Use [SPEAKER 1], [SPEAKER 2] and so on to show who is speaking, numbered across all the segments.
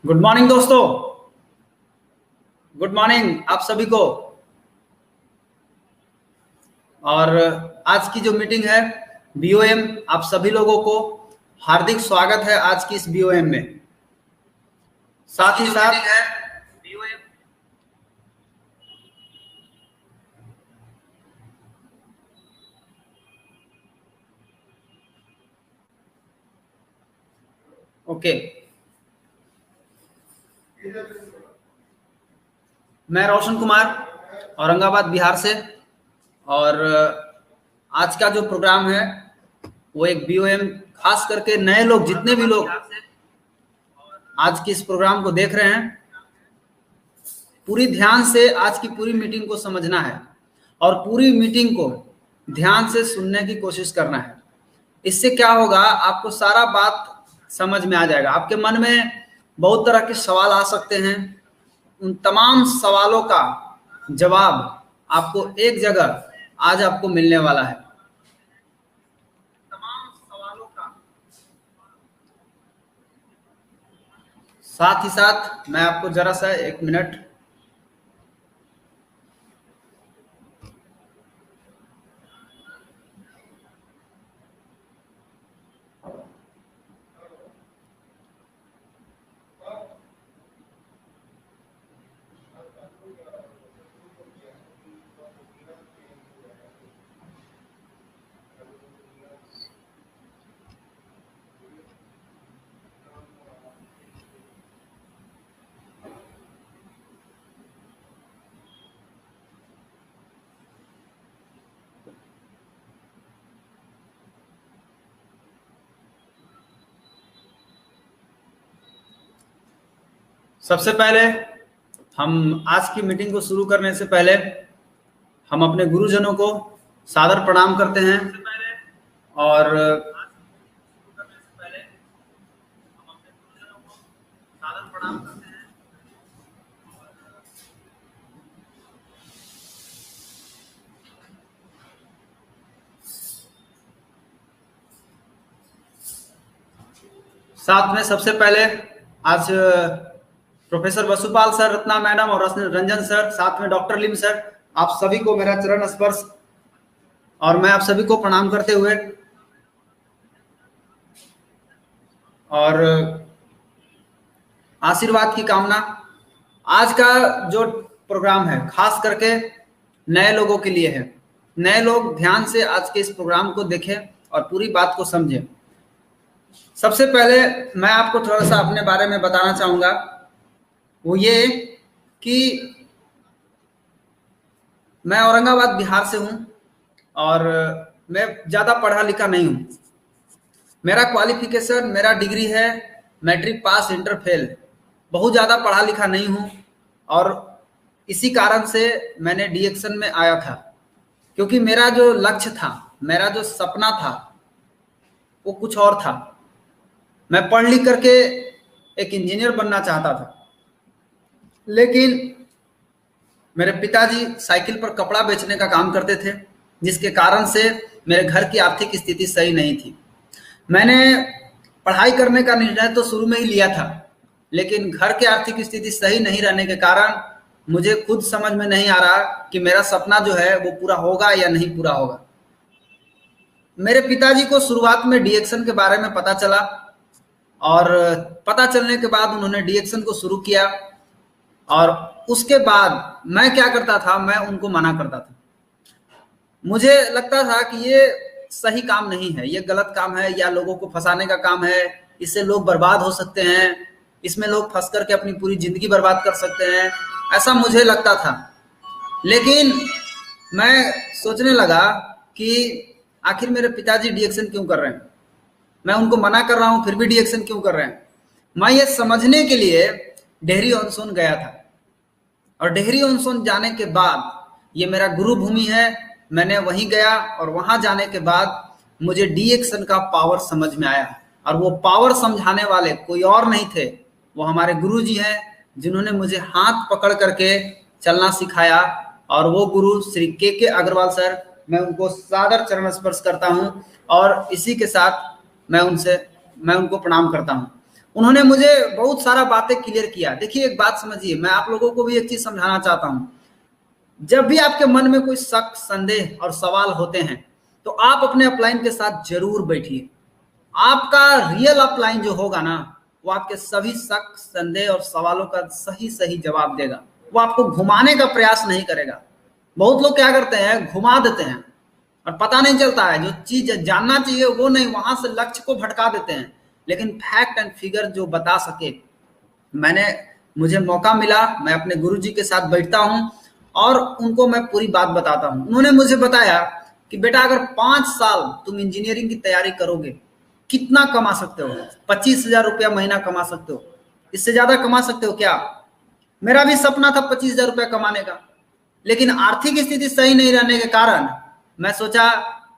[SPEAKER 1] Good morning दोस्तों। Good morning आप सभी को। और आज की जो मीटिंग है बीओएम, आप सभी लोगों को हार्दिक स्वागत है आज की इस बीओएम में। साथ ही साथ बीओएम ओके, मैं रोशन कुमार औरंगाबाद बिहार से। और आज का जो प्रोग्राम है वो एक बीओएम, खास करके नए लोग, जितने भी लोग आज की इस प्रोग्राम को देख रहे हैं, पूरी ध्यान से आज की पूरी मीटिंग को समझना है और पूरी मीटिंग को ध्यान से सुनने की कोशिश करना है। इससे क्या होगा, आपको सारा बात समझ में आ जाएगा। आपके मन में बहुत तरह के सवाल आ सकते हैं, उन तमाम सवालों का जवाब आपको एक जगह आज आपको मिलने वाला है। तमाम सवालों का साथ ही साथ मैं आपको जरा सा 1 मिनट सबसे पहले हम आज की मीटिंग को शुरू करने से पहले हम अपने गुरुजनों को सादर प्रणाम करते हैं। और साथ में सबसे पहले आज professor Vasupal sir, Ratna madam और रंजन सर, साथ में डॉक्टर लिम सर, आप सभी को मेरा चरण स्पर्श और मैं आप सभी को प्रणाम करते हुए और आशीर्वाद की कामना। आज का जो प्रोग्राम है खास करके नए लोगों के लिए है। नए लोग ध्यान से आज के इस प्रोग्राम को देखें और पूरी बात को समझें। सबसे पहले मैं आपको थोड़ा सा अपने बारे में बताना चाहूंगा, वो ये कि मैं औरंगाबाद बिहार से हूं और मैं ज़्यादा पढ़ा लिखा नहीं हूं। मेरा क्वालिफिकेशन, मेरा डिग्री है मैट्रिक पास इंटर फेल। बहुत ज़्यादा पढ़ा लिखा नहीं हूं और इसी कारण से मैंने डीएक्शन में आया था, क्योंकि मेरा जो लक्ष्य था, मेरा जो सपना था वो कुछ और था। मैं पढ़ लिख करके एक इंजीनियर बनना चाहता था, लेकिन मेरे पिताजी साइकिल पर कपड़ा बेचने का काम करते थे, जिसके कारण से मेरे घर की आर्थिक स्थिति सही नहीं थी। मैंने पढ़ाई करने का निर्णय तो शुरू में ही लिया था, लेकिन घर की आर्थिक स्थिति सही नहीं रहने के कारण मुझे खुद समझ में नहीं आ रहा कि मेरा सपना जो है वो पूरा होगा या नहीं पूरा होगा। मेरे पिताजी को शुरुआत में डीएक्शन के बारे में पता चला और पता चलने के बाद उन्होंने डीएक्शन को शुरू किया। और उसके बाद मैं क्या करता था, मैं उनको मना करता था। मुझे लगता था कि ये सही काम नहीं है, ये गलत काम है या लोगों को फंसाने का काम है, इससे लोग बर्बाद हो सकते हैं, इसमें लोग फंस करके अपनी पूरी जिंदगी बर्बाद कर सकते हैं, ऐसा मुझे लगता था। लेकिन मैं सोचने लगा कि आखिर मेरे पिताजी डीएक्शन क्यों कर रहे हैं, मैं उनको मना कर रहा हूं फिर भी डीएक्शन क्यों कर रहे हैं। मैं ये समझने के लिए डेहरी ऑन सोन गया था और डेहरी ऑन सोन जाने के बाद, ये मेरा गुरु भूमि है, मैंने वहीं गया और वहां जाने के बाद मुझे डीएक्शन का पावर समझ में आया। और वो पावर समझाने वाले कोई और नहीं थे, वो हमारे गुरुजी हैं, जिन्होंने मुझे हाथ पकड़ करके चलना सिखाया। और वो गुरु श्री के अग्रवाल सर, मैं उनको सादर चरण स्पर्श करता हूं और इसी के साथ मैं उनको प्रणाम करता हूं। उन्होंने मुझे बहुत सारा बातें क्लियर किया। देखिए एक बात समझिए, मैं आप लोगों को भी एक चीज समझाना चाहता हूं। जब भी आपके मन में कोई शक, संदेह और सवाल होते हैं तो आप अपने अपलाइन के साथ जरूर बैठिए। आपका रियल अपलाइन जो होगा ना, वो आपके सभी शक, संदेह और सवालों का सही सही जवाब देगा। वो आपको घुमाने का प्रयास नहीं करेगा। बहुत लोग क्या करते हैं, घुमा देते हैं और पता नहीं चलता है, जो चीज जानना चाहिए वो नहीं, वहां से लक्ष्य को भटका देते हैं। लेकिन फैक्ट एंड फिगर जो बता सके, मुझे मौका मिला, मैं अपने गुरुजी के साथ बैठता हूं और उनको मैं पूरी बात बताता हूं। उन्होंने मुझे बताया कि बेटा अगर 5 साल तुम इंजीनियरिंग की तैयारी करोगे, कितना कमा सकते हो? 25,000 रुपया महीना कमा सकते हो। इससे ज्यादा कमा सकते हो क्या? मेरा भी सपना था 25,000 रुपया कमाने का, लेकिन आर्थिक स्थिति सही नहीं रहने के कारण मैं सोचा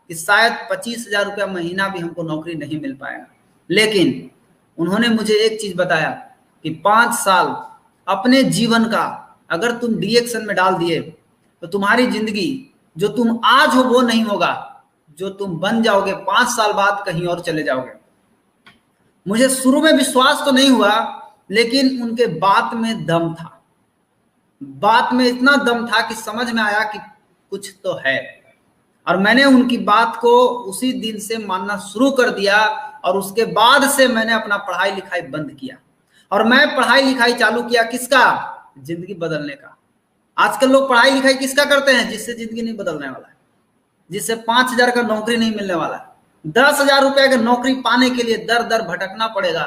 [SPEAKER 1] कि शायद 25,000 रुपया महीना भी हमको नौकरी नहीं मिल पाएगा। लेकिन उन्होंने मुझे एक चीज बताया कि 5 साल अपने जीवन का अगर तुम डिएक्शन में डाल दिए तो तुम्हारी जिंदगी जो तुम आज हो वो नहीं होगा, जो तुम बन जाओगे 5 साल बाद कहीं और चले जाओगे। मुझे शुरू में विश्वास तो नहीं हुआ, लेकिन उनके बात में दम था। बात में इतना दम था कि समझ में आया कि कुछ तो है। और मैंने उनकी बात को उसी दिन से मानना शुरू कर दिया और उसके बाद से मैंने अपना पढ़ाई लिखाई बंद किया और मैं पढ़ाई लिखाई चालू किया। किसका? जिंदगी बदलने का। आजकल लोग पढ़ाई लिखाई किसका करते हैं? जिससे जिंदगी नहीं बदलने वाला है, जिससे 5,000 का नौकरी नहीं मिलने वाला है, 10,000 रुपए का नौकरी पाने के लिए दर दर भटकना पड़ेगा।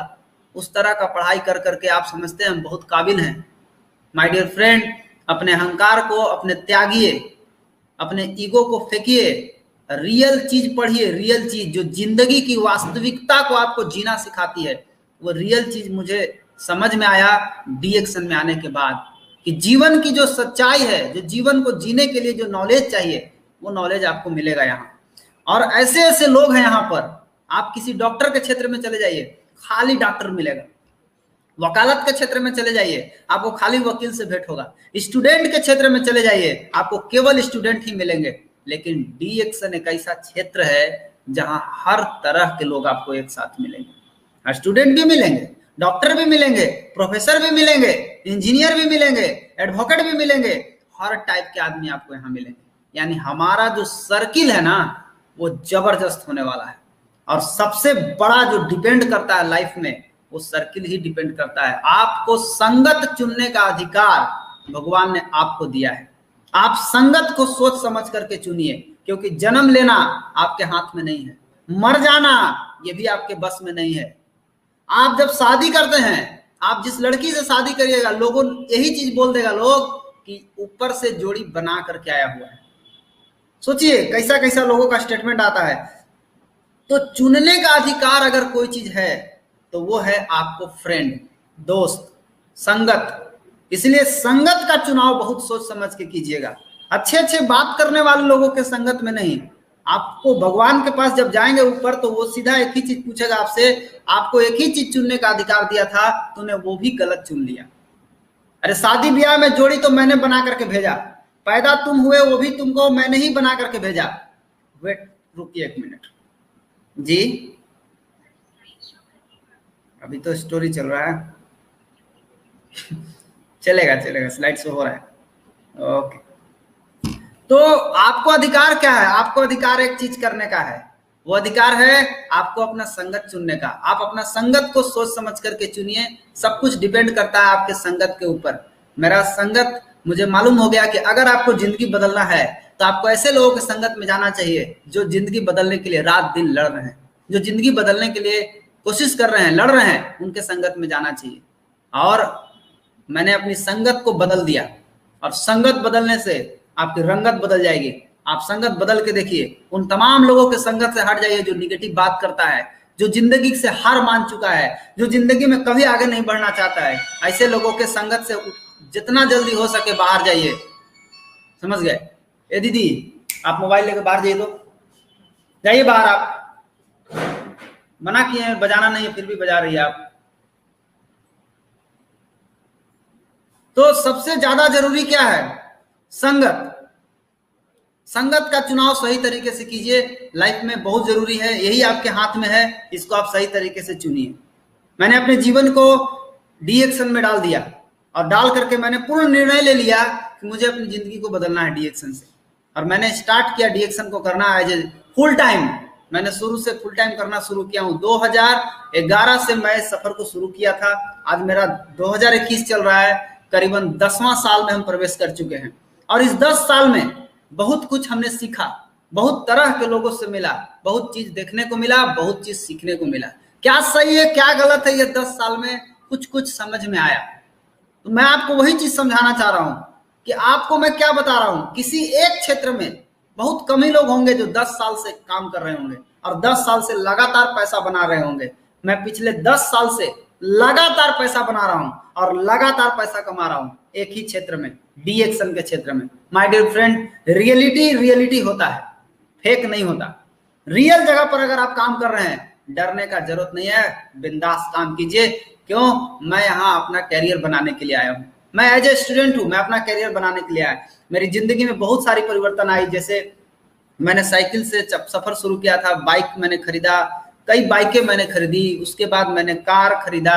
[SPEAKER 1] उस तरह का पढ़ाई कर करके आप समझते हैं हम बहुत काबिल हैं। माय डियर फ्रेंड, अपने अहंकार को अपने त्यागिए, अपने ईगो को फेंकिए, रियल चीज पढ़िए। रियल चीज जो जिंदगी की वास्तविकता को आपको जीना सिखाती है, वो रियल चीज मुझे समझ में आया डीएक्शन में आने के बाद, कि जीवन की जो सच्चाई है, जो जीवन को जीने के लिए जो नॉलेज चाहिए, वो नॉलेज आपको मिलेगा यहाँ। और ऐसे ऐसे लोग हैं यहाँ पर। आप किसी डॉक्टर के क्षेत्र में चले जाइए, खाली डॉक्टर मिलेगा। वकालत के क्षेत्र में चले जाइए, आपको खाली वकील से भेंट होगा। स्टूडेंट के क्षेत्र में चले जाइए, आपको केवल स्टूडेंट ही मिलेंगे। लेकिन डीएक्शन एक ऐसा क्षेत्र है जहां हर तरह के लोग आपको एक साथ मिलेंगे। स्टूडेंट भी मिलेंगे, डॉक्टर भी मिलेंगे, प्रोफेसर भी मिलेंगे, इंजीनियर भी मिलेंगे, एडवोकेट भी मिलेंगे, हर टाइप के आदमी आपको यहाँ मिलेंगे। यानी हमारा जो सर्किल है ना, वो जबरदस्त होने वाला है। और सबसे बड़ा जो डिपेंड करता है लाइफ में, वो सर्किल ही डिपेंड करता है। आपको संगत चुनने का अधिकार भगवान ने आपको दिया है। आप संगत को सोच समझ करके चुनिए, क्योंकि जन्म लेना आपके हाथ में नहीं है, मर जाना ये भी आपके बस में नहीं है। आप जब शादी करते हैं, आप जिस लड़की से शादी करिएगा, लोगों यही चीज बोल देगा लोग कि ऊपर से जोड़ी बना करके आया हुआ है। सोचिए कैसा कैसा लोगों का स्टेटमेंट आता है। तो चुनने का अधिकार अगर कोई चीज है तो वो है आपको फ्रेंड, दोस्त, संगत। इसलिए संगत का चुनाव बहुत सोच समझ के कीजिएगा। अच्छे अच्छे बात करने वाले लोगों के संगत में नहीं। आपको भगवान के पास जब जाएंगे ऊपर, तो वो सीधा एक ही चीज पूछेगा आपसे, आपको एक ही चीज चुनने का अधिकार दिया था, तूने वो भी गलत चुन लिया। अरे शादी ब्याह में जोड़ी तो मैंने बना करके भेजा, पैदा तुम हुए वो भी तुमको मैंने ही बना करके भेजा। वेट, रुकिए 1 मिनट जी, अभी तो स्टोरी चल रहा है। चलेगा चलेगा, स्लाइड शो हो रहा है। ओके, तो आपको अधिकार क्या है? आपको अधिकार एक चीज करने का है, वो अधिकार है आपको अपना संगत चुनने का। आप अपना संगत को सोच समझ करके चुनिए। सब कुछ डिपेंड करता है आपके संगत के ऊपर। मेरा संगत, मुझे मालूम हो गया कि अगर आपको जिंदगी बदलना है तो आपको ऐसे लोगों के संगत में जाना चाहिए जो जिंदगी बदलने के लिए रात दिन लड़ रहे हैं, जो जिंदगी बदलने के लिए कोशिश कर रहे हैं, लड़ रहे हैं, उनके संगत में जाना चाहिए। और मैंने अपनी संगत को बदल दिया, और संगत बदलने से आपकी रंगत बदल जाएगी। आप संगत बदल के देखिए, उन तमाम लोगों के संगत से हट जाइए जो निगेटिव बात करता है, जो जिंदगी से हार मान चुका है, जो जिंदगी में कभी आगे नहीं बढ़ना चाहता है। ऐसे लोगों के संगत से जितना जल्दी हो सके बाहर जाइए। समझ गए? ए दीदी, आप मोबाइल लेकर बाहर जाइए, तो जाइए बाहर। आप मना किए हैं, बजाना नहीं है, फिर भी बजा रही है आप। तो सबसे ज्यादा जरूरी क्या है? संगत। संगत का चुनाव सही तरीके से कीजिए। लाइफ में बहुत जरूरी है, यही आपके हाथ में है, इसको आप सही तरीके से चुनिए। मैंने अपने जीवन को डीएक्शन में डाल दिया और डाल करके मैंने पूर्ण निर्णय ले लिया कि मुझे अपनी जिंदगी को बदलना है डीएक्शन से। और मैंने स्टार्ट किया डीएक्शन को करना एज ए फुल टाइम। मैंने शुरू से फुल टाइम करना शुरू किया हूँ। 2011 से मैं इस सफर को शुरू किया था। आज मेरा 2021 चल रहा है, करीबन 10वां साल में हम प्रवेश कर चुके हैं। और इस 10 साल में बहुत कुछ हमने सीखा, बहुत तरह के लोगों से मिला, बहुत चीज देखने को मिला, बहुत चीज सीखने को मिला। क्या सही है क्या गलत है, ये 10 साल में कुछ कुछ समझ में आया। तो मैं आपको वही चीज समझाना चाह रहा हूं कि आपको मैं क्या बता रहा हूं, किसी एक क्षेत्र में बहुत कम ही लोग होंगे जो 10 साल से काम कर रहे होंगे और 10 साल से लगातार पैसा बना रहे होंगे। मैं पिछले 10 साल से लगातार पैसा बना रहा हूं और लगातार पैसा कमा रहा हूं एक ही क्षेत्र में, डीएक्शन के क्षेत्र में। माय डियर फ्रेंड, रियलिटी होता है, फेक नहीं होता। रियल जगह पर अगर आप काम कर रहे हैं, डरने का जरूरत नहीं है, बिंदास काम कीजिए। क्यों? मैं यहाँ अपना कैरियर बनाने के लिए आया हूँ। मैं एज ए स्टूडेंट हूँ, मैं अपना कैरियर बनाने के लिए आया। मेरी जिंदगी में बहुत सारी परिवर्तन आई। जैसे मैंने साइकिल से सफर शुरू किया था, बाइक मैंने खरीदा, कई बाइकें मैंने खरीदी, उसके बाद मैंने कार खरीदा,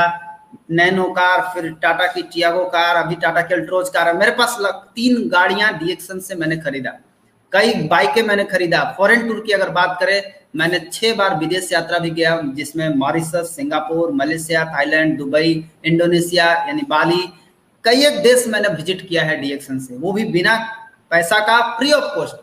[SPEAKER 1] नैनो कार, फिर टाटा की टियागो कार, अभी टाटा की अल्ट्रोज कार है। मेरे पास 3 गाड़ियां डीएक्शन से मैंने खरीदा, कई बाइकें मैंने खरीदा। फॉरेन टूर की अगर बात करें, मैंने 6 बार विदेश यात्रा भी किया, जिसमें Mauritius, Singapore, Malaysia, Thailand, Dubai, Indonesia यानी बाली, कई एक देश मैंने विजिट किया है डीएक्शन से, वो भी बिना पैसा का, फ्री ऑफ कॉस्ट।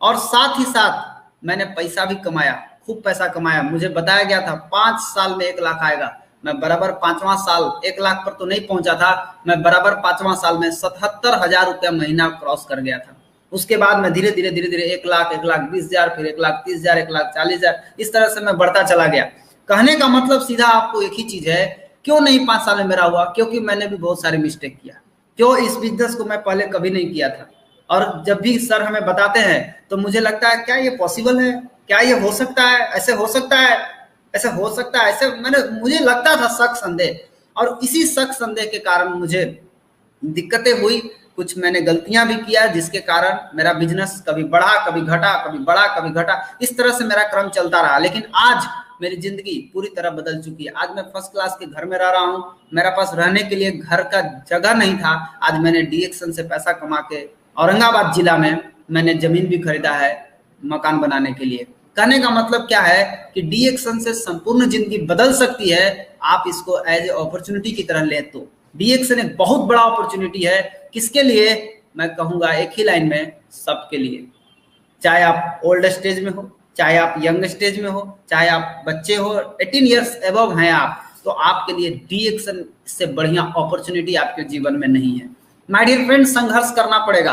[SPEAKER 1] और साथ ही साथ मैंने पैसा भी कमाया, खूब पैसा कमाया। मुझे बताया गया था 5 साल में 1 लाख आएगा। मैं बराबर 5वां साल 1 लाख पर तो नहीं पहुंचा था, मैं बराबर 5वां साल में 77,000 रुपया महीना क्रॉस कर गया था। उसके बाद मैं धीरे धीरे 1 लाख, 1,20,000, फिर 1,30,000, 1,40,000, इस तरह से मैं बढ़ता चला गया। कहने का मतलब सीधा आपको एक ही चीज है, क्यों नहीं 5 साल में मेरा हुआ? क्योंकि मैंने भी बहुत सारे मिस्टेक किया। क्यों? इस बिजनेस को मैं पहले कभी नहीं किया था। और जब भी सर हमें बताते हैं तो मुझे लगता है क्या ये पॉसिबल है, क्या ये हो सकता है, ऐसे हो सकता है, ऐसे हो सकता है, ऐसे मुझे लगता था शक संदेह। और इसी शक संदेह के कारण मुझे दिक्कतें हुई, कुछ मैंने गलतियां भी किया, जिसके कारण मेरा बिजनेस कभी बढ़ा, कभी घटा, कभी बढ़ा, कभी घटा, इस तरह से मेरा क्रम चलता रहा। लेकिन आज मेरी जिंदगी पूरी तरह बदल चुकी है। आज मैं फर्स्ट क्लास के घर में रह रहा हूँ, मेरे पास रहने के लिए घर का जगह नहीं था। आज मैंने डीएक्शन से पैसा कमा के औरंगाबाद जिला में मैंने जमीन भी खरीदा है मकान बनाने के लिए। कहने का मतलब क्या है कि डीएक्शन से संपूर्ण जिंदगी बदल सकती है। आप इसको एज ए अपॉर्चुनिटी की तरह ले, तो डीएक्शन एक बहुत बड़ा अपॉर्चुनिटी है। किसके लिए? मैं कहूंगा एक ही लाइन में, सबके लिए। चाहे आप ओल्ड स्टेज में हो, चाहे आप यंग स्टेज में हो, चाहे आप बच्चे हो, 18 ईयर्स एबव हैं आप, तो आपके लिए डीएक्शन से बढ़िया अपॉर्चुनिटी आपके जीवन में नहीं है। माय डियर फ्रेंड, संघर्ष करना पड़ेगा।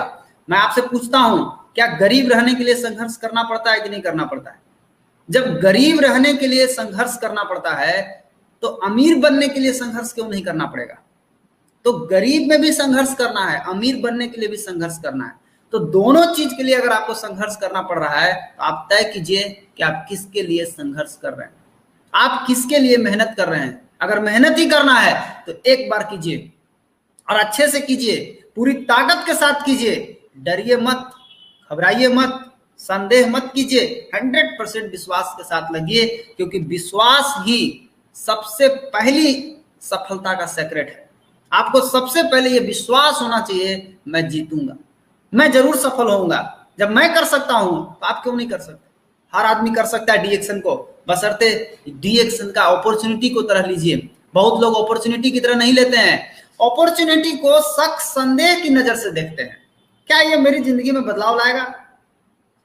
[SPEAKER 1] मैं आपसे पूछता हूं, क्या गरीब रहने के लिए संघर्ष करना पड़ता है कि नहीं करना पड़ता है? जब गरीब रहने के लिए संघर्ष करना पड़ता है तो अमीर बनने के लिए संघर्ष क्यों नहीं करना पड़ेगा? तो गरीब में भी संघर्ष करना है, अमीर बनने के लिए भी संघर्ष करना है। तो दोनों चीज के लिए अगर आपको संघर्ष करना पड़ रहा है तो आप तय कीजिए कि आप किसके लिए संघर्ष कर रहे हैं, आप किसके लिए मेहनत कर रहे हैं। अगर मेहनत ही करना है तो एक बार कीजिए और अच्छे से कीजिए, पूरी ताकत के साथ कीजिए। डरिए मत, घबराइए मत, संदेह मत कीजिए, 100% विश्वास के साथ लगिए, क्योंकि विश्वास ही सबसे पहली सफलता का सेक्रेट है। आपको सबसे पहले ये विश्वास होना चाहिए, मैं जीतूंगा, मैं जरूर सफल होऊंगा। जब मैं कर सकता हूं तो आप क्यों नहीं कर सकते? हर आदमी कर सकता है डीएक्शन को, बशर्ते डीएक्शन का अपॉर्चुनिटी को तरह लीजिए। बहुत लोग अपॉर्चुनिटी की तरह नहीं लेते हैं, अपॉर्चुनिटी को शक संदेह की नजर से देखते हैं। क्या ये मेरी जिंदगी में बदलाव लाएगा?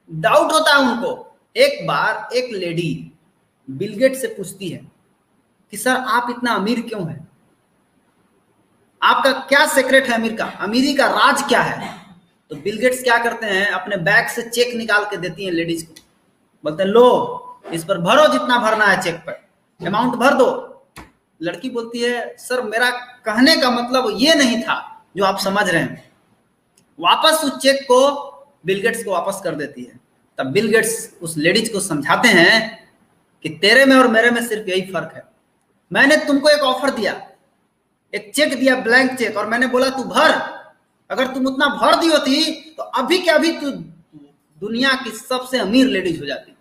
[SPEAKER 1] डाउट होता है उनको। एक बार एक लेडी बिल गेट से पूछती है कि सर आप इतना अमीर क्यों हैं, आपका क्या सीक्रेट है अमीर का, अमीरी का राज क्या है? तो बिल गेट्स क्या करते हैं, अपने बैग से चेक निकाल के देती हैं लेडीज को, बोलते हैं लो इस पर भरो, जितना भरना है चेक पर, अमाउंट भर दो। लड़की बोलती है सर मेरा कहने का मतलब ये नहीं था जो आप समझ रहे हैं। वापस उस चेक को बिल गेट्स को वापस कर देती है। तब बिल गेट्स उस लेडीज को समझाते हैं कि तेरे में और मेरे में सिर्फ यही फर्क है, मैंने तुमको एक ऑफर दिया, एक चेक दिया, ब्लैंक चेक, और मैंने बोला तू भर। अगर तुम उतना भर दी होती तो अभी क्या अभी तू दुनिया की सबसे अमीर लेडीज हो जाती,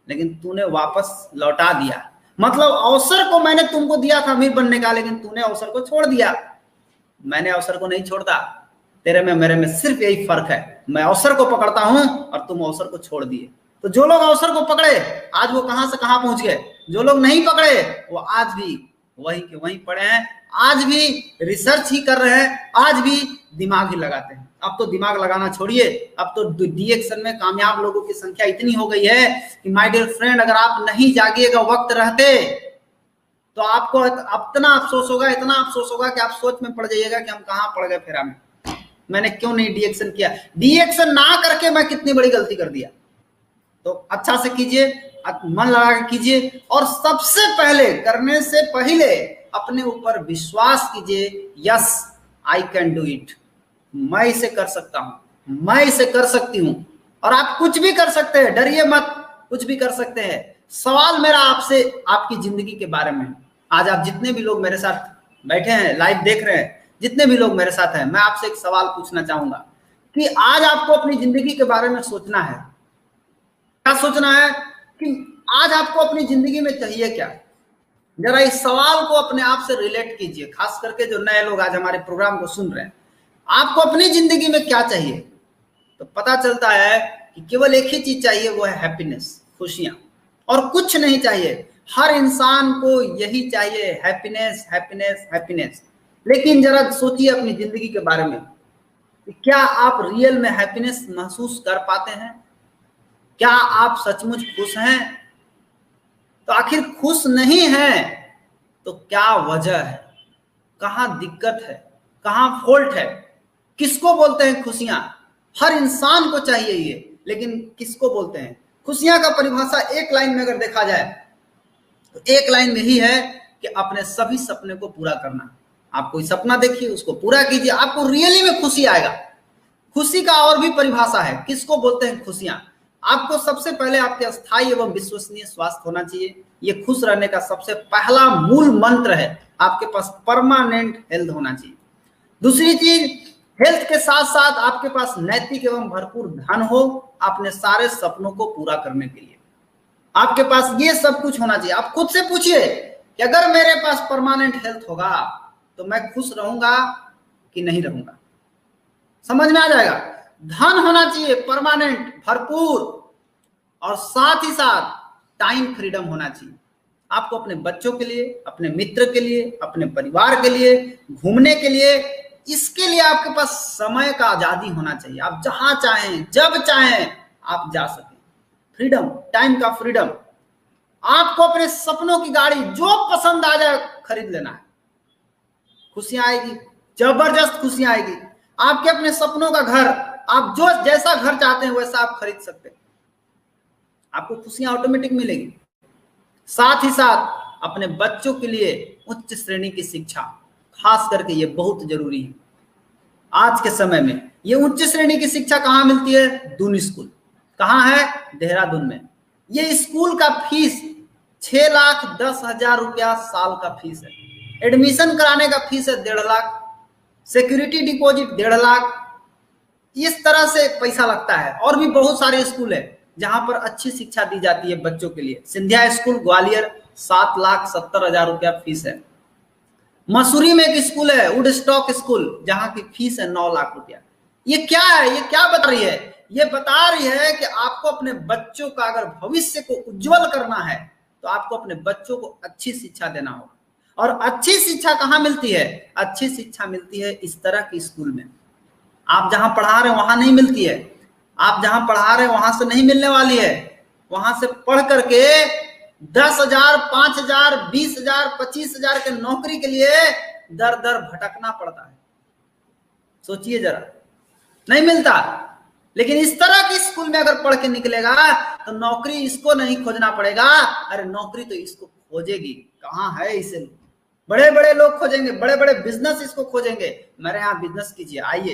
[SPEAKER 1] लेकिन तूने वापस लौटा दिया। मतलब अवसर को मैंने तुमको दिया था अमीर बनने का, लेकिन तूने अवसर को छोड़ दिया। मैंने अवसर को नहीं छोड़ता, तेरे में मेरे में सिर्फ यही फर्क है, मैं अवसर को पकड़ता हूं और तुम अवसर को छोड़ दिए। तो जो लोग अवसर को पकड़े आज वो कहां से कहां पहुंच गए, जो लोग नहीं पकड़े वो आज भी वहीं के वहीं पड़े हैं, आज भी रिसर्च ही कर रहे हैं, आज भी दिमाग ही लगाते हैं। अब तो दिमाग लगाना छोड़िए, अब तो डीएक्शन में कामयाब लोगों की संख्या इतनी हो गई है कि माय डियर फ्रेंड, अगर आप नहीं जागिएगा वक्त रहते तो आपको इतना अफसोस होगा, इतना अफसोस होगा कि आप सोच में पड़ जाइएगा कि हम कहां पड़ गए फेरा में, मैंने क्यों नहीं डीएक्शन किया, डीएक्शन ना करके मैं कितनी बड़ी गलती कर दिया। तो अच्छा से कीजिए, मन लगा के कीजिए, और सबसे पहले करने से पहले अपने ऊपर विश्वास कीजिए, yes I can do it, मैं इसे कर सकता हूं, मैं इसे कर सकती हूं। और आप कुछ भी कर सकते हैं, डरिए मत, कुछ भी कर सकते हैं। सवाल मेरा आपसे आपकी जिंदगी के बारे में, आज आप जितने भी लोग मेरे साथ बैठे हैं, लाइव देख रहे हैं, जितने भी लोग मेरे साथ हैं, मैं आपसे एक सवाल पूछना चाहूंगा कि आज आपको अपनी जिंदगी के बारे में सोचना है। क्या सोचना है कि आज आपको अपनी जिंदगी में चाहिए क्या? जरा इस सवाल को अपने आप से रिलेट कीजिए, खास करके जो नए लोग आज हमारे प्रोग्राम को सुन रहे हैं, आपको अपनी जिंदगी में क्या चाहिए? तो पता चलता है कि केवल एक ही चीज चाहिए, वो है हैप्पीनेस, खुशियां, और कुछ नहीं चाहिए। हर इंसान को यही चाहिए, हैप्पीनेस हैप्पीनेस हैप्पीनेस। लेकिन जरा सोचिए अपनी जिंदगी के बारे में, क्या आप रियल में हैप्पीनेस महसूस कर पाते हैं? क्या आप सचमुच खुश हैं? तो आखिर खुश नहीं है तो क्या वजह है, कहां दिक्कत है, कहां फॉल्ट है? किसको बोलते हैं खुशियां? हर इंसान को चाहिए ये, लेकिन किसको बोलते हैं खुशियां? का परिभाषा एक लाइन में अगर देखा जाए तो एक लाइन में ही है कि अपने सभी सपने को पूरा करना। आप कोई सपना देखिए, उसको पूरा कीजिए, आपको रियली में खुशी आएगा। खुशी का और भी परिभाषा है, किसको बोलते हैं खुशियां? आपको सबसे पहले आपके अस्थायी एवं विश्वसनीय स्वास्थ्य होना चाहिए, ये खुश रहने का सबसे पहला मूल मंत्र है। आपके पास परमानेंट हेल्थ होना चाहिए। दूसरी चीज, हेल्थ के साथ साथ आपके पास नैतिक एवं भरपूर धन हो अपने सारे सपनों को पूरा करने के लिए। आपके पास ये सब कुछ होना चाहिए। आप खुद से पूछिए कि अगर मेरे पास परमानेंट हेल्थ होगा तो मैं खुश रहूंगा कि नहीं रहूंगा? समझ में आ जाएगा। धन होना चाहिए परमानेंट, भरपूर, और साथ ही साथ टाइम फ्रीडम होना चाहिए। आपको अपने बच्चों के लिए, अपने मित्र के लिए, अपने परिवार के लिए, घूमने के लिए, इसके लिए आपके पास समय का आजादी होना चाहिए। आप जहां चाहें, जब चाहें आप जा सकें, फ्रीडम, टाइम का फ्रीडम। आपको अपने सपनों की गाड़ी जो पसंद आ जाए खरीद लेना है, खुशियां आएगी, जबरदस्त खुशियां आएगी। आपके अपने सपनों का घर, आप जो जैसा घर चाहते हैं वैसा आप खरीद सकते हैं, आपको खुशियां ऑटोमेटिक मिलेगी। साथ ही साथ अपने बच्चों के लिए उच्च श्रेणी की शिक्षा, खास करके ये बहुत जरूरी है आज के समय में। ये उच्च श्रेणी की शिक्षा कहाँ मिलती है? दून स्कूल। कहाँ है? देहरादून में। ये स्कूल का फीस 6,10,000 रुपया साल का फीस है। एडमिशन कराने का फीस है 1.5 लाख, सिक्योरिटी डिपॉजिट 1.5 लाख, इस तरह से पैसा लगता है। और भी बहुत सारे स्कूल है जहां पर अच्छी शिक्षा दी जाती है बच्चों के लिए। सिंधिया स्कूल ग्वालियर 7,70,000 रुपया फीस है। मसूरी में एक स्कूल है वुडस्टॉक स्कूल, जहां की फीस है 9 लाख रुपया। ये क्या है? ये क्या बता रही है? ये बता रही है कि आपको अपने बच्चों का अगर भविष्य को उज्जवल करना है तो आपको अपने बच्चों को अच्छी शिक्षा देना होगा। और अच्छी शिक्षा कहाँ मिलती है? अच्छी शिक्षा मिलती है इस तरह के स्कूल में। आप जहां पढ़ा रहे हैं वहां नहीं मिलती है, आप जहां पढ़ा रहे हैं वहां से नहीं मिलने वाली है। वहां से पढ़ करके 10,000, 5,000, 20,000, 25,000 के नौकरी के लिए दर दर भटकना पड़ता है। सोचिए जरा, नहीं मिलता। लेकिन इस तरह के स्कूल में अगर पढ़ के निकलेगा तो नौकरी इसको नहीं खोजना पड़ेगा, अरे नौकरी तो इसको खोजेगी। कहाँ है इसे? बड़े बड़े लोग खोजेंगे, बड़े बड़े बिजनेस इसको खोजेंगे। मेरे यहाँ बिजनेस कीजिए, आइए।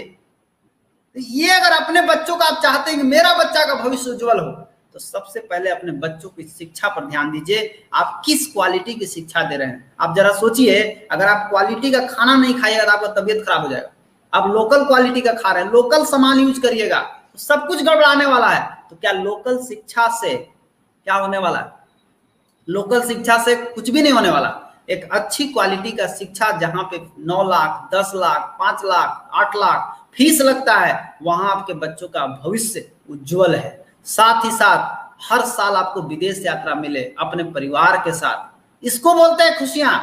[SPEAKER 1] तो ये अगर अपने बच्चों का आप चाहते हैं कि मेरा बच्चा का भविष्य उज्जवल हो, तो सबसे पहले अपने बच्चों की शिक्षा पर ध्यान दीजिए। आप किस क्वालिटी की शिक्षा दे रहे हैं? आप जरा सोचिए, अगर आप क्वालिटी का खाना नहीं खाइएगा तो आपका तबीयत खराब हो जाएगा। आप लोकल क्वालिटी का खा रहे हैं, लोकल सामान यूज करिएगा तो सब कुछ गड़बड़ाने वाला है। तो क्या लोकल शिक्षा से क्या होने वाला है? लोकल शिक्षा से कुछ भी नहीं होने वाला। एक अच्छी क्वालिटी का शिक्षा जहां पे 9 लाख, 10 लाख, 5 लाख, 8 लाख फीस लगता है, वहां आपके बच्चों का भविष्य उज्जवल है। साथ ही साथ हर साल आपको विदेश यात्रा मिले अपने परिवार के साथ, इसको बोलते हैं खुशियां।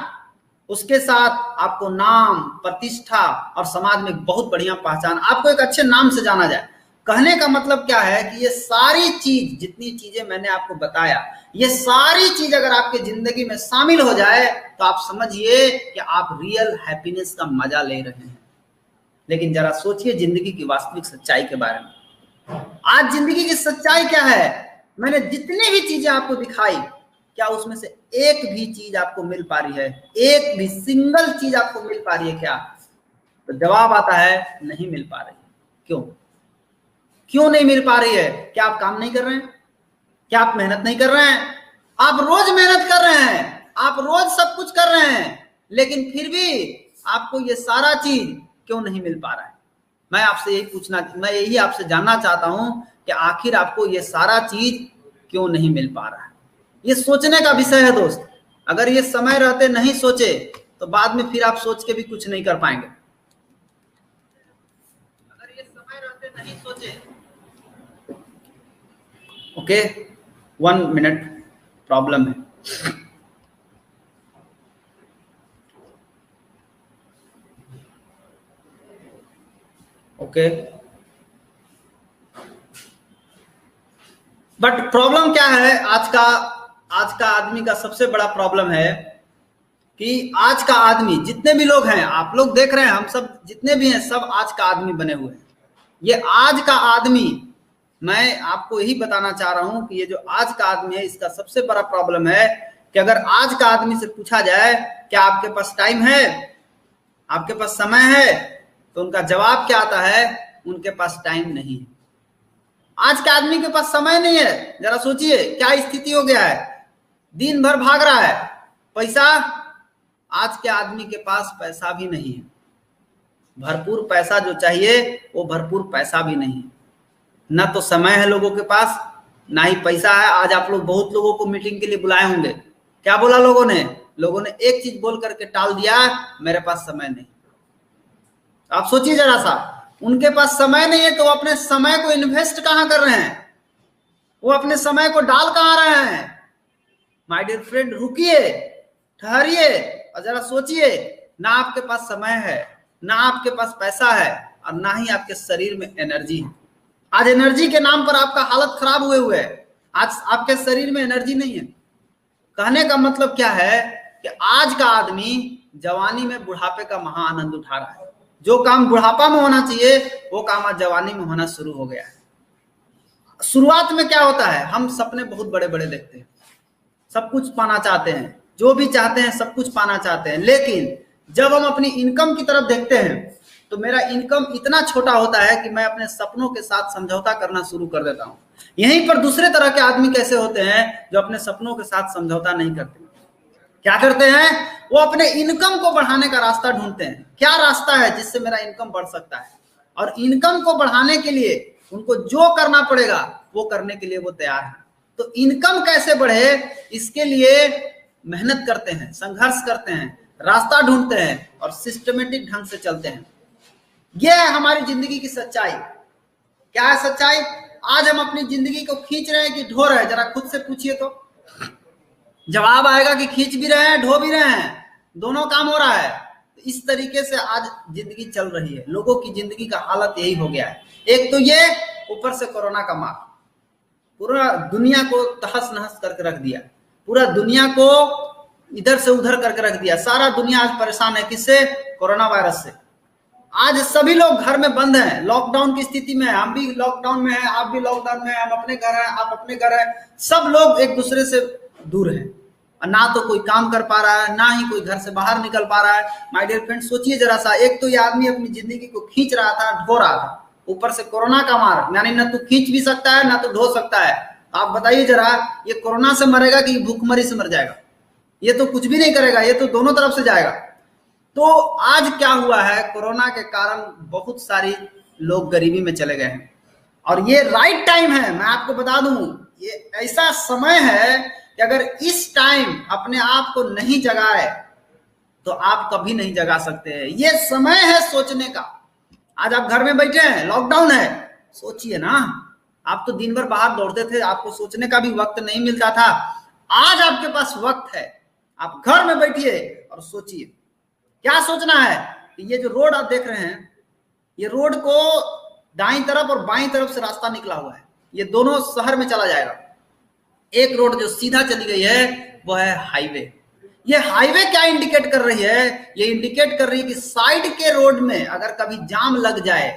[SPEAKER 1] उसके साथ आपको नाम, प्रतिष्ठा और समाज में बहुत बढ़िया पहचान, आपको एक अच्छे नाम से जाना जाए। कहने का मतलब क्या है कि ये सारी चीज, जितनी चीजें मैंने आपको बताया, ये सारी चीज अगर आपके जिंदगी में शामिल हो जाए तो आप समझिए कि आप रियल हैप्पीनेस का मजा ले रहे हैं। लेकिन जरा सोचिए जिंदगी की वास्तविक सच्चाई के बारे में। आज जिंदगी की सच्चाई क्या है? मैंने जितनी भी चीजें आपको दिखाई, क्या उसमें से एक भी चीज आपको मिल पा रही है? एक भी सिंगल चीज आपको मिल पा रही है क्या? तो जवाब आता है नहीं मिल पा रही। क्यों? क्यों नहीं मिल पा रही है? क्या आप काम नहीं कर रहे हैं? क्या आप मेहनत नहीं कर रहे हैं? आप रोज मेहनत कर रहे हैं, आप रोज सब कुछ कर रहे हैं, लेकिन फिर भी आपको ये सारा चीज क्यों नहीं मिल पा रहा है? मैं यही आपसे जानना चाहता हूं कि आखिर आपको ये सारा चीज क्यों नहीं मिल पा रहा है? ये सोचने का विषय है दोस्त। अगर ये समय रहते नहीं सोचे तो बाद में फिर आप सोच के भी कुछ नहीं कर पाएंगे। अगर ये समय रहते नहीं सोचे, ओके, 1 मिनट प्रॉब्लम है। ओके, बट प्रॉब्लम क्या है? आज का आदमी का सबसे बड़ा प्रॉब्लम है कि आज का आदमी, जितने भी लोग हैं, आप लोग देख रहे हैं, हम सब जितने भी हैं, सब आज का आदमी बने हुए हैं। ये आज का आदमी, मैं आपको यही बताना चाह रहा हूं कि ये जो आज का आदमी है, इसका सबसे बड़ा प्रॉब्लम है कि अगर आज का आदमी से पूछा जाए क्या आपके पास टाइम है, आपके पास समय है, तो उनका जवाब क्या आता है? उनके पास टाइम नहीं है। आज के आदमी के पास समय नहीं है। जरा सोचिए क्या स्थिति हो गया है। दिन भर भाग रहा है। पैसा, आज के आदमी के पास पैसा भी नहीं है। भरपूर पैसा जो चाहिए वो भरपूर पैसा भी नहीं है। ना तो समय है लोगों के पास, ना ही पैसा है। आज आप लोग बहुत लोगों को मीटिंग के लिए बुलाए होंगे, क्या बोला लोगों ने? लोगों ने एक चीज बोल करके टाल दिया, मेरे पास समय नहीं। आप सोचिए जरा सा, उनके पास समय नहीं है तो अपने समय को इन्वेस्ट कहां कर रहे हैं? वो अपने समय को डाल कहां रहे हैं? माय डियर फ्रेंड, रुकिए, ठहरिए और जरा सोचिए। ना आपके पास समय है, ना आपके पास पैसा है, और ना ही आपके शरीर में एनर्जी है। आज एनर्जी के नाम पर आपका हालत खराब हुए है। आज आपके शरीर में एनर्जी नहीं है। कहने का मतलब क्या है कि आज का आदमी जवानी में बुढ़ापे का महा आनंद उठा रहा है। जो काम बुढ़ापा में होना चाहिए वो काम आज जवानी में होना शुरू हो गया है। शुरुआत में क्या होता है? हम सपने बहुत बड़े बड़े देखते हैं, सब कुछ पाना चाहते हैं, जो भी चाहते हैं सब कुछ पाना चाहते हैं, लेकिन जब हम अपनी इनकम की तरफ देखते हैं तो मेरा इनकम इतना छोटा होता है कि मैं अपने सपनों के साथ समझौता करना शुरू कर देता हूं। यहीं पर दूसरे तरह के आदमी कैसे होते हैं जो अपने सपनों के साथ समझौता नहीं करते? क्या करते हैं? वो अपने इनकम को बढ़ाने का रास्ता ढूंढते हैं। क्या रास्ता है जिससे मेरा इनकम बढ़ सकता है? और इनकम को बढ़ाने के लिए उनको जो करना पड़ेगा वो करने के लिए वो तैयार है। तो इनकम कैसे बढ़े, इसके लिए मेहनत करते हैं, संघर्ष करते हैं, रास्ता ढूंढते हैं और सिस्टमेटिक ढंग से चलते हैं। यह है हमारी जिंदगी की सच्चाई। क्या है सच्चाई? आज हम अपनी जिंदगी को खींच रहे हैं कि ढो रहे हैं? जरा खुद से पूछिए तो जवाब आएगा कि खींच भी रहे हैं, ढो भी रहे हैं, दोनों काम हो रहा है। तो इस तरीके से आज जिंदगी चल रही है। लोगों की जिंदगी का हालत यही हो गया है। एक तो ये, ऊपर से कोरोना का मार पूरा दुनिया को तहस नहस करके रख दिया, पूरा दुनिया को इधर से उधर करके रख दिया। सारा दुनिया आज परेशान है। किससे? कोरोना वायरस से। आज सभी लोग घर में बंद हैं, लॉकडाउन की स्थिति में है। हम भी लॉकडाउन में हैं, आप भी लॉकडाउन में हैं, हम अपने घर हैं, आप अपने घर हैं। सब लोग एक दूसरे से दूर हैं। ना तो कोई काम कर पा रहा है, ना ही कोई घर से बाहर निकल पा रहा है। माय डियर फ्रेंड, सोचिए जरा सा, एक तो ये आदमी अपनी जिंदगी को खींच रहा था, ढो रहा था, ऊपर से कोरोना का मार, यानी ना तो खींच भी सकता है ना तो ढो सकता है। आप बताइए जरा, ये कोरोना से मरेगा कि भूखमरी से मर जाएगा? ये तो कुछ भी नहीं करेगा, ये तो दोनों तरफ से जाएगा। तो आज क्या हुआ है, कोरोना के कारण बहुत सारी लोग गरीबी में चले गए हैं। और ये राइट टाइम है, मैं आपको बता दूं, ये ऐसा समय है कि अगर इस टाइम अपने आप को नहीं जगाए तो आप कभी नहीं जगा सकते हैं। ये समय है सोचने का। आज आप घर में बैठे हैं, लॉकडाउन है, सोचिए ना। आप तो दिन भर बाहर दौड़ते थे, आपको सोचने का भी वक्त नहीं मिलता था। आज आपके पास वक्त है, आप घर में बैठिए और सोचिए। क्या सोचना है कि ये जो रोड आप देख रहे हैं, ये रोड को दाईं तरफ और बाईं तरफ से रास्ता निकला हुआ है, ये दोनों शहर में चला जाएगा। एक रोड जो सीधा चली गई है वो है हाईवे। ये हाईवे क्या इंडिकेट कर रही है? ये इंडिकेट कर रही है कि साइड के रोड में अगर कभी जाम लग जाए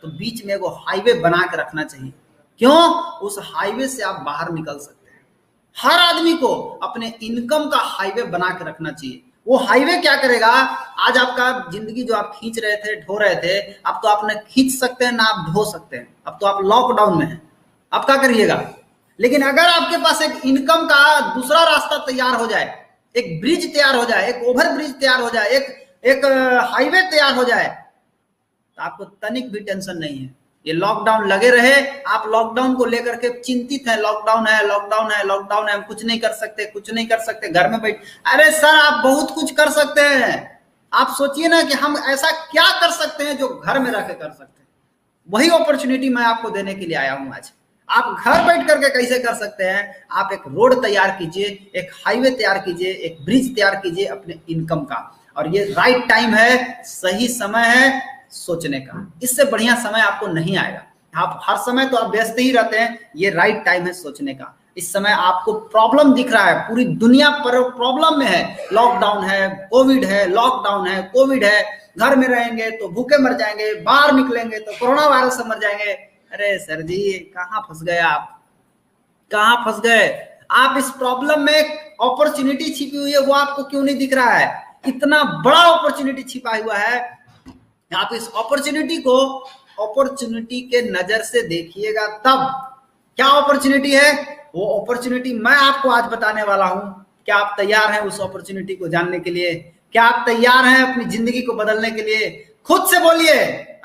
[SPEAKER 1] तो बीच में वो हाईवे बना के रखना चाहिए। क्यों? उस हाईवे से आप बाहर निकल सकते हैं। हर आदमी को अपने इनकम का हाईवे बना के रखना चाहिए। वो हाईवे क्या करेगा? आज आपका जिंदगी जो आप खींच रहे थे, ढो रहे थे, अब तो आप न खींच सकते हैं ना आप ढो सकते हैं। अब तो आप लॉकडाउन में हैं, अब क्या करिएगा? लेकिन अगर आपके पास एक इनकम का दूसरा रास्ता तैयार हो जाए, एक ब्रिज तैयार हो जाए, एक ओवर ब्रिज तैयार हो जाए, एक हाईवे तैयार हो जाए, तो आपको तनिक भी टेंशन नहीं है। ये लॉकडाउन लगे रहे, आप लॉकडाउन को लेकर के चिंतित हैं, लॉकडाउन है, लॉकडाउन है, लॉकडाउन है, हम कुछ नहीं कर सकते, कुछ नहीं कर सकते, घर में बैठ। अरे सर, आप बहुत कुछ कर सकते हैं। आप सोचिए ना कि हम ऐसा क्या कर सकते हैं जो घर में रह के कर सकते हैं। वही अपॉर्चुनिटी मैं आपको देने के लिए आया हूं आज। आप घर बैठ करके कैसे कर सकते हैं? आप एक रोड तैयार कीजिए, एक हाईवे तैयार कीजिए, एक ब्रिज तैयार कीजिए अपने इनकम का। और ये राइट टाइम है, सही समय है सोचने का। इससे बढ़िया समय आपको नहीं आएगा। आप हर समय तो आप व्यस्त ही रहते हैं, ये राइट टाइम है सोचने का। इस समय आपको प्रॉब्लम दिख रहा है, पूरी दुनिया पर प्रॉब्लम में है। लॉकडाउन है, कोविड है, लॉकडाउन है, कोविड है, घर में रहेंगे तो भूखे मर जाएंगे, बाहर निकलेंगे तो कोरोना वायरस से मर जाएंगे। अरे सर जी, कहाँ फंस गए आप? कहाँ फंस गए आप? इस प्रॉब्लम में अपॉर्चुनिटी छिपी हुई है, वो आपको क्यों नहीं दिख रहा है? इतना बड़ा अपॉर्चुनिटी छिपा हुआ है। आप इस अपॉर्चुनिटी को अपॉर्चुनिटी के नजर से देखिएगा तब। क्या अपॉर्चुनिटी है? वो अपॉर्चुनिटी मैं आपको आज बताने वाला हूं। क्या आप तैयार हैं उस अपॉर्चुनिटी को जानने के लिए? क्या आप तैयार हैं अपनी जिंदगी को बदलने के लिए? खुद से बोलिए।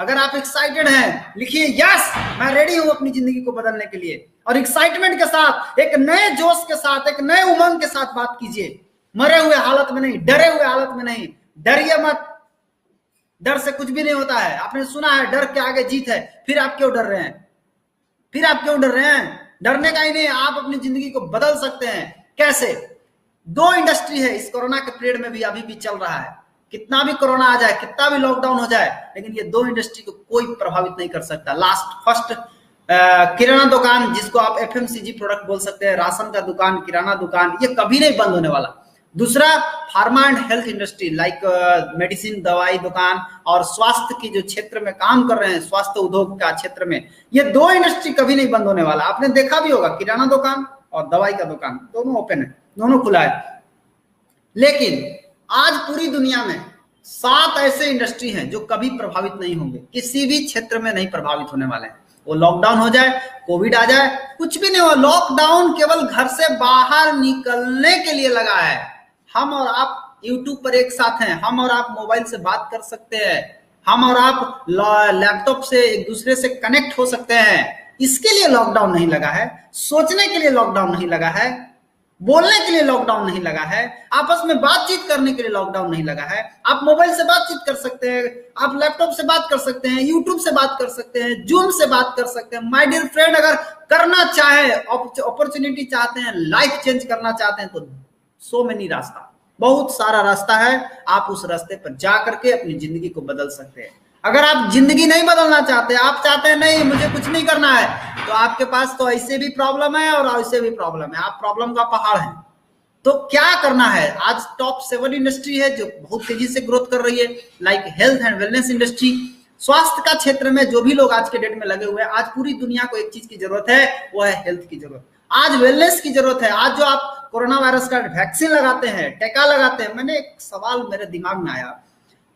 [SPEAKER 1] अगर आप एक्साइटेड हैं, लिखिए यस, मैं रेडी हूं अपनी जिंदगी को बदलने के लिए। और एक्साइटमेंट के साथ, एक नए जोश के साथ, एक नए उमंग के साथ बात कीजिए। मरे हुए हालत में नहीं, डरे हुए हालत में नहीं। डरिए मत, डर से कुछ भी नहीं होता है। आपने सुना है डर के आगे जीत है। फिर आप क्यों डर रहे हैं? फिर आप क्यों डर रहे हैं? डरने का ही नहीं, आप अपनी जिंदगी को बदल सकते हैं। कैसे? दो इंडस्ट्री है इस कोरोना के पीरियड में भी अभी भी चल रहा है। कितना भी कोरोना आ जाए, कितना भी लॉकडाउन हो जाए, लेकिन ये दो इंडस्ट्री को कोई प्रभावित नहीं कर सकता। फर्स्ट किराना दुकान, जिसको आप एफएमसीजी प्रोडक्ट बोल सकते हैं, राशन का दुकान, किराना दुकान, ये कभी नहीं बंद होने वाला। दूसरा, pharma and health industry, like medicine, दवाई दुकान, और स्वास्थ्य की जो क्षेत्र में काम कर रहे हैं, स्वास्थ्य उद्योग का क्षेत्र में, ये दो इंडस्ट्री कभी नहीं बंद होने वाला। आपने देखा भी होगा, किराना दुकान और दवाई का दुकान दोनों ओपन है, दोनों खुला है। लेकिन आज पूरी दुनिया में 7 ऐसे इंडस्ट्री हैं जो कभी प्रभावित नहीं होंगे, किसी भी क्षेत्र में नहीं प्रभावित होने वाले हैं। वो लॉकडाउन हो जाए, कोविड आ जाए, कुछ भी नहीं हो। लॉकडाउन केवल घर से बाहर निकलने के लिए लगा है। हम और आप यूट्यूब पर एक साथ हैं, हम और आप मोबाइल से बात कर सकते हैं, हम और आप लैपटॉप से एक दूसरे से कनेक्ट हो सकते हैं। इसके लिए लॉकडाउन नहीं लगा है। सोचने के लिए लॉकडाउन नहीं लगा है। बोलने के लिए लॉकडाउन नहीं लगा है। आपस में बातचीत करने के लिए लॉकडाउन नहीं लगा है। आप मोबाइल से बातचीत कर सकते हैं, आप लैपटॉप से बात कर सकते हैं, यूट्यूब से बात कर सकते हैं, जूम से बात कर सकते हैं। माय डियर फ्रेंड, अगर करना चाहे, अपॉर्चुनिटी चाहते हैं, लाइफ चेंज करना चाहते हैं, तो सो मेनी रास्ता, बहुत सारा रास्ता है। आप उस रास्ते पर जा करके अपनी जिंदगी को बदल सकते हैं। अगर आप जिंदगी नहीं बदलना चाहते, आप चाहते हैं नहीं मुझे कुछ नहीं करना है, तो आपके पास तो ऐसे भी प्रॉब्लम है और ऐसे भी प्रॉब्लम है। आप प्रॉब्लम का पहाड़ है। तो क्या करना है? आज टॉप 7 इंडस्ट्री है जो बहुत तेजी से ग्रोथ कर रही है, like health and wellness industry. स्वास्थ्य का क्षेत्र में जो भी लोग आज के डेट में लगे हुए हैं, आज पूरी दुनिया को एक चीज की जरूरत है, वो है हेल्थ की जरूरत। आज वेलनेस की जरूरत है। आज जो आप कोरोना वायरस का वैक्सीन लगाते हैं, टीका लगाते हैं, मैंने एक सवाल मेरे दिमाग में आया।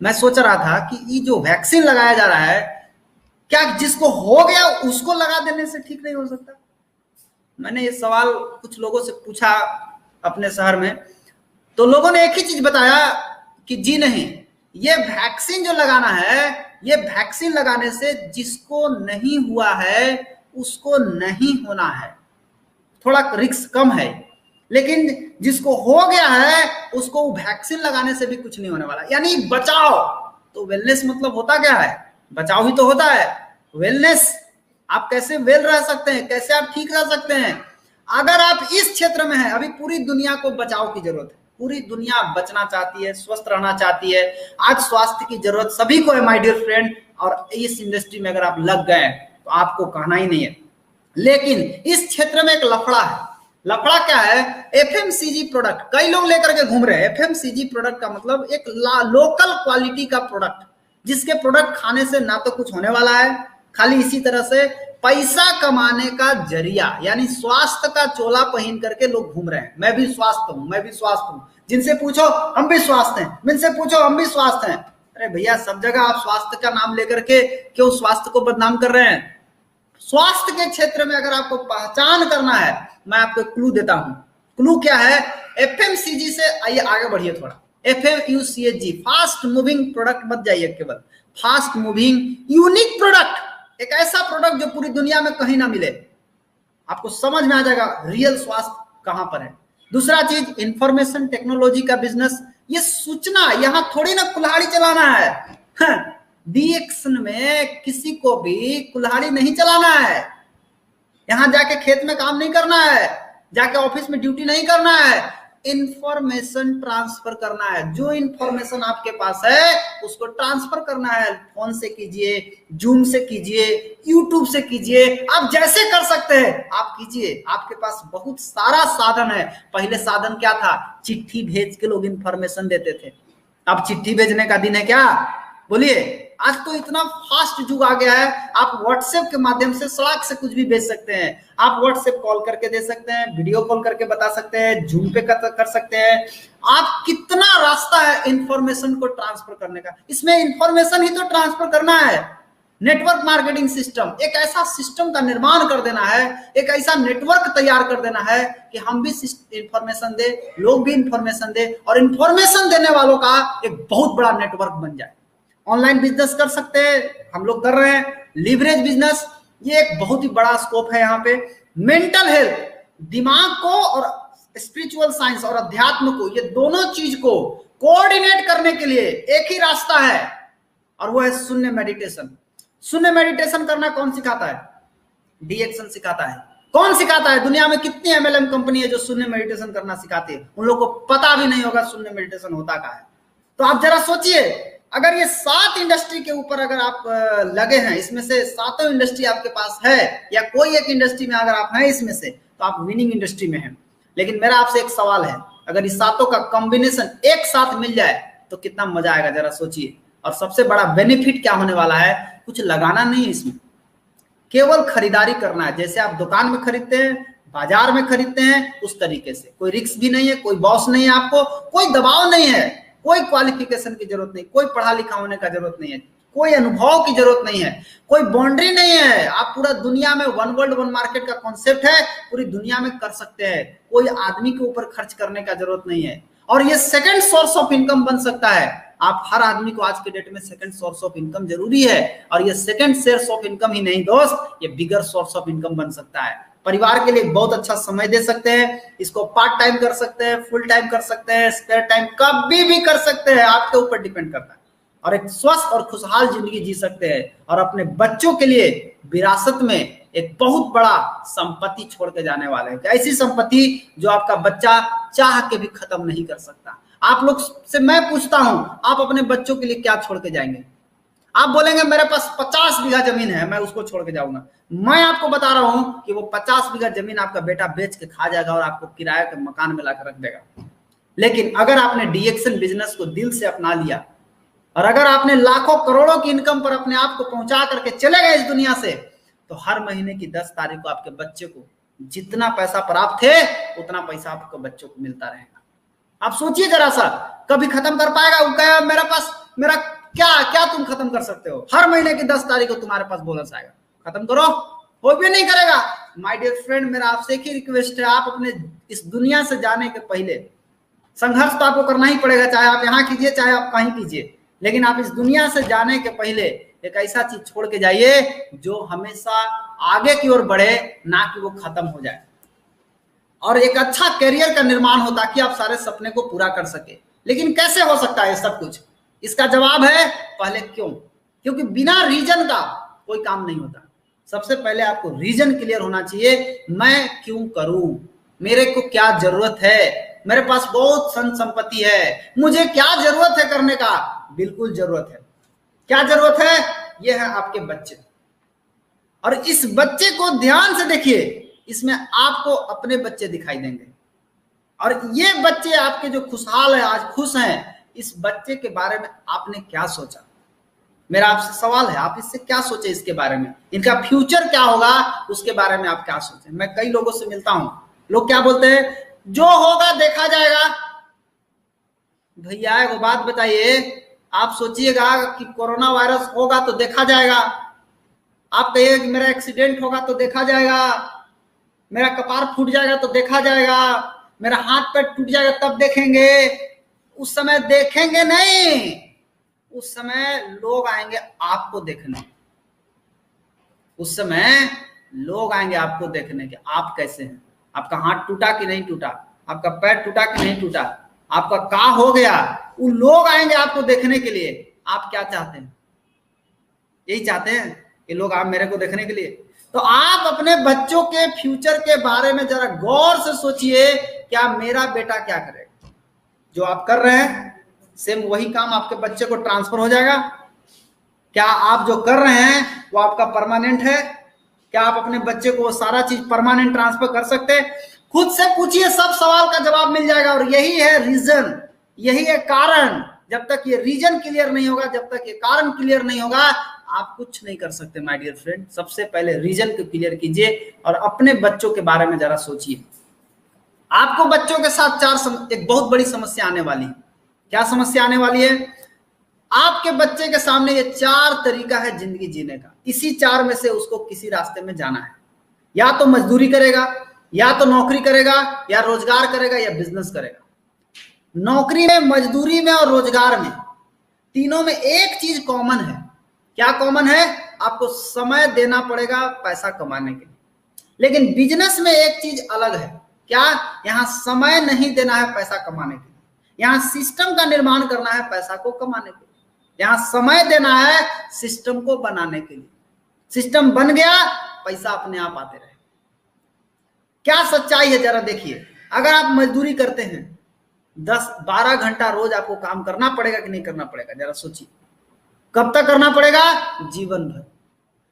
[SPEAKER 1] मैं सोच रहा था कि ये जो वैक्सीन लगाया जा रहा है, क्या जिसको हो गया उसको लगा देने से ठीक नहीं हो सकता? मैंने ये सवाल कुछ लोगों से पूछा अपने शहर में, तो लोगों ने एक ही चीज बताया कि जी नहीं, ये वैक्सीन जो लगाना है, ये वैक्सीन लगाने से जिसको नहीं हुआ है उसको नहीं होना है, थोड़ा रिस्क कम है। लेकिन जिसको हो गया है उसको वैक्सीन लगाने से भी कुछ नहीं होने वाला। यानी बचाओ, तो वेलनेस मतलब होता क्या है? बचाव ही तो होता है वेलनेस। आप कैसे वेल रह सकते हैं, कैसे आप ठीक रह सकते हैं? अगर आप इस क्षेत्र में हैं, अभी पूरी दुनिया को बचाव की जरूरत है, पूरी दुनिया बचना चाहती है, स्वस्थ रहना चाहती है। आज स्वास्थ्य की जरूरत सभी को है माय डियर फ्रेंड, और इस इंडस्ट्री में अगर आप लग गए तो आपको कहना ही नहीं है। लेकिन इस क्षेत्र में एक लफड़ा है। लफड़ा क्या है? एफएमसीजी प्रोडक्ट कई लोग लेकर के घूम रहे हैं। एफएमसीजी प्रोडक्ट का मतलब एक लोकल क्वालिटी का प्रोडक्ट, जिसके प्रोडक्ट खाने से ना तो कुछ होने वाला है, खाली इसी तरह से पैसा कमाने का जरिया, यानी स्वास्थ्य का चोला पहन करके लोग घूम रहे हैं। मैं भी स्वास्थ्य हूं, मैं भी स्वास्थ्य हूं, जिनसे पूछो हम भी स्वास्थ्य हैं, जिनसे पूछो हम भी स्वास्थ्य हैं। अरे भैया, सब जगह आप स्वास्थ्य का नाम लेकर के क्यों स्वास्थ्य को बदनाम कर रहे हैं? स्वास्थ्य के क्षेत्र में अगर आपको पहचान करना है, मैं आपको क्लू देता हूं। क्लू क्या है? एफएमसीजी से आइए आगे बढ़िए थोड़ा। एफएमयूसीएजी, फास्ट मूविंग प्रोडक्ट मत जाइए, केवल फास्ट मूविंग यूनिक प्रोडक्ट, एक ऐसा प्रोडक्ट जो पूरी दुनिया में कहीं ना मिले। आपको समझ में आ जाएगा रियल स्वास्थ्य कहां पर है। दूसरा चीज, इंफॉर्मेशन टेक्नोलॉजी का बिजनेस। ये सूचना, यहां थोड़ी ना कुल्हाड़ी चलाना है। डीएक्शन में किसी को भी कुल्हाड़ी नहीं चलाना है। यहां जाके खेत में काम नहीं करना है, जाके ऑफिस में ड्यूटी नहीं करना है, इंफॉर्मेशन ट्रांसफर करना है। जो इंफॉर्मेशन आपके पास है उसको ट्रांसफर करना है। फोन से कीजिए, जूम से कीजिए, यूट्यूब से कीजिए, आप जैसे कर सकते हैं आप कीजिए। आपके पास बहुत सारा साधन है। पहले साधन क्या था? चिट्ठी भेज के लोग इंफॉर्मेशन देते थे। अब चिट्ठी भेजने का दिन है क्या? बोलिए। आज तो इतना फास्ट युग आ गया है, आप व्हाट्सएप के माध्यम से सड़क से कुछ भी भेज सकते हैं। आप व्हाट्सएप कॉल करके दे सकते हैं, वीडियो कॉल करके बता सकते हैं, जूम पे कर सकते हैं। आप कितना रास्ता है इंफॉर्मेशन को ट्रांसफर करने का। इसमें इंफॉर्मेशन ही तो ट्रांसफर करना है। नेटवर्क मार्केटिंग सिस्टम, एक ऐसा सिस्टम का निर्माण कर देना है, एक ऐसा नेटवर्क तैयार कर देना है कि हम भी इंफॉर्मेशन दे, लोग भी इंफॉर्मेशन दे, और इंफॉर्मेशन देने वालों का एक बहुत बड़ा नेटवर्क बन जाए। ऑनलाइन बिजनेस कर सकते हैं, हम लोग कर रहे हैं। लीवरेज बिजनेस, ये एक बहुत ही बड़ा स्कोप है यहाँ पे। मेंटल हेल्थ, दिमाग को और स्पिरिचुअल साइंस और अध्यात्म को, ये दोनों चीज को कोऑर्डिनेट करने के लिए एक ही रास्ता है, और वो है शून्य मेडिटेशन। शून्य मेडिटेशन करना कौन सिखाता है? डीएक्शन सिखाता है। कौन सिखाता है? दुनिया में कितनी एमएलएम कंपनी है जो शून्य मेडिटेशन करना सिखाती है? उन लोगों को पता भी नहीं होगा शून्य मेडिटेशन होता क्या है। तो आप जरा सोचिए, अगर ये 7 इंडस्ट्री के ऊपर अगर आप लगे हैं, इसमें से 7 इंडस्ट्री आपके पास है, या कोई एक इंडस्ट्री में अगर आप हैं इसमें से, तो आप विनिंग इंडस्ट्री में हैं। लेकिन मेरा आपसे एक सवाल है, अगर इस 7 का कॉम्बिनेशन एक साथ मिल जाए तो कितना मजा आएगा, जरा सोचिए। और सबसे बड़ा बेनिफिट क्या होने वाला है? कुछ लगाना नहीं है इसमें, केवल खरीदारी करना है। जैसे आप दुकान में खरीदते हैं, बाजार में खरीदते हैं, उस तरीके से। कोई रिस्क भी नहीं है, कोई बॉस नहीं है, आपको कोई दबाव नहीं है, कोई क्वालिफिकेशन की जरूरत नहीं, कोई पढ़ा लिखा होने का जरूरत नहीं है, कोई अनुभव की जरूरत नहीं है, कोई बाउंड्री नहीं है। आप पूरा दुनिया में वन वर्ल्ड वन मार्केट का कॉन्सेप्ट है, पूरी दुनिया में कर सकते हैं। कोई आदमी के ऊपर खर्च करने का जरूरत नहीं है, और ये सेकंड सोर्स ऑफ इनकम बन सकता है। आप हर आदमी को आज के डेट में सेकंड सोर्स ऑफ इनकम जरूरी है, और ये सेकंड सोर्स ऑफ इनकम ही नहीं दोस्त, ये बिगर सोर्स ऑफ इनकम बन सकता है। परिवार के लिए बहुत अच्छा समय दे सकते हैं, इसको पार्ट टाइम कर सकते हैं, फुल टाइम कर सकते हैं, स्पेयर टाइम कभी भी कर सकते हैं, आपके ऊपर डिपेंड करता है। और एक स्वस्थ और खुशहाल जिंदगी जी सकते हैं, और अपने बच्चों के लिए विरासत में एक बहुत बड़ा संपत्ति छोड़ के जाने वाले हैं। ऐसी संपत्ति जो आपका बच्चा चाह के भी खत्म नहीं कर सकता। आप लोग से मैं पूछता हूं, आप अपने बच्चों के लिए क्या छोड़ के जाएंगे? आप बोलेंगे मेरे पास 50 बीघा जमीन है, मैं उसको छोड़ के जाऊंगा। मैं आपको बता रहा हूं कि वो 50 बीघा जमीन आपका बेटा बेच के खा जाएगा और आपको किराए के मकान में लाकर रख देगा। लेकिन अगर आपने डीएक्शन बिजनेस को दिल से अपना लिया, और अगर आपने लाखों करोड़ों की इनकम पर अपने आप को पहुंचा करके चले गए इस दुनिया से, तो हर महीने की 10 तारीख को आपके बच्चे को जितना पैसा प्राप्त है उतना पैसा आपको बच्चों को मिलता रहेगा। आप सोचिए जरा सा, कभी खत्म कर पाएगा? वो कहेगा मेरे पास, मेरा क्या क्या तुम खत्म कर सकते हो? हर महीने की 10 तारीख को तुम्हारे पास बोनस आएगा, खत्म करो, वो भी नहीं करेगा। माय डियर फ्रेंड, मेरा आपसे एक ही रिक्वेस्ट है, आप अपने इस दुनिया से जाने के पहले संघर्ष तो आपको करना ही पड़ेगा, चाहे आप यहाँ कीजिए चाहे आप कहीं कीजिए, लेकिन आप इस दुनिया से जाने के पहले एक ऐसा चीज छोड़ के जाइए जो हमेशा आगे की ओर बढ़े, ना कि वो खत्म हो जाए। और एक अच्छा करियर का निर्माण हो ताकि आप सारे सपने को पूरा कर सके। लेकिन कैसे हो सकता है ये सब कुछ? इसका जवाब है पहले क्यों। क्योंकि बिना रीजन का कोई काम नहीं होता। सबसे पहले आपको रीजन क्लियर होना चाहिए, मैं क्यों करूं, मेरे को क्या जरूरत है, मेरे पास बहुत धन संपत्ति है, मुझे क्या जरूरत है करने का? बिल्कुल जरूरत है। क्या जरूरत है? यह है आपके बच्चे। और इस बच्चे को ध्यान से देखिए, इसमें आपको अपने बच्चे दिखाई देंगे। और ये बच्चे आपके जो खुशहाल है, आज खुश हैं, इस बच्चे के बारे में आपने क्या सोचा? मेरा आपसे सवाल है, आप इससे क्या सोचे, इसके बारे में, इनका फ्यूचर क्या होगा, उसके बारे में आप क्या सोचे? मैं कई लोगों से मिलता हूं, लोग क्या बोलते हैं, जो होगा देखा जाएगा। भैया एक बात बताइए, आप सोचिएगा कि कोरोना वायरस होगा तो देखा जाएगा, आप कहिए कि मेरा एक्सीडेंट होगा तो देखा जाएगा, मेरा कपार फूट जाएगा तो देखा जाएगा, मेरा हाथ पैर टूट जाएगा तब देखेंगे। उस समय देखेंगे नहीं, उस समय लोग आएंगे आपको देखने। उस समय लोग आएंगे आपको देखने कि आप कैसे हैं, आपका हाथ टूटा कि नहीं टूटा, आपका पैर टूटा कि नहीं टूटा, आपका क्या हो गया। वो लोग आएंगे आपको देखने के लिए। आप क्या चाहते हैं? यही चाहते हैं कि लोग आप मेरे को देखने के लिए। तो आप अपने बच्चों के फ्यूचर के बारे में जरा गौर से सोचिए, क्या मेरा बेटा क्या करेगा? जो आप कर रहे हैं सेम वही काम आपके बच्चे को ट्रांसफर हो जाएगा? क्या आप जो कर रहे हैं वो आपका परमानेंट है? क्या आप अपने बच्चे को सारा चीज परमानेंट ट्रांसफर कर सकते हैं? खुद से पूछिए, सब सवाल का जवाब मिल जाएगा। और यही है रीजन, यही है कारण। जब तक ये रीजन क्लियर नहीं होगा, जब तक ये कारण क्लियर नहीं होगा, आप कुछ नहीं कर सकते माय डियर फ्रेंड। सबसे पहले रीजन को क्लियर कीजिए और अपने बच्चों के बारे में जरा सोचिए। आपको बच्चों के साथ एक बहुत बड़ी समस्या आने वाली है। क्या समस्या आने वाली है? आपके बच्चे के सामने ये 4 तरीका है जिंदगी जीने का। इसी 4 में से उसको किसी रास्ते में जाना है। या तो मजदूरी करेगा, या तो नौकरी करेगा, या रोजगार करेगा, या बिजनेस करेगा। नौकरी में, मजदूरी में और रोजगार में, तीनों में एक चीज कॉमन है। क्या कॉमन है? आपको समय देना पड़ेगा पैसा कमाने के लिए। लेकिन बिजनेस में एक चीज अलग है। क्या? यहां समय नहीं देना है पैसा कमाने के लिए, यहां सिस्टम का निर्माण करना है पैसा को कमाने के लिए। यहां समय देना है सिस्टम को बनाने के लिए। सिस्टम बन गया, पैसा अपने आप आते रहे। क्या सच्चाई है जरा देखिए। अगर आप मजदूरी करते हैं, 10-12 घंटा रोज आपको काम करना पड़ेगा कि नहीं करना पड़ेगा? जरा सोचिए। कब तक करना पड़ेगा? जीवन भर।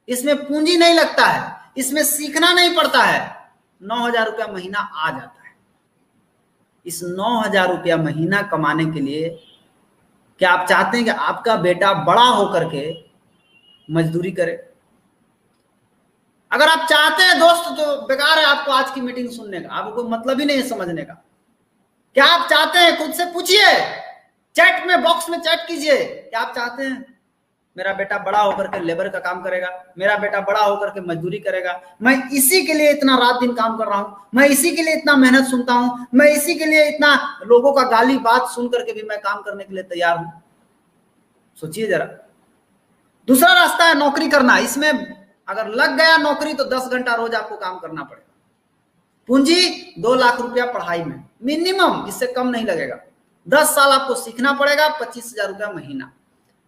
[SPEAKER 1] इसमें पूंजी नहीं लगता है, इसमें सीखना नहीं पड़ता है। 9,000 रुपया महीना आ जाता है। इस 9,000 रुपया महीना कमाने के लिए क्या आप चाहते हैं कि आपका बेटा बड़ा होकर के मजदूरी करे? अगर आप चाहते हैं दोस्त, तो बेकार है आपको आज की मीटिंग सुनने का, आपको कोई मतलब ही नहीं है समझने का। क्या आप चाहते हैं? खुद से पूछिए, चैट में, बॉक्स में चैट कीजिए। क्या आप चाहते हैं मेरा बेटा बड़ा होकर के लेबर का काम करेगा, मेरा बेटा बड़ा होकर के मजदूरी करेगा, मैं इसी के लिए इतना रात दिन काम कर रहा हूं, मैं इसी के लिए इतना मेहनत सुनता हूं, मैं इसी के लिए इतना लोगों का गाली बात सुन करके भी मैं काम करने के लिए तैयार हूं? सोचिए जरा। दूसरा रास्ता है नौकरी करना। इसमें अगर लग गया नौकरी तो 10 घंटा रोज आपको काम करना पड़ेगा। पूंजी 2 लाख रुपया पढ़ाई में मिनिमम, इससे कम नहीं लगेगा। 10 साल आपको सीखना पड़ेगा, 25,000 रुपया महीना।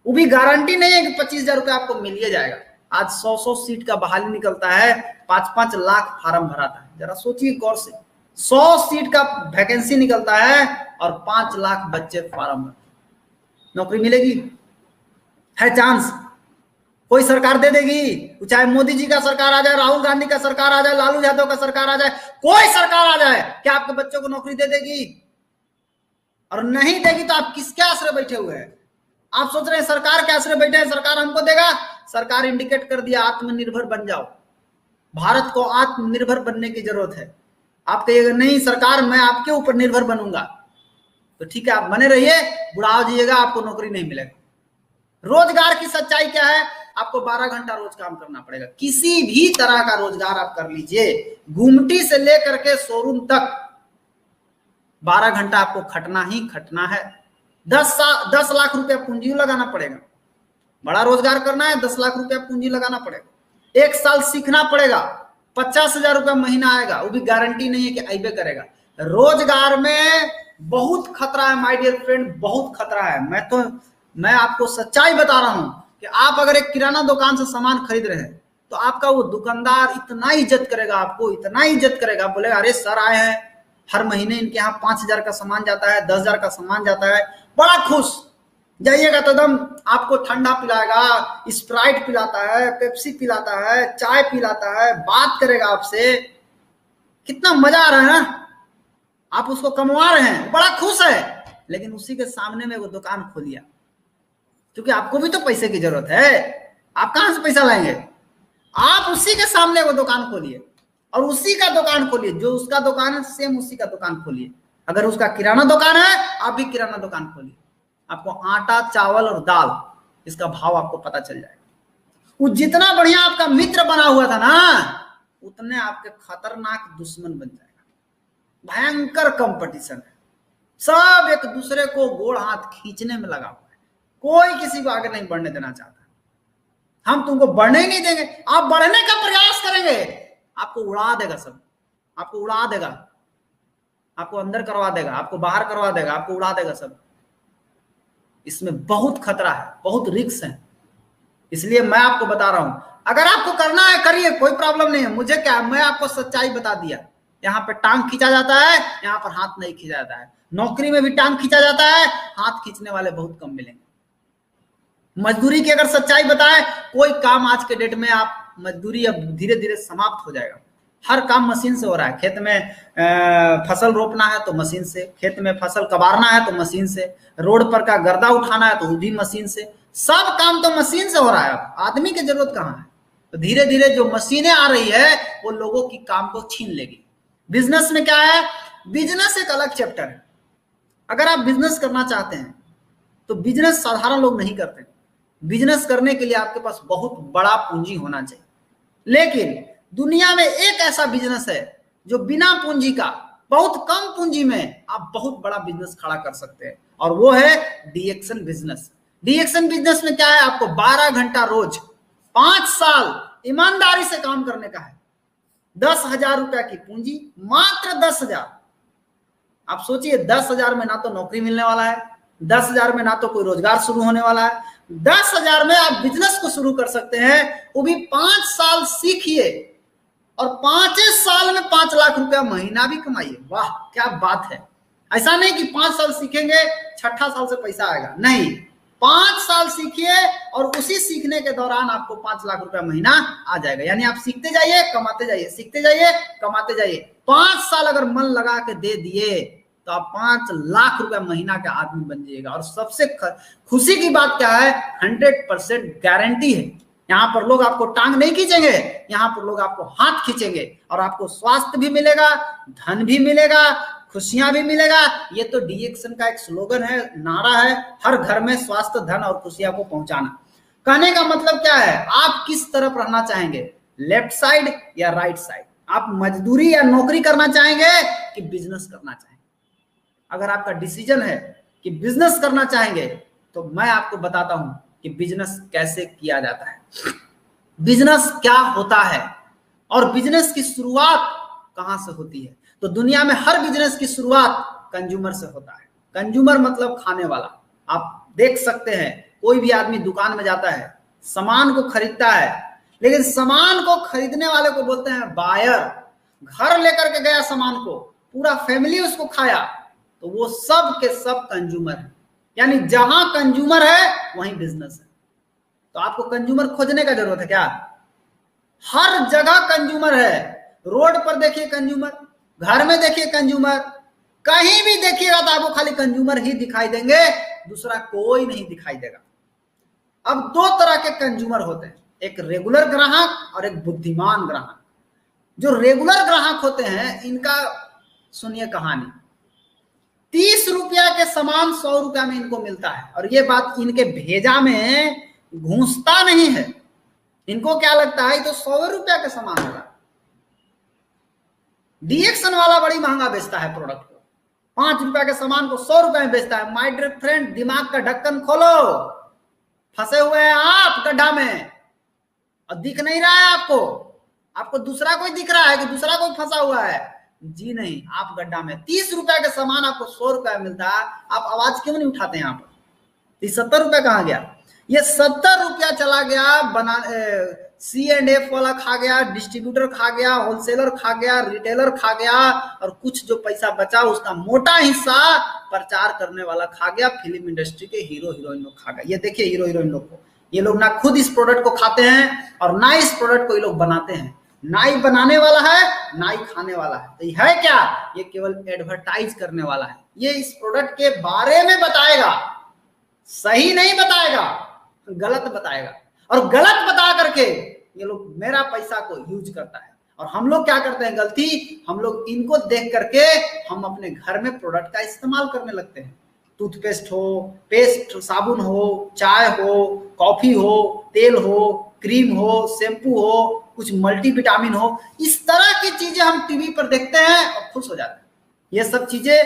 [SPEAKER 1] वो भी गारंटी नहीं है कि 25,000 रुपया आपको मिल ही जाएगा। आज 100-100 सीट का बहाली निकलता है, 5-5 लाख फार्म भराता है। जरा सोचिए गौर से, 100 सीट का वैकेंसी निकलता है और 5 लाख बच्चे फार्म भरते हैं। नौकरी मिलेगी? है चांस? कोई सरकार दे देगी? चाहे मोदी जी का सरकार आ जाए, राहुल गांधी का सरकार आ जाए, लालू यादव का सरकार आ जाए, कोई सरकार आ जाए, क्या आपके बच्चों को नौकरी दे देगी? और नहीं देगी तो आप किसके आश्रय बैठे हुए हैं? आप सोच रहे हैं सरकार के आश्रय बैठे हैं, सरकार हमको देगा। सरकार इंडिकेट कर दिया, आत्मनिर्भर बन जाओ। भारत को आत्मनिर्भर बनने की जरूरत है। आप कहिएगा नहीं सरकार मैं आपके ऊपर निर्भर बनूंगा, तो ठीक है आप बने रहिए, बुढ़ा हो जाइएगा, आपको नौकरी नहीं मिलेगा। रोजगार की सच्चाई क्या है? आपको 12 घंटा रोज काम करना पड़ेगा। किसी भी तरह का रोजगार आप कर लीजिए, गुमटी से लेकर के शोरूम तक 12 घंटा आपको खटना ही खटना है। 10 लाख रुपया पूंजी लगाना पड़ेगा। बड़ा रोजगार करना है, 10 लाख रुपया पूंजी लगाना पड़ेगा। 1 साल सीखना पड़ेगा, 50,000 रुपया महीना आएगा, वो भी गारंटी नहीं है कि अबे करेगा। रोजगार में बहुत खतरा है माय डियर फ्रेंड, बहुत खतरा है। मैं आपको सच्चाई बता रहा हूं कि आप अगर एक किराना दुकान से सामान खरीद रहे हैं तो आपका वो दुकानदार इतना इज्जत करेगा, आपको इतना इज्जत करेगा, बोलेगा अरे सर आए हैं, हर महीने इनके यहाँ 5,000 का सामान जाता है, 10,000 का सामान जाता है, बड़ा खुश। जाइएगा तो एकदम आपको ठंडा पिलाएगा, स्प्राइट पिलाता है, पेप्सी पिलाता है, चाय पिलाता है, बात करेगा आपसे, कितना मजा आ रहा है ना, आप उसको कमवा रहे हैं, बड़ा खुश है। लेकिन उसी के सामने में वो दुकान खोलिया, क्योंकि आपको भी तो पैसे की जरूरत है, आप कहां से पैसा लाएंगे? आप उसी के सामने वो दुकान खोलिए और उसी का दुकान खोलिए, जो उसका दुकान है सेम उसी का दुकान खोलिए। अगर उसका किराना दुकान है, आप भी किराना दुकान खोलिए, आपको आटा, चावल और दाल इसका भाव आपको पता चल जाएगा। वो जितना बढ़िया आपका मित्र बना हुआ था ना, उतने आपके खतरनाक दुश्मन बन जाएगा। भयंकर कंपटीशन है, सब एक दूसरे को गोड़ हाथ खींचने में लगा हुआ है, कोई किसी को आगे नहीं बढ़ने देना चाहता। हम तुमको बढ़ने ही नहीं देंगे, आप बढ़ने का प्रयास करेंगे, आपको उड़ा देगा सब, आपको उड़ा देगा, आपको अंदर करवा देगा, आपको बाहर करवा देगा, आपको उड़ा देगा सब। इसमें बहुत खतरा है, बहुत रिस्क है, इसलिए मैं आपको बता रहा हूं, अगर आपको करना है करिए, कोई प्रॉब्लम नहीं है। मुझे क्या, मैं आपको सच्चाई बता दिया। यहाँ पे टांग खींचा जाता है, यहाँ पर हाथ नहीं खींचा जाता है। नौकरी में भी टांग खींचा जाता है, हाथ खींचने वाले बहुत कम मिलेंगे। मजदूरी की अगर सच्चाई बताएं, कोई काम आज के डेट में आप मजदूरी अब धीरे धीरे समाप्त हो जाएगा। हर काम मशीन से हो रहा है। खेत में फसल रोपना है तो मशीन से, खेत में फसल कबारना है तो मशीन से, रोड पर का गर्दा उठाना है तो वो भी मशीन से, सब काम तो मशीन से हो रहा है। अब आदमी की जरूरत कहाँ है? तो धीरे धीरे जो मशीनें आ रही है वो लोगों की काम को छीन लेगी। बिजनेस में क्या है, बिजनेस एक अलग चैप्टर है। अगर आप बिजनेस करना चाहते हैं तो बिजनेस साधारण लोग नहीं करते। बिजनेस करने के लिए आपके पास बहुत बड़ा पूंजी होना चाहिए। लेकिन दुनिया में एक ऐसा बिजनेस है जो बिना पूंजी का, बहुत कम पूंजी में आप बहुत बड़ा बिजनेस खड़ा कर सकते हैं, और वो है डीएक्शन बिजनेस। डीएक्शन बिजनेस में क्या है, आपको 12 घंटा रोज 5 साल ईमानदारी से काम करने का है। 10,000 रुपया की पूंजी, मात्र 10,000। आप सोचिए 10,000 में ना तो नौकरी मिलने वाला है, 10,000 में ना तो कोई रोजगार शुरू होने वाला है। 10,000 में आप बिजनेस को शुरू कर सकते हैं, वो भी 5 साल सीखिए और 5 साल में 5 लाख रुपया महीना भी कमाइए। वाह क्या बात है। ऐसा नहीं कि 5 साल सीखेंगे 6ठा साल से पैसा आएगा, नहीं, 5 साल सीखिए और उसी सीखने के दौरान आपको 5 लाख रुपया महीना आ जाएगा। यानी आप सीखते जाइए, कमाते जाइए, सीखते जाइए, कमाते जाइए। 5 साल अगर मन लगा के दे दिए तो आप 5 लाख रुपया महीना के आदमी बन जाइएगा। और सबसे खुशी की बात क्या है, 100% गारंटी है। यहाँ पर लोग आपको टांग नहीं खींचेंगे, यहाँ पर लोग आपको हाथ खींचेंगे, और आपको स्वास्थ्य भी मिलेगा, धन भी मिलेगा, खुशियां भी मिलेगा। ये तो डीएक्शन का एक स्लोगन है, नारा है, हर घर में स्वास्थ्य, धन और खुशियां को पहुंचाना। कहने का मतलब क्या है, आप किस तरफ रहना चाहेंगे, लेफ्ट साइड या राइट साइड? आप मजदूरी या नौकरी करना चाहेंगे कि बिजनेस करना चाहेंगे? अगर आपका डिसीजन है कि बिजनेस करना चाहेंगे तो मैं आपको बताता हूं कि बिजनेस कैसे किया जाता है, बिजनेस क्या होता है और बिजनेस की शुरुआत कहां से होती है। तो दुनिया में हर बिजनेस की शुरुआत कंज्यूमर से होता है। कंज्यूमर मतलब खाने वाला। आप देख सकते हैं कोई भी आदमी दुकान में जाता है, सामान को खरीदता है, लेकिन सामान को खरीदने वाले को बोलते हैं बायर। घर लेकर के गया सामान को, पूरा फैमिली उसको खाया, तो वो सब के सब कंज्यूमर है। यानी जहां कंज्यूमर है वहीं बिजनेस है। तो आपको कंज्यूमर खोजने का जरूरत है क्या? हर जगह कंज्यूमर है। रोड पर देखिए कंज्यूमर, घर में देखिए कंज्यूमर, कहीं भी देखिएगा तो आपको खाली कंज्यूमर ही दिखाई देंगे, दूसरा कोई नहीं दिखाई देगा। अब 2 तरह के कंज्यूमर होते हैं, एक रेगुलर ग्राहक और एक बुद्धिमान ग्राहक। जो रेगुलर ग्राहक होते हैं इनका सुनिए कहानी। 30 रुपया के सामान 100 रुपया में इनको मिलता है, और ये बात इनके भेजा में घुसता नहीं है। इनको क्या लगता है तो 100 रुपया का सामान होगा। डीएक्शन वाला बड़ी महंगा बेचता है प्रोडक्ट को, 5 रुपया के सामान को 100 रुपया में बेचता है। माय डियर फ्रेंड, दिमाग का ढक्कन खोलो, फंसे हुए हैं आप गड्ढा में और दिख नहीं रहा है आपको। आपको दूसरा कोई दिख रहा है कि दूसरा कोई फंसा हुआ है? जी नहीं, आप गड्ढा में। 30 रुपए का सामान आपको 100 रुपए मिलता है, आप आवाज क्यों नहीं उठाते? यहाँ पर 70 रुपए कहाँ गया? ये 70 रुपया चला गया बना C&F वाला खा गया, डिस्ट्रीब्यूटर खा गया, होलसेलर खा गया, रिटेलर खा गया, और कुछ जो पैसा बचा उसका मोटा हिस्सा प्रचार करने वाला खा गया, फिल्म इंडस्ट्री के हीरो हीरोइन लोग खा गया। ये देखिए हीरो हीरोइन लोग को, ये लोग ना खुद इस प्रोडक्ट को खाते हैं और ना इस प्रोडक्ट को ये लोग बनाते हैं। ना ही बनाने वाला है ना ही खाने वाला है। तो ये है क्या? ये केवल एडवर्टाइज करने वाला है। ये इस प्रोडक्ट के बारे में बताएगा, सही नहीं बताएगा, गलत बताएगा, और गलत बता करके ये लोग मेरा पैसा को यूज करता है। और हम लोग क्या करते हैं गलती? हम लोग इनको देख करके हम अपने घर में प्रोडक्ट का इस्तेमाल करने लगते हैं। टूथपेस्ट हो, पेस्ट, साबुन हो, चाय हो, कॉफी हो, तेल हो, क्रीम हो, शैम्पू हो, कुछ मल्टीविटामिन हो, इस तरह की चीजें हम टीवी पर देखते हैं और खुश हो जाते हैं। ये सब चीजें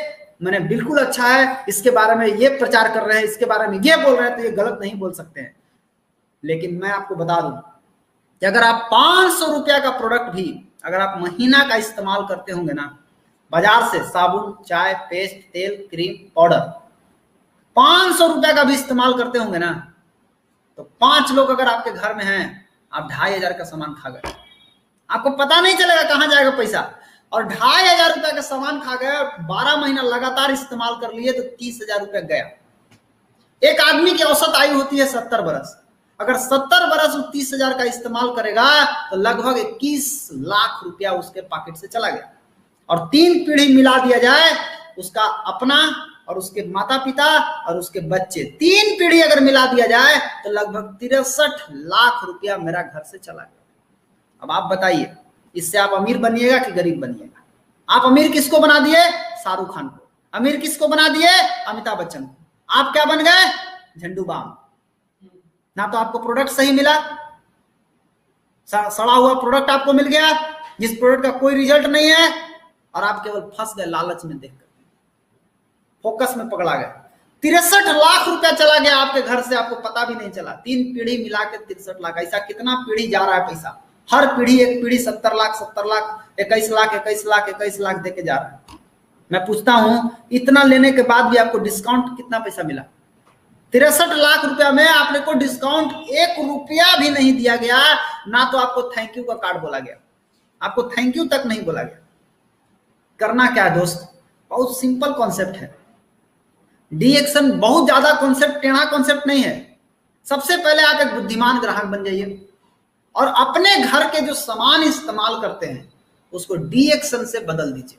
[SPEAKER 1] मैंने बिल्कुल अच्छा है, इसके बारे में ये प्रचार कर रहे हैं, इसके बारे में ये बोल रहे हैं, तो ये गलत नहीं बोल सकते हैं। लेकिन मैं आपको बता दूं कि अगर आप 500 रुपया का प्रोडक्ट भी अगर आप महीना का इस्तेमाल करते होंगे ना, बाजार से साबुन, चाय, पेस्ट, तेल, क्रीम, पाउडर, 500 रुपया का भी इस्तेमाल करते होंगे ना, तो 5 लोग अगर आपके घर में हैं, आप 2500 का सामान खा गए। आपको पता नहीं चलेगा कहां जाएगा पैसा। और 2500 रुपया का सामान खा गए, 12 महीना लगातार इस्तेमाल कर लिए तो 30,000 रुपया गया। एक आदमी की औसत आयु होती है 70 बरस। अगर 70 बरस 30,000 का इस्तेमाल करेगा तो लगभग 21 लाख रुपया उसके पॉकेट से चला गया। और 3 पीढ़ी मिला दिया जाए, उसका अपना और उसके माता पिता और उसके बच्चे, 3 पीढ़ी अगर मिला दिया जाए तो लगभग 63 लाख रुपया मेरा घर से चला गया। अब आप बताइए, इससे आप अमीर बनिएगा कि गरीब बनिएगा? आप अमीर किसको बना दिए? शाहरुख खान को। अमीर किसको बना दिए? अमिताभ बच्चन को। आप क्या बन गए? झंडू बाम। ना तो आपको प्रोडक्ट सही मिला, सड़ा हुआ प्रोडक्ट आपको मिल गया जिस प्रोडक्ट का कोई रिजल्ट नहीं है, और आप केवल फंस गए लालच में, देख कर फोकस में पकड़ा गए। 63 लाख रुपया चला गया आपके घर से, आपको पता भी नहीं चला। 3 पीढ़ी मिला के 63 लाख। ऐसा कितना पीढ़ी जा रहा है पैसा? हर पीढ़ी, एक पीढ़ी 70 लाख, 70 लाख, 21 लाख, 21 लाख, 21 लाख देके जा रहा है। मैं पूछता हूं, इतना लेने के बाद भी आपको डिस्काउंट कितना पैसा मिला? 63 लाख रुपया में आपने को डिस्काउंट 1 रुपया भी नहीं दिया गया। ना तो आपको थैंक यू का कार्ड बोला गया, आपको थैंक यू तक नहीं बोला गया। करना क्या है दोस्त? बहुत सिंपल कॉन्सेप्ट है। डी एक्शन बहुत ज्यादा कॉन्सेप्ट, टेढ़ा कॉन्सेप्ट नहीं है। सबसे पहले आप एक बुद्धिमान ग्राहक बन जाइए और अपने घर के जो सामान इस्तेमाल करते हैं उसको डी एक्शन से बदल दीजिए,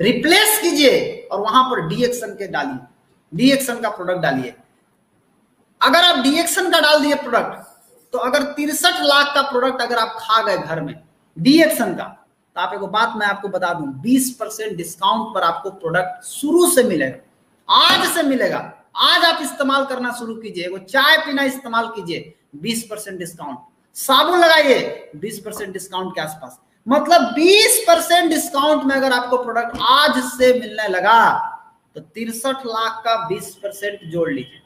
[SPEAKER 1] रिप्लेस कीजिए और वहां पर डी एक्शन के डालिए, डी एक्शन का प्रोडक्ट डालिए। अगर आप डी एक्शन का डाल दिए प्रोडक्ट, तो अगर 63 लाख का प्रोडक्ट अगर आप खा गए घर में डी एक्शन का, तो आप एक बात मैं आपको बता दूं, 20% डिस्काउंट पर आपको प्रोडक्ट शुरू से मिलेगा, आज से मिलेगा। आज आप इस्तेमाल करना शुरू कीजिए, वो चाय पीना इस्तेमाल कीजिए, 20% डिस्काउंट। साबुन लगाइए 20% डिस्काउंट के आसपास। मतलब 20% डिस्काउंट में अगर आपको प्रोडक्ट आज से मिलने लगा तो 63 लाख का 20% जोड़ लीजिए,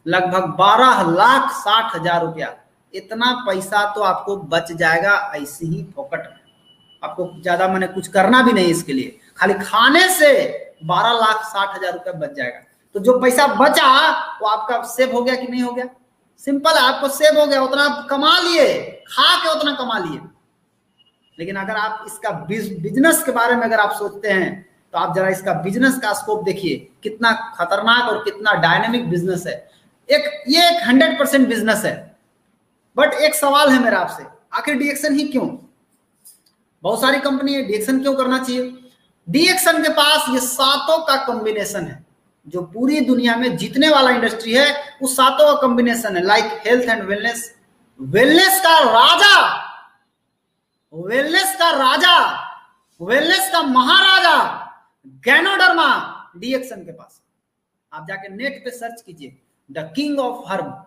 [SPEAKER 1] लगभग 12,60,000 रुपया। इतना पैसा तो आपको बच जाएगा ऐसे ही फोकट में। आपको ज्यादा मैंने कुछ करना भी नहीं इसके लिए, खाली खाने से 12,60,000 रुपया बच जाएगा। तो जो पैसा बचा वो आपका सेव हो गया कि नहीं हो गया? सिंपल है, आपको सेव हो गया, उतना आप कमा लिए, खा के उतना कमा लिए। लेकिन अगर आप इसका बिजनेस के बारे में अगर आप सोचते हैं तो आप जरा इसका बिजनेस का स्कोप देखिए, कितना खतरनाक और कितना डायनेमिक बिजनेस है। ये एक 100% बिजनेस है। बट एक सवाल है मेरा आपसे, आखिर डी एक्शन ही क्यों? बहुत सारी कंपनी है, डी एक्शन क्यों करना चाहिए? डी एक्शन के पास ये 7 का कॉम्बिनेशन है, जो पूरी दुनिया में जीतने वाला इंडस्ट्री है उस 7 का कॉम्बिनेशन है। Like health and wellness, wellness का राजा, वेलनेस का राजा, वेलनेस का महाराजा गैनोडर्मा डी एक्शन के पास। आप जाके नेट पे सर्च कीजिए, द किंग ऑफ हर्ब,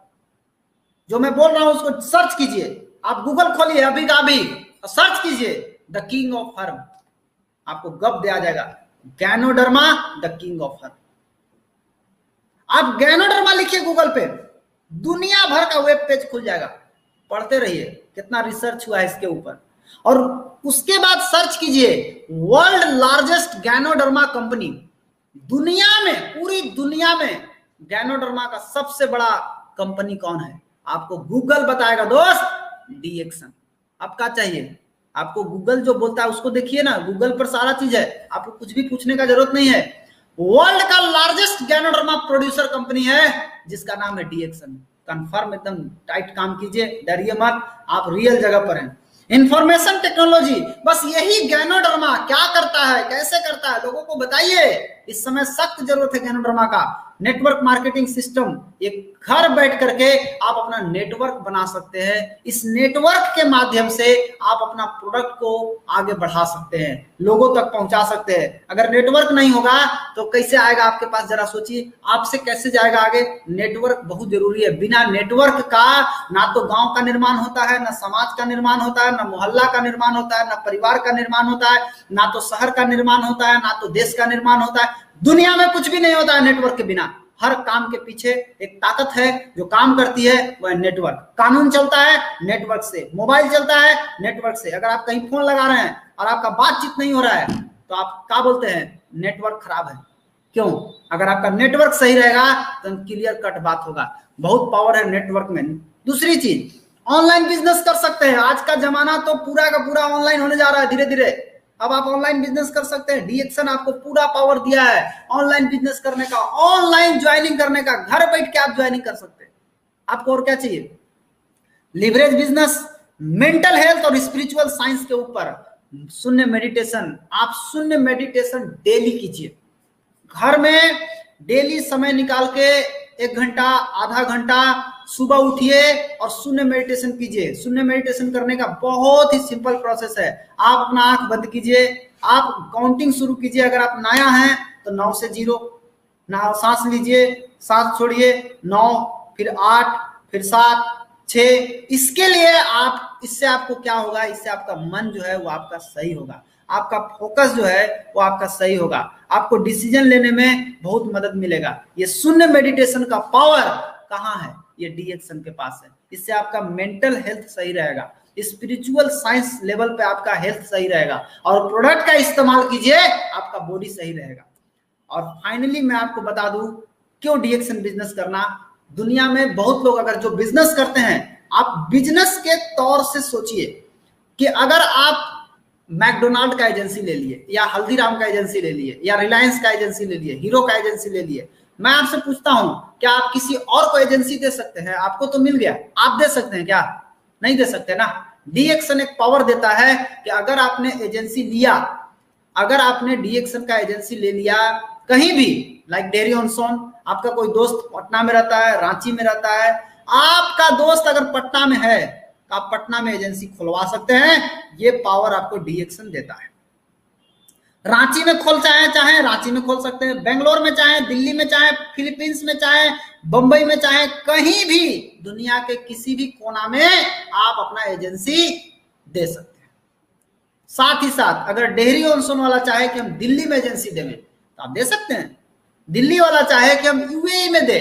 [SPEAKER 1] जो मैं बोल रहा हूं उसको सर्च कीजिए। आप गूगल खोलिए अभी का अभी, सर्च कीजिए द किंग ऑफ हर्ब, आपको गप दिया जाएगा, ganoderma the king of herb. आप गैनोडर्मा लिखिए गूगल पे, दुनिया भर का वेब पेज खुल जाएगा, पढ़ते रहिए कितना रिसर्च हुआ है इसके ऊपर। और उसके बाद सर्च कीजिए वर्ल्ड लार्जेस्ट गैनोडर्मा कंपनी। दुनिया में, पूरी दुनिया में गैनोडर्मा का सबसे बड़ा कंपनी कौन है? आपको गूगल बताएगा दोस्त, डीएक्सन। अब क्या चाहिए आपको? गूगल जो बोलता है उसको देखिए ना, गूगल पर सारा चीज है, आपको कुछ भी पूछने का जरूरत नहीं है। वर्ल्ड का लार्जेस्ट गैनोडर्मा प्रोड्यूसर कंपनी है जिसका नाम है डीएक्सन। कंफर्म, एकदम टाइट काम कीजिए, डरिए मत, आप रियल जगह पर हैं। इंफॉर्मेशन टेक्नोलॉजी, बस यही गैनोडर्मा क्या करता है, कैसे करता है, लोगों को बताइए। इस समय सख्त जरूरत है गैनोडर्मा का। नेटवर्क मार्केटिंग सिस्टम, एक घर बैठ करके आप अपना नेटवर्क बना सकते हैं। इस नेटवर्क के माध्यम से आप अपना प्रोडक्ट को आगे बढ़ा सकते हैं, लोगों तक पहुंचा सकते हैं। अगर नेटवर्क नहीं होगा तो कैसे आएगा आपके पास? जरा सोचिए, आपसे कैसे जाएगा आगे? नेटवर्क बहुत जरूरी है। बिना नेटवर्क का ना तो गांव का निर्माण होता है, ना समाज का निर्माण होता है, ना मोहल्ला का निर्माण होता है, ना परिवार का निर्माण होता है, ना तो शहर का निर्माण होता है, ना तो देश का निर्माण होता है। दुनिया में कुछ भी नहीं होता है नेटवर्क के बिना। हर काम के पीछे एक ताकत है जो काम करती है, वह नेटवर्क। कानून चलता है नेटवर्क से, मोबाइल चलता है नेटवर्क से। अगर आप कहीं फोन लगा रहे हैं और आपका बातचीत नहीं हो रहा है तो आप क्या बोलते हैं? नेटवर्क खराब है। क्यों? अगर आपका नेटवर्क सही रहेगा तो क्लियर कट बात होगा। बहुत पावर है नेटवर्क में। दूसरी चीज, ऑनलाइन बिजनेस कर सकते हैं। आज का जमाना तो पूरा का पूरा ऑनलाइन होने जा रहा है धीरे धीरे। अब आप ऑनलाइन बिजनेस कर सकते हैं। डीएक्सन आपको पूरा पावर दिया है ऑनलाइन बिजनेस करने का, ऑनलाइन ज्वाइनिंग करने का। घर बैठ के आप ज्वाइनिंग कर सकते हैं। आपको और क्या चाहिए? लिवरेज बिजनेस, मेंटल हेल्थ और स्पिरिचुअल साइंस के ऊपर शून्य मेडिटेशन। आप शून्य मेडिटेशन डेली कीजिए। घर में डेली समय निकाल के 1 घंटा, आधा घंटा सुबह उठिए और शून्य मेडिटेशन कीजिए। शून्य मेडिटेशन करने का बहुत ही सिंपल प्रोसेस है। आप अपना आंख बंद कीजिए, आप काउंटिंग शुरू कीजिए। अगर आप नया हैं तो 9 से 0, ना सांस लीजिए, सांस छोड़िए, 9, फिर 8, फिर 7, 6। इसके लिए आप, इससे आपको क्या होगा? इससे आपका मन जो है वो आपका सही होगा, आपका फोकस जो है वो आपका सही होगा, आपको डिसीजन लेने में बहुत मदद मिलेगा। ये शून्य मेडिटेशन का पावर कहाँ है? ये डीएक्सन के पास है। इससे आपका मेंटल हेल्थ सही रहेगा, स्पिरिचुअल साइंस लेवल पे आपका हेल्थ सही रहेगा, और प्रोडक्ट का इस्तेमाल कीजिए, आपका बॉडी सही रहेगा। और फाइनली मैं आपको बता दूं क्यों डीएक्सन बिजनेस करना। दुनिया में बहुत लोग अगर जो बिजनेस करते हैं, आप बिजनेस के तौर से सोचिए कि अगर आप मैकडोनाल्ड का एजेंसी ले लिए, या हल्दीराम का एजेंसी ले लिए, या रिलायंस का एजेंसी ले लिए, हीरो का एजेंसी ले लिए, मैं आपसे पूछता हूं क्या आप किसी और को एजेंसी दे सकते हैं? आपको तो मिल गया, आप दे सकते हैं क्या? नहीं दे सकते ना। डीएक्सन एक पावर देता है कि अगर आपने एजेंसी लिया, अगर आपने डीएक्सन का एजेंसी ले लिया कहीं भी, लाइक डेयरी ऑन सोन, आपका कोई दोस्त पटना में रहता है, रांची में रहता है, आपका दोस्त अगर पटना में है तो आप पटना में एजेंसी खुलवा सकते हैं। ये पावर आपको डीएक्सन देता है। रांची में खोल चाहे रांची में खोल सकते हैं, बेंगलोर में चाहे, दिल्ली में चाहे, फिलीपींस में चाहे, बंबई में चाहे, कहीं भी दुनिया के किसी भी कोना में आप अपना एजेंसी दे सकते हैं। साथ ही साथ अगर डेयरी ऑन सोन वाला चाहे कि हम दिल्ली में एजेंसी दें तो आप दे सकते हैं। दिल्ली वाला चाहे कि हम यूएई में दे,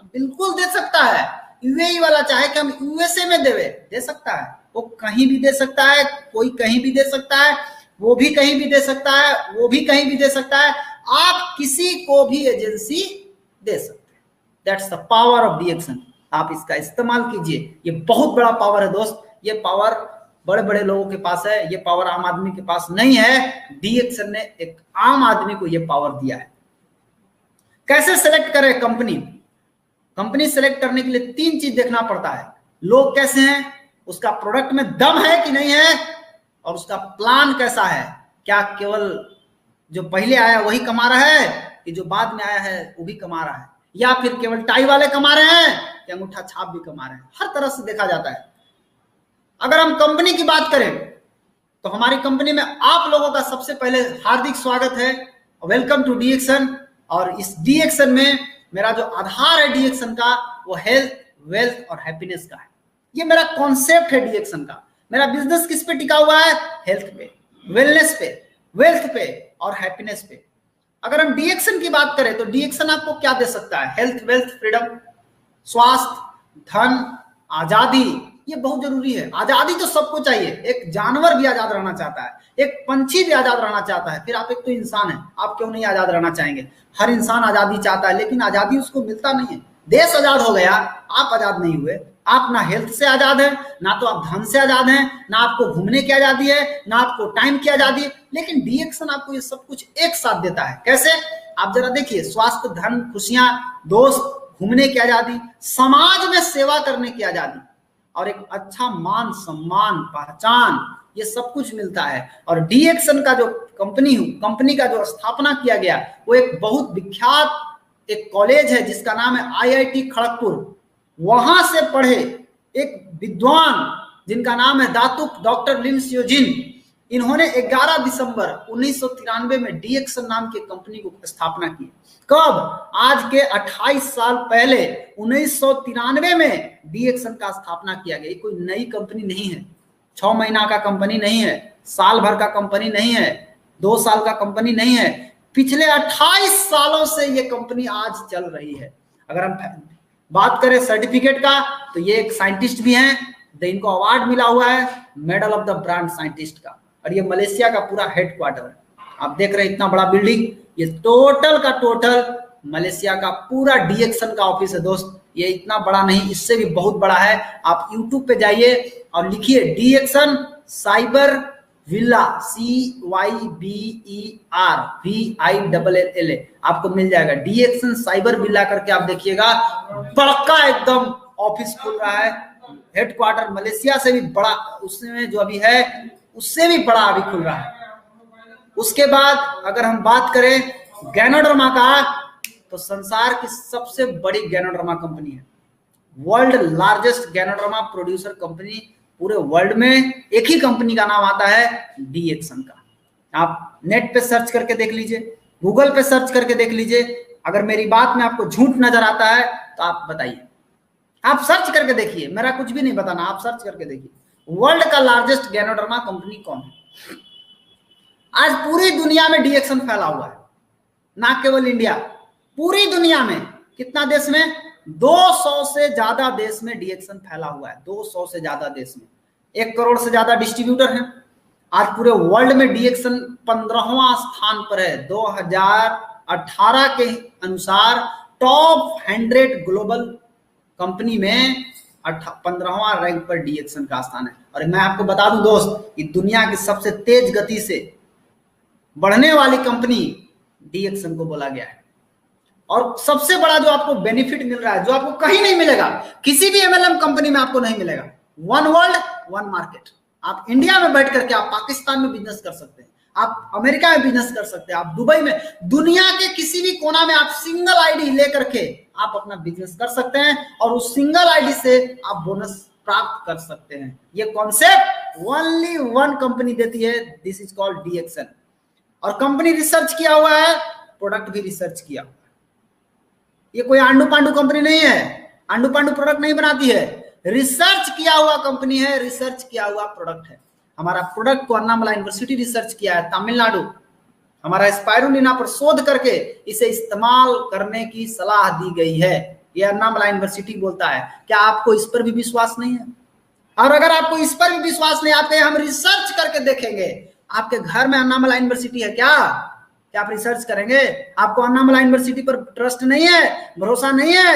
[SPEAKER 1] बिल्कुल दे सकता है। यूएई वाला चाहे कि हम यूएसए में दे सकता है। वो कहीं भी दे सकता है, कोई कहीं भी दे सकता है, वो भी कहीं भी दे सकता है, वो भी कहीं भी दे सकता है। आप किसी को भी एजेंसी दे सकते हैं। That's the power of DXN. आप इसका इस्तेमाल कीजिए। ये बहुत बड़ा पावर है दोस्त। ये पावर बड़े बड़े लोगों के पास है, ये पावर आम आदमी के पास नहीं है। डीएक्सन ने एक आम आदमी को ये पावर दिया है। कैसे सेलेक्ट करें कंपनी? कंपनी सेलेक्ट करने के लिए 3 चीज देखना पड़ता है। लोग कैसे हैं, उसका प्रोडक्ट में दम है कि नहीं है, और उसका प्लान कैसा है। क्या केवल जो पहले आया वही कमा रहा है, कि जो बाद में आया है वो भी कमा रहा है, या फिर केवल टाई वाले कमा रहे हैं कि अंगूठा छाप भी कमा रहे हैं। हर तरह से देखा जाता है। अगर हम कंपनी की बात करें तो हमारी कंपनी में आप लोगों का सबसे पहले हार्दिक स्वागत है। Welcome to DXN. और इस डीएक्सन में मेरा जो आधार है डीएक्सन का, वो हेल्थ, वेल्थ और हैप्पीनेस का है। ये मेरा कॉन्सेप्ट है डीएक्सन का। मेरा बिजनेस किस पे टिका हुआ है? हेल्थ पे, वेलनेस पे, वेल्थ पे और हैप्पीनेस पे। अगर हम डीएक्सन की बात करें तो डीएक्सन आपको क्या दे सकता है? हेल्थ, वेल्थ, फ्रीडम, स्वास्थ्य, धन, आजादी, ये बहुत जरूरी है। आजादी तो सबको चाहिए, एक जानवर भी आजाद रहना चाहता है, एक पंछी भी आजाद रहना चाहता है, फिर आप एक तो इंसान है, आप क्यों नहीं आजाद रहना चाहेंगे? हर इंसान आजादी चाहता है, लेकिन आजादी उसको मिलता नहीं है। देश आजाद हो गया, आप आजाद नहीं हुए। आप ना हेल्थ से आजाद है, ना तो आप धन से आजाद हैं, ना आपको घूमने की आजादी है, ना आपको टाइम की आजादी है, लेकिन डी एक्शन आपको ये सब कुछ एक साथ देता है। कैसे? आप जरा देखिए, स्वास्थ्य, धन, खुशियां, दोस्त, घूमने की आजादी, समाज में सेवा करने की आजादी, और एक अच्छा मान सम्मान, पहचान, ये सब कुछ मिलता है। और डी एक्शन का जो कंपनी का जो स्थापना किया गया, वो एक बहुत विख्यात एक कॉलेज है जिसका नाम है आईआईटी खड़गपुर। वहां से पढ़े एक विद्वान जिनका नाम है दातुक डॉक्टर लिम सियोजिन, इन्होंने 11 दिसंबर 1993 में डी एक्शन नाम की कंपनी को स्थापना की। कब? आज के 28 साल पहले 1993 में डी एक्शन का स्थापना किया गया। कोई नई कंपनी नहीं है, 6 महीना का कंपनी नहीं है, साल भर का कंपनी नहीं है, 2 साल का कंपनी नहीं है, पिछले 28 सालों से ये कंपनी आज चल रही है। अगर हम बात करें सर्टिफिकेट का, तो ये एक साइंटिस्ट भी हैं, इनको अवार्ड मिला हुआ है medal of the brand scientist का, और ये मलेशिया का पूरा हेडक्वार्टर है। आप देख रहे हैं इतना बड़ा बिल्डिंग, ये टोटल का टोटल मलेशिया का पूरा डी एक्शन का ऑफिस है दोस्त। ये इतना बड़ा नहीं, इससे भी बहुत बड़ा है। आप यूट्यूब पे जाइए और लिखिए D action cyber villa, CYBER, आपको मिल जाएगा। डी एक्शन साइबर विला करके आप देखिएगा, बड़का एकदम ऑफिस खुल रहा है। हेडक्वार्टर मलेशिया से भी बड़ा, उसमें जो अभी है उससे भी बड़ा अभी खुल रहा है। उसके बाद अगर हम बात करें गैनोडर्मा का, तो संसार की सबसे बड़ी गैनोडर्मा कंपनी है, world largest ganoderma producer company पूरे वर्ल्ड में। एक ही कंपनी का नाम आता है डी एक्शन का। आप नेट पे सर्च करके देख लीजिए, गूगल पे सर्च करके देख लीजिए। अगर मेरी बात में आपको झूठ नजर आता है तो आप बताइए, आप सर्च करके देखिए, मेरा कुछ भी नहीं बताना, आप सर्च करके देखिए वर्ल्ड का लार्जेस्ट गैनोडर्मा कंपनी कौन है। आज पूरी दुनिया में डी एक्शन फैला हुआ है, ना केवल इंडिया, पूरी दुनिया में। कितना देश में? 200 से ज्यादा देश में डी एक्शन फैला हुआ है, 200 से ज्यादा देश में। 1 करोड़ से ज्यादा डिस्ट्रीब्यूटर हैं। आज पूरे वर्ल्ड में डी एक्शन 15वां स्थान पर है। 2018 के अनुसार टॉप 100 ग्लोबल कंपनी में 15वां रैंक पर डी एक्शन का स्थान है। और मैं आपको बता दूं दोस्त, ये दुनिया की सबसे तेज गति से बढ़ने वाली कंपनी डी एक्शन को बोला गया है। और सबसे बड़ा जो आपको बेनिफिट मिल रहा है, जो आपको कहीं नहीं मिलेगा, किसी भी एमएलएम कंपनी में आपको नहीं मिलेगा, वन वर्ल्ड वन मार्केट। आप इंडिया में बैठ करके आप पाकिस्तान में बिजनेस कर सकते हैं, आप अमेरिका में बिजनेस कर सकते हैं, आप दुबई में, दुनिया के किसी भी कोना में आप सिंगल आईडी लेकर के आप अपना बिजनेस कर सकते हैं, और उस सिंगल आईडी से आप बोनस प्राप्त कर सकते हैं। ये कॉन्सेप्ट ओनली वन कंपनी देती है, this is called D action. और कंपनी रिसर्च किया हुआ है, प्रोडक्ट भी रिसर्च किया। ये कोई आंडू पांडू कंपनी नहीं है, आंडू पांडू प्रोडक्ट नहीं बनाती है, रिसर्च किया हुआ कंपनी है, रिसर्च किया हुआ प्रोडक्ट है। हमारा प्रोडक्ट को अन्नामला यूनिवर्सिटी रिसर्च किया है, तमिलनाडु। हमारा स्पाइरुलिना पर शोध करके इसे इस्तेमाल करने की सलाह दी गई है, ये अन्नामला यूनिवर्सिटी बोलता है। क्या आपको इस पर भी विश्वास नहीं है? और अगर आपको इस पर भी विश्वास नहीं, आप हम रिसर्च करके देखेंगे। आपके घर में अन्नामला यूनिवर्सिटी है क्या आप रिसर्च करेंगे? आपको अन्नामला यूनिवर्सिटी पर ट्रस्ट नहीं है, भरोसा नहीं है?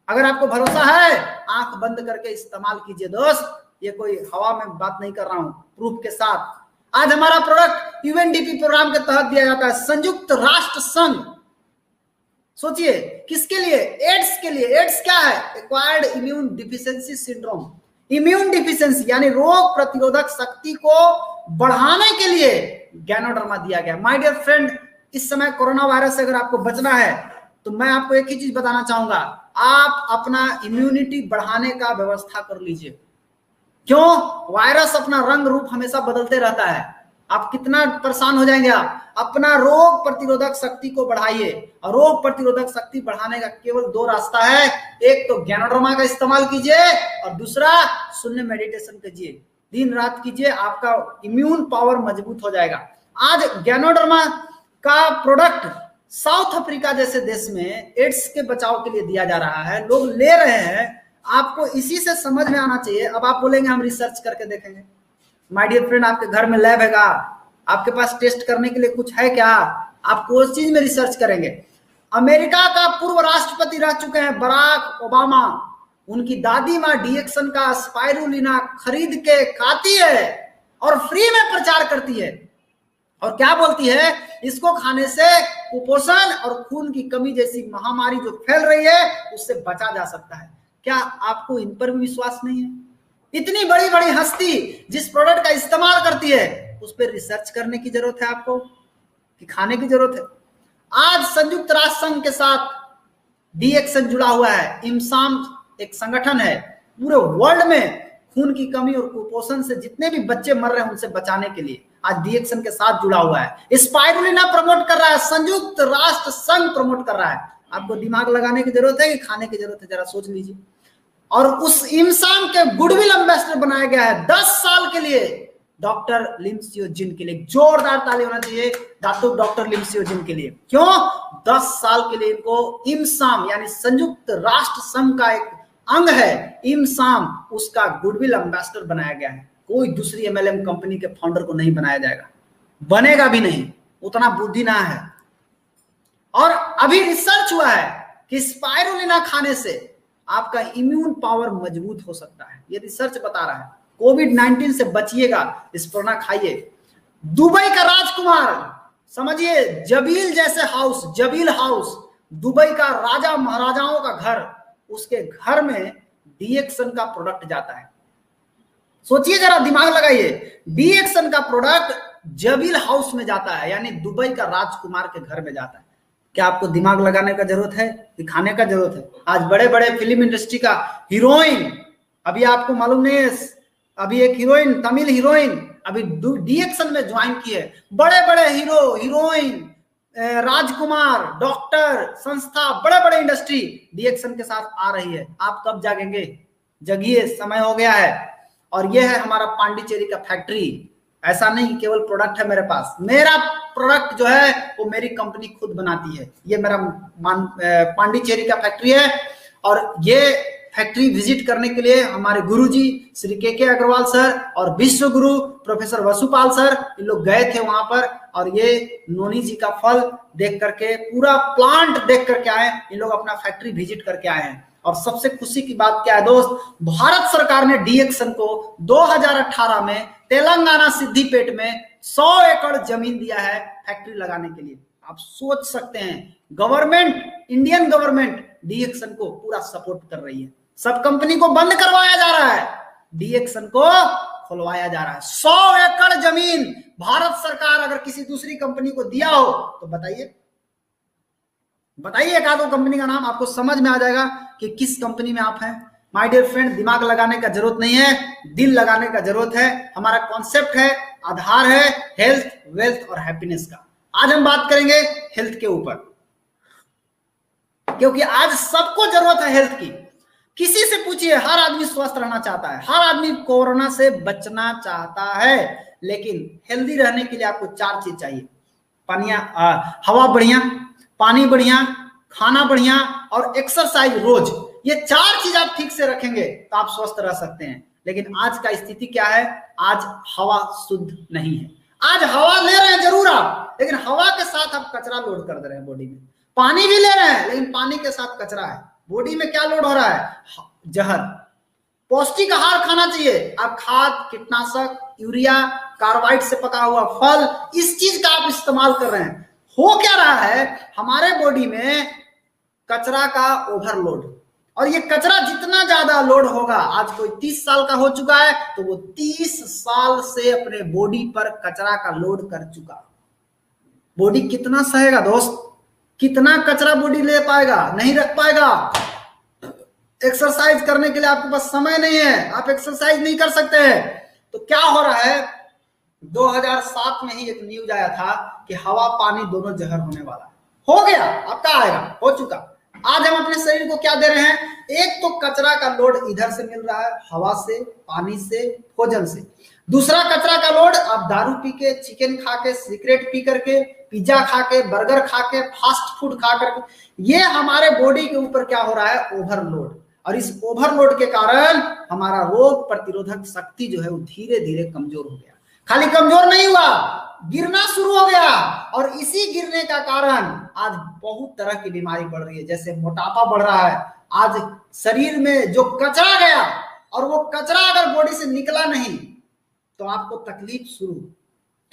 [SPEAKER 1] अगर आपको भरोसा है, आंख बंद करके इस्तेमाल कीजिए दोस्त। ये कोई हवा में बात नहीं कर रहा हूं, प्रूफ के साथ। आज हमारा प्रोडक्ट यूएनडीपी प्रोग्राम के तहत दिया जाता है, संयुक्त राष्ट्र संघ। सोचिए किसके लिए? एड्स के लिए। एड्स क्या है? Acquired immune deficiency syndrome. Immune deficiency यानी रोग प्रतिरोधक शक्ति को बढ़ाने के लिए गैनोडर्मा दिया गया। माय डियर फ्रेंड, इस समय कोरोना वायरस से अगर आपको बचना है तो मैं आपको एक ही चीज बताना चाहूंगा, आप अपना इम्यूनिटी बढ़ाने का व्यवस्था कर लीजिए। क्यों? वायरस अपना रंग रूप हमेशा बदलते रहता है, आप कितना परेशान हो जाएंगे। आप अपना रोग प्रतिरोधक शक्ति को बढ़ाइए, और रोग प्रतिरोधक शक्ति बढ़ाने का केवल 2 रास्ता है। एक तो गैनोडर्मा का इस्तेमाल कीजिए, और दूसरा शून्य मेडिटेशन कीजिए, दिन रात कीजिए, आपका इम्यून पावर मजबूत हो जाएगा। आज गैनोडर्मा का प्रोडक्ट साउथ अफ्रीका जैसे देश में एड्स के बचाव के लिए दिया जा रहा है, लोग ले रहे हैं। आपको इसी से समझ में आना चाहिए। अब आप बोलेंगे हम रिसर्च करके देखेंगे। माय डियर फ्रेंड, आपके घर में लैब हैगा, आपके पास टेस्ट करने के लिए कुछ है क्या? आप उस चीज में रिसर्च करेंगे। अमेरिका का पूर्व राष्ट्रपति रह चुके हैं बराक ओबामा, उनकी दादी माँ डीएक्सन का स्पाइरुलिना खरीद के खाती है और फ्री में प्रचार करती है, और क्या बोलती है, इसको खाने से कुपोषण और खून की कमी जैसी महामारी जो फैल रही है उससे बचा जा सकता है। क्या आपको इन पर भी विश्वास नहीं है? इतनी बड़ी बड़ी हस्ती जिस प्रोडक्ट का इस्तेमाल करती है उस पर रिसर्च करने की जरूरत है आपको कि खाने की जरूरत है? आज संयुक्त राष्ट्र संघ के साथ डीएक्सन जुड़ा हुआ है। इमसाम एक संगठन है, पूरे वर्ल्ड में खून की कमी और कुपोषण से जितने भी बच्चे मर रहे हैं उनसे बचाने के लिए आज डीएक्सन के साथ जुड़ा हुआ है। स्पाइरुलिना प्रमोट कर रहा है, संयुक्त राष्ट्र संघ प्रमोट कर रहा है। आपको दिमाग लगाने की जरूरत है कि खाने की जरूरत है? जरा सोच लीजिए। और उस इमसाम के गुडविल एम्बेसडर बनाया गया है 10 साल के लिए डॉक्टर लिम सियो जिन के लिए। जोरदार ताली होना चाहिए डॉक्टर लिम सियो जिन के लिए। क्यों? 10 साल के लिए इनको इमसाम यानी संयुक्त राष्ट्र संघ का एक अंग है इमसाम, उसका गुडविल एम्बेसडर बनाया गया है। कोई दूसरी एमएलएम कंपनी के फाउंडर को नहीं बनाया जाएगा, बनेगा भी नहीं, उतना बुद्धि ना है। और अभी रिसर्च हुआ है कि स्पाइरुलिना खाने से आपका इम्यून पावर मजबूत हो सकता है, ये रिसर्च बता रहा है। कोविड-19 से बचिएगा, स्पाइरुलिना खाइए। दुबई का राजकुमार, समझिए जबील जैसे हाउस, जबील हाउस, दुबई का राजा महाराजाओं का घर, उसके घर में डीएक्सन का प्रोडक्ट जाता है। सोचिए जरा, दिमाग लगाइए, डीएक्सन का प्रोडक्ट जबील हाउस में जाता है, यानी दुबई का राजकुमार के घर में जाता है। क्या आपको दिमाग लगाने का जरूरत है, दिखाने का जरूरत है? आज बड़े बड़े फिल्म इंडस्ट्री का हीरोइन, अभी आपको मालूम नहीं है, अभी एक हीरोइन, तमिल हीरोइन अभी डीएक्सन में ज्वाइन की है। बड़े बड़े हीरो, हीरोइन, राजकुमार, डॉक्टर, संस्था, बड़े बड़े इंडस्ट्री डीएक्सन के साथ आ रही है। आप कब जागेंगे? जगिए, समय हो गया है। और ये है हमारा पांडिचेरी का फैक्ट्री। ऐसा नहीं केवल प्रोडक्ट है मेरे पास, मेरा प्रोडक्ट जो है वो मेरी कंपनी खुद बनाती है। ये मेरा पांडिचेरी का फैक्ट्री है। और ये फैक्ट्री विजिट करने के लिए हमारे गुरुजी श्री के अग्रवाल सर और विश्व गुरु प्रोफेसर वसुपाल सर, इन लोग गए थे वहां पर, और ये नोनी जी का फल देख करके, पूरा प्लांट देख करके आए। इन लोग अपना फैक्ट्री विजिट करके आए हैं। और सबसे खुशी की बात क्या है दोस्त, भारत सरकार ने डीएक्सन को 2018 में तेलंगाना सिद्धिपेट में 100 एकड़ जमीन दिया है फैक्ट्री लगाने के लिए। आप सोच सकते हैं, गवर्नमेंट, इंडियन गवर्नमेंट डीएक्सन को पूरा सपोर्ट कर रही है। सब कंपनी को बंद करवाया जा रहा है, डीएक्सन को खुलवाया जा रहा है। 100 एकड़ जमीन भारत सरकार अगर किसी दूसरी कंपनी को दिया हो तो बताइए, बताइए एक आधो कंपनी का नाम, आपको समझ में आ जाएगा कि किस कंपनी में आप हैं। माय डियर फ्रेंड, दिमाग लगाने का जरूरत नहीं है, दिल लगाने का जरूरत है। हमारा कॉन्सेप्ट है, आधार है हेल्थ, वेल्थ और हैप्पीनेस का। आज हम बात करेंगे हेल्थ के ऊपर, क्योंकि आज सबको जरूरत है हेल्थ की। किसी से पूछिए, हर आदमी स्वस्थ रहना चाहता है, हर आदमी कोरोना से बचना चाहता है, लेकिन हेल्दी रहने के लिए आपको 4 चीज चाहिए। हवा बढ़िया, पानी बढ़िया, खाना बढ़िया और एक्सरसाइज रोज। ये 4 चीज आप ठीक से रखेंगे तो आप स्वस्थ रह सकते हैं। लेकिन आज का स्थिति क्या है? आज हवा शुद्ध नहीं है। आज हवा ले रहे हैं जरूर आप, लेकिन हवा के साथ आप कचरा लोड कर दे रहे हैं बॉडी में। पानी भी ले रहे हैं, लेकिन पानी के साथ कचरा है। बॉडी में क्या लोड हो रहा है? जहर। पौष्टिक आहार खाना चाहिए। आप खाद, कीटनाशक, यूरिया, कार्बाइड से पका हुआ फल, इस चीज का आप इस्तेमाल कर रहे हैं। हो क्या रहा है, हमारे बॉडी में कचरा का ओवरलोड। और ये कचरा जितना ज्यादा लोड होगा, आज कोई 30 साल का हो चुका है तो वो 30 साल से अपने बॉडी पर कचरा का लोड कर चुका। बॉडी कितना सहेगा दोस्त? कितना कचरा बॉडी ले पाएगा? नहीं रख पाएगा। एक्सरसाइज करने के लिए आपके पास समय नहीं है, आप एक्सरसाइज नहीं कर सकते हैं। तो क्या हो रहा है, 2007 में ही एक न्यूज आया था कि हवा पानी दोनों जहर होने वाला है। हो गया, अब क्या आएगा? हो चुका। आज हम अपने शरीर को क्या दे रहे हैं? एक तो कचरा का लोड इधर से मिल रहा है, हवा से, पानी से, भोजन से। दूसरा कचरा का लोड आप दारू पी के, चिकन खा के, सिगरेट पी करके, पिज्जा खा के, बर्गर खा के, फास्ट फूड खा करके, ये हमारे बॉडी के ऊपर क्या हो रहा है? ओवरलोड। और इस ओवरलोड के कारण हमारा रोग प्रतिरोधक शक्ति जो है वो धीरे धीरे कमजोर हो गया। खाली कमजोर नहीं हुआ, गिरना शुरू हो गया। और इसी गिरने का कारण आज बहुत तरह की बीमारी बढ़ रही है, जैसे मोटापा बढ़ रहा है। आज शरीर में जो कचरा गया और वो कचरा अगर बॉडी से निकला नहीं तो आपको तकलीफ शुरू।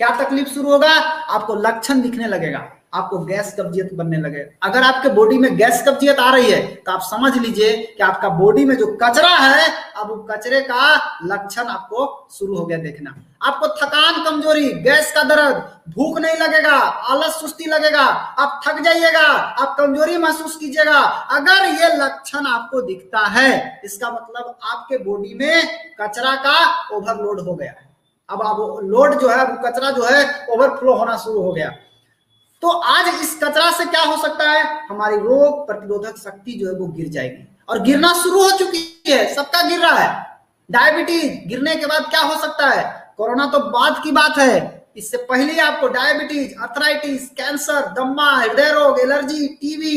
[SPEAKER 1] क्या तकलीफ शुरू होगा? आपको लक्षण दिखने लगेगा, आपको गैस कब्जियत बनने लगेगा। अगर आपके बॉडी में गैस कब्जियत आ रही है तो आप समझ लीजिए कि आपका बॉडी में जो कचरा है, अब वो कचरे का लक्षण आपको शुरू हो गया देखना। आपको थकान, कमजोरी, गैस का दर्द, भूख नहीं लगेगा, आलस, सुस्ती लगेगा, आप थक जाइएगा, आप कमजोरी महसूस कीजिएगा। अगर ये लक्षण आपको दिखता है, इसका मतलब आपके बॉडी में कचरा का ओवरलोड हो गया है। अब लोड जो है, कचरा जो है ओवरफ्लो होना शुरू हो गया। तो आज इस कचरा से क्या हो सकता है? हमारी रोग प्रतिरोधक शक्ति जो है वो गिर जाएगी, और गिरना शुरू हो चुकी है, सबका गिर रहा है। डायबिटीज गिरने के बाद क्या हो सकता है? कोरोना तो बाद की बात है, इससे पहले आपको डायबिटीज, अर्थराइटिस, कैंसर, दम्मा, हृदय रोग, एलर्जी, टीबी,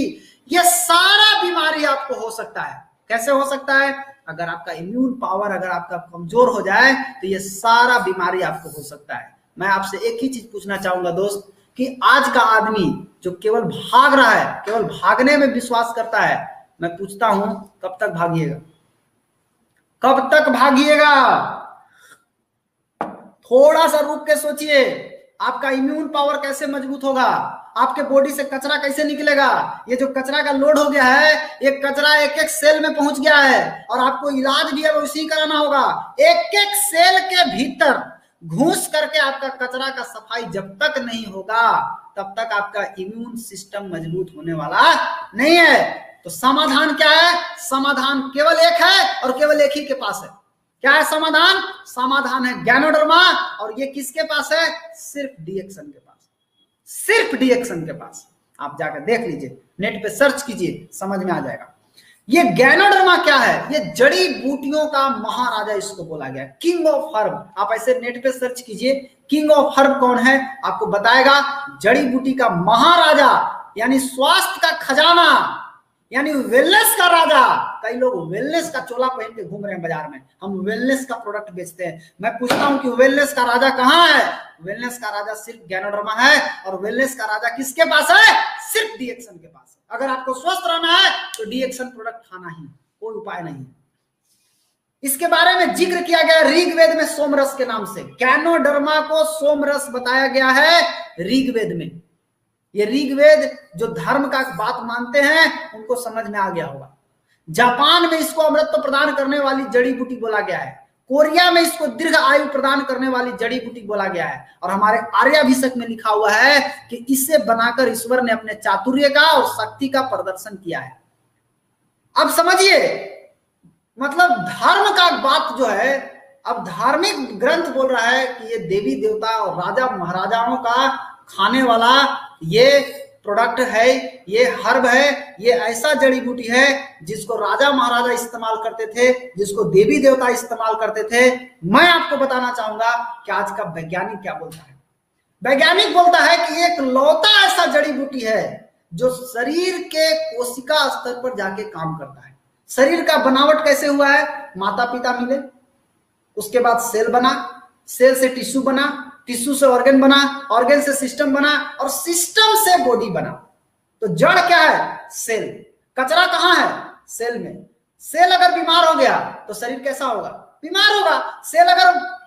[SPEAKER 1] ये सारा बीमारी आपको हो सकता है। कैसे हो सकता है? अगर आपका इम्यून पावर अगर आपका कमजोर हो जाए तो ये सारा बीमारी आपको हो सकता है। मैं आपसे एक ही चीज पूछना चाहूंगा दोस्त, कि आज का आदमी जो केवल भाग रहा है, केवल भागने में विश्वास करता है, मैं पूछता हूं कब तक भागिएगा? कब तक भागिएगा? थोड़ा सा रुक के सोचिए, आपका इम्यून पावर कैसे मजबूत होगा? आपके बॉडी से कचरा कैसे निकलेगा? ये जो कचरा का लोड हो गया है, ये कचरा एक एक सेल में पहुंच गया है, और आपको इलाज भी है वो इसी कराना होगा। एक एक सेल के भीतर घुस करके आपका कचरा का सफाई जब तक नहीं होगा तब तक आपका इम्यून सिस्टम मजबूत होने वाला नहीं है। तो समाधान क्या है? समाधान केवल एक है, और केवल एक ही के पास है। क्या है समाधान? समाधान है गैनोडर्मा, और ये किसके पास है? सिर्फ डीएक्सन के पास, सिर्फ डीएक्सन के पास। आप जाकर देख लीजिए, नेट पे सर्च कीजिए, समझ में आ जाएगा। ये गैनोडर्मा क्या है? ये जड़ी बूटियों का महाराजा इसको बोला गया, किंग ऑफ हर्ब। आप ऐसे नेट पे सर्च कीजिए, किंग ऑफ हर्ब कौन है, आपको बताएगा। जड़ी बूटी का महाराजा, यानी स्वास्थ्य का खजाना, यानी वेलनेस का राजा। कई लोग वेलनेस का चोला पहन के घूम रहे हैं बाजार में, हम वेलनेस का प्रोडक्ट बेचते हैं। मैं पूछता हूं कि वेलनेस का राजा कहां है? वेलनेस का राजा सिर्फ गैनोडर्मा है, और वेलनेस का राजा किसके पास है? सिर्फ डीएक्सन के पास है। अगर आपको स्वस्थ रहना है तो डीएक्सन प्रोडक्ट खाना ही, कोई उपाय नहीं। इसके बारे में जिक्र किया गया ऋग्वेद में सोमरस के नाम से। गैनोडर्मा को सोमरस बताया गया है ऋग्वेद में। ये ऋग्वेद जो धर्म का बात मानते हैं उनको समझ में आ गया होगा। जापान में इसको अमृत प्रदान करने वाली जड़ी बूटी बोला गया है। कोरिया में इसको दीर्घ आयु प्रदान करने वाली जड़ी बूटी बोला गया है। और हमारे आर्याभिषेक में लिखा हुआ है कि इसे बनाकर ईश्वर ने अपने चातुर्य का और शक्ति का प्रदर्शन किया है। अब समझिए, मतलब धर्म का बात जो है, अब धार्मिक ग्रंथ बोल रहा है कि ये देवी देवता और राजा महाराजाओं का खाने वाला ये प्रोडक्ट है, ये हर्ब है, ये ऐसा जड़ी बूटी है जिसको राजा महाराजा इस्तेमाल करते थे, जिसको देवी देवता इस्तेमाल करते थे। मैं आपको बताना चाहूंगा कि आज का वैज्ञानिक क्या बोलता है। वैज्ञानिक बोलता है कि एक लौता ऐसा जड़ी बूटी है जो शरीर के कोशिका स्तर पर जाके काम करता है। शरीर का बनावट कैसे हुआ है? माता पिता मिले, उसके बाद सेल बना, सेल से टिश्यू बना, टिश्यू से ऑर्गन बना, ऑर्गन से सिस्टम बना, और सिस्टम से बॉडी बना। तो जड़ क्या है? सेल। कचरा कहां है? सेल में। सेल अगर बीमार हो गया तो शरीर कैसा होगा? बीमार होगा। सेल अगर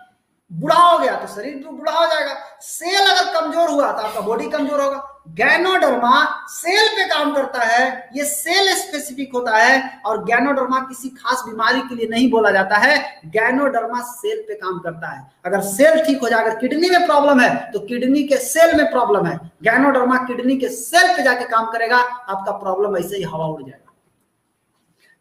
[SPEAKER 1] बूढ़ा हो गया तो शरीर भी बूढ़ा हो जाएगा। सेल अगर कमजोर हुआ तो आपका बॉडी कमजोर होगा। गैनोडर्मा सेल पे काम करता है, ये सेल स्पेसिफिक होता है, और गैनोडर्मा किसी खास बीमारी के लिए नहीं बोला जाता है। गैनोडर्मा सेल पे काम करता है। अगर सेल ठीक हो जाए, अगर किडनी में प्रॉब्लम है तो किडनी के सेल में प्रॉब्लम है, गैनोडर्मा किडनी के सेल पे जाके काम करेगा, आपका प्रॉब्लम ऐसे ही हवा उड़ जाएगा।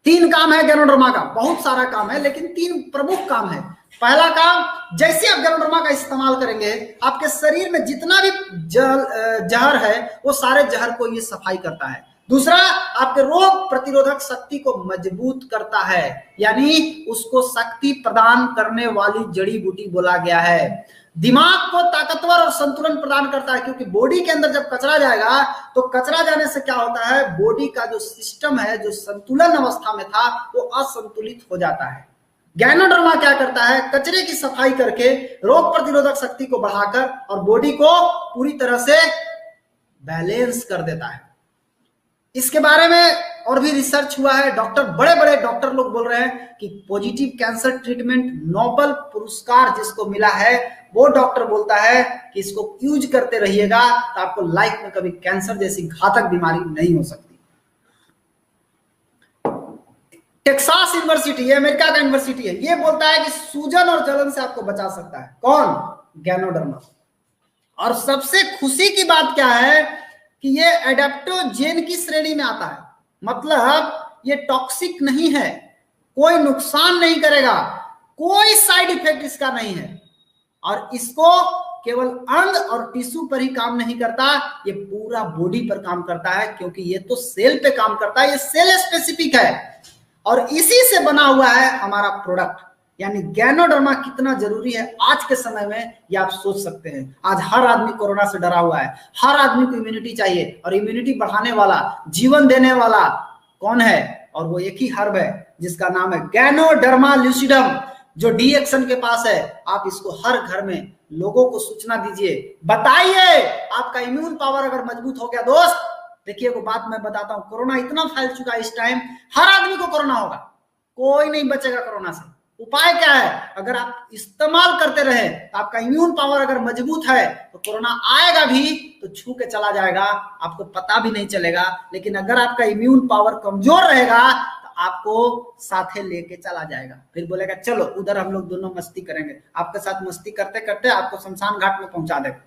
[SPEAKER 1] 3 काम है गैनोडर्मा का, बहुत सारा काम है लेकिन 3 प्रमुख काम है। पहला काम, जैसे आप गैनोडर्मा का इस्तेमाल करेंगे, आपके शरीर में जितना भी जहर है वो सारे जहर को ये सफाई करता है। दूसरा, आपके रोग प्रतिरोधक शक्ति को मजबूत करता है, यानी उसको शक्ति प्रदान करने वाली जड़ी बूटी बोला गया है। दिमाग को ताकतवर और संतुलन प्रदान करता है, क्योंकि बॉडी के अंदर जब कचरा जाएगा तो कचरा जाने से क्या होता है, बॉडी का जो सिस्टम है जो संतुलन अवस्था में था वो असंतुलित हो जाता है। गैनोडर्मा क्या करता है, कचरे की सफाई करके रोग प्रतिरोधक शक्ति को बढ़ाकर और बॉडी को पूरी तरह से बैलेंस कर देता है। इसके बारे में और भी रिसर्च हुआ है, बड़े बड़े डॉक्टर लोग बोल रहे हैं कि पॉजिटिव कैंसर ट्रीटमेंट नोबेल पुरस्कार जिसको मिला है वो डॉक्टर बोलता है कि इसको यूज करते रहिएगा तो आपको लाइफ में कभी कैंसर जैसी घातक बीमारी नहीं हो सकती। टेक्सास यूनिवर्सिटी, ये अमेरिका का यूनिवर्सिटी है, ये बोलता है कि सूजन और जलन से आपको बचा सकता है। कौन? गैनोडर्मा। और सबसे खुशी की बात क्या है कि ये एडेप्टोजेन की श्रेणी में आता है, मतलब ये टॉक्सिक नहीं है, कोई नुकसान नहीं करेगा, कोई साइड इफेक्ट इसका नहीं है। और इसको केवल अंग और टिश्यू पर ही काम नहीं करता, ये पूरा बॉडी पर काम करता है, क्योंकि ये तो सेल पे काम करता है, ये सेल स्पेसिफिक है और इसी से बना हुआ है हमारा प्रोडक्ट। यानी गैनोडर्मा कितना जरूरी है आज के समय में ये आप सोच सकते हैं। आज हर आदमी कोरोना से डरा हुआ है, हर आदमी को इम्यूनिटी चाहिए, और इम्यूनिटी बढ़ाने वाला, जीवन देने वाला कौन है? और वो एक ही हर्ब है जिसका नाम है गैनोडर्मा लूसिडम, जो डी एक्शन के पास है। आप इसको हर घर में लोगों को सूचना दीजिए, बताइए। आपका इम्यून पावर अगर मजबूत हो गया दोस्त, देखिए वो बात मैं बताता हूं, कोरोना इतना फैल चुका है इस टाइम, हर आदमी को कोरोना होगा, कोई नहीं बचेगा कोरोना से। उपाय क्या है? अगर आप इस्तेमाल करते रहे तो आपका इम्यून पावर अगर मजबूत है तो कोरोना आएगा भी तो छू के चला जाएगा, आपको पता भी नहीं चलेगा। लेकिन अगर आपका इम्यून पावर कमजोर रहेगा तो आपको साथे लेके चला जाएगा, फिर बोलेगा चलो उधर हम लोग दोनों मस्ती करेंगे। आपके साथ मस्ती करते करते आपको शमशान घाट में पहुंचा देगा।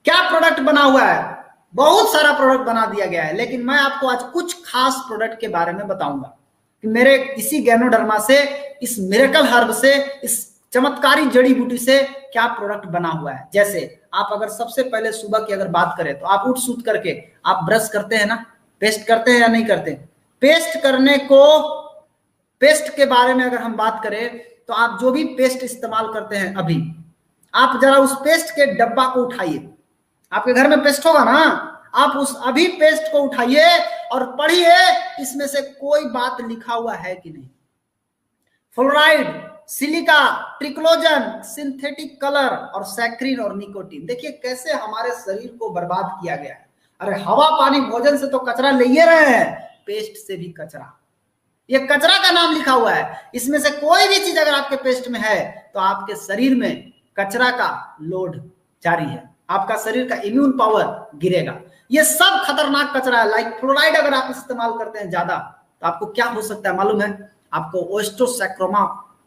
[SPEAKER 1] क्या प्रोडक्ट बना हुआ है? बहुत सारा प्रोडक्ट बना दिया गया है, लेकिन मैं आपको आज कुछ खास प्रोडक्ट के बारे में बताऊंगा कि मेरे इसी गैनोडर्मा से, इस मिरेकल हर्ब से, इस चमत्कारी जड़ी बूटी से क्या प्रोडक्ट बना हुआ है। जैसे आप अगर सबसे पहले सुबह की अगर बात करें तो आप उठ सूत करके आप ब्रश करते हैं ना, पेस्ट करते हैं या नहीं करते? पेस्ट के बारे में अगर हम बात करें तो आप जो भी पेस्ट इस्तेमाल करते हैं अभी, आप जरा उस पेस्ट के डब्बा को उठाइए, आपके घर में पेस्ट होगा ना, आप उस अभी पेस्ट को उठाइए और पढ़िए इसमें से कोई बात लिखा हुआ है कि नहीं। फ्लोराइड, सिलिका, ट्रिक्लोजन, सिंथेटिक कलर और सैक्रिन और निकोटीन। देखिए कैसे हमारे शरीर को बर्बाद किया गया है। अरे हवा पानी भोजन से तो कचरा ले ही रहे हैं, पेस्ट से भी कचरा। ये कचरा का नाम लिखा हुआ है, इसमें से कोई भी चीज अगर आपके पेस्ट में है तो आपके शरीर में कचरा का लोड जारी है, आपका शरीर का इम्यून पावर गिरेगा। ये सब खतरनाक कचरा है। लाइक फ्लोराइड अगर आप इस्तेमाल करते हैं ज्यादा तो आपको क्या हो सकता है मालूम है? आपको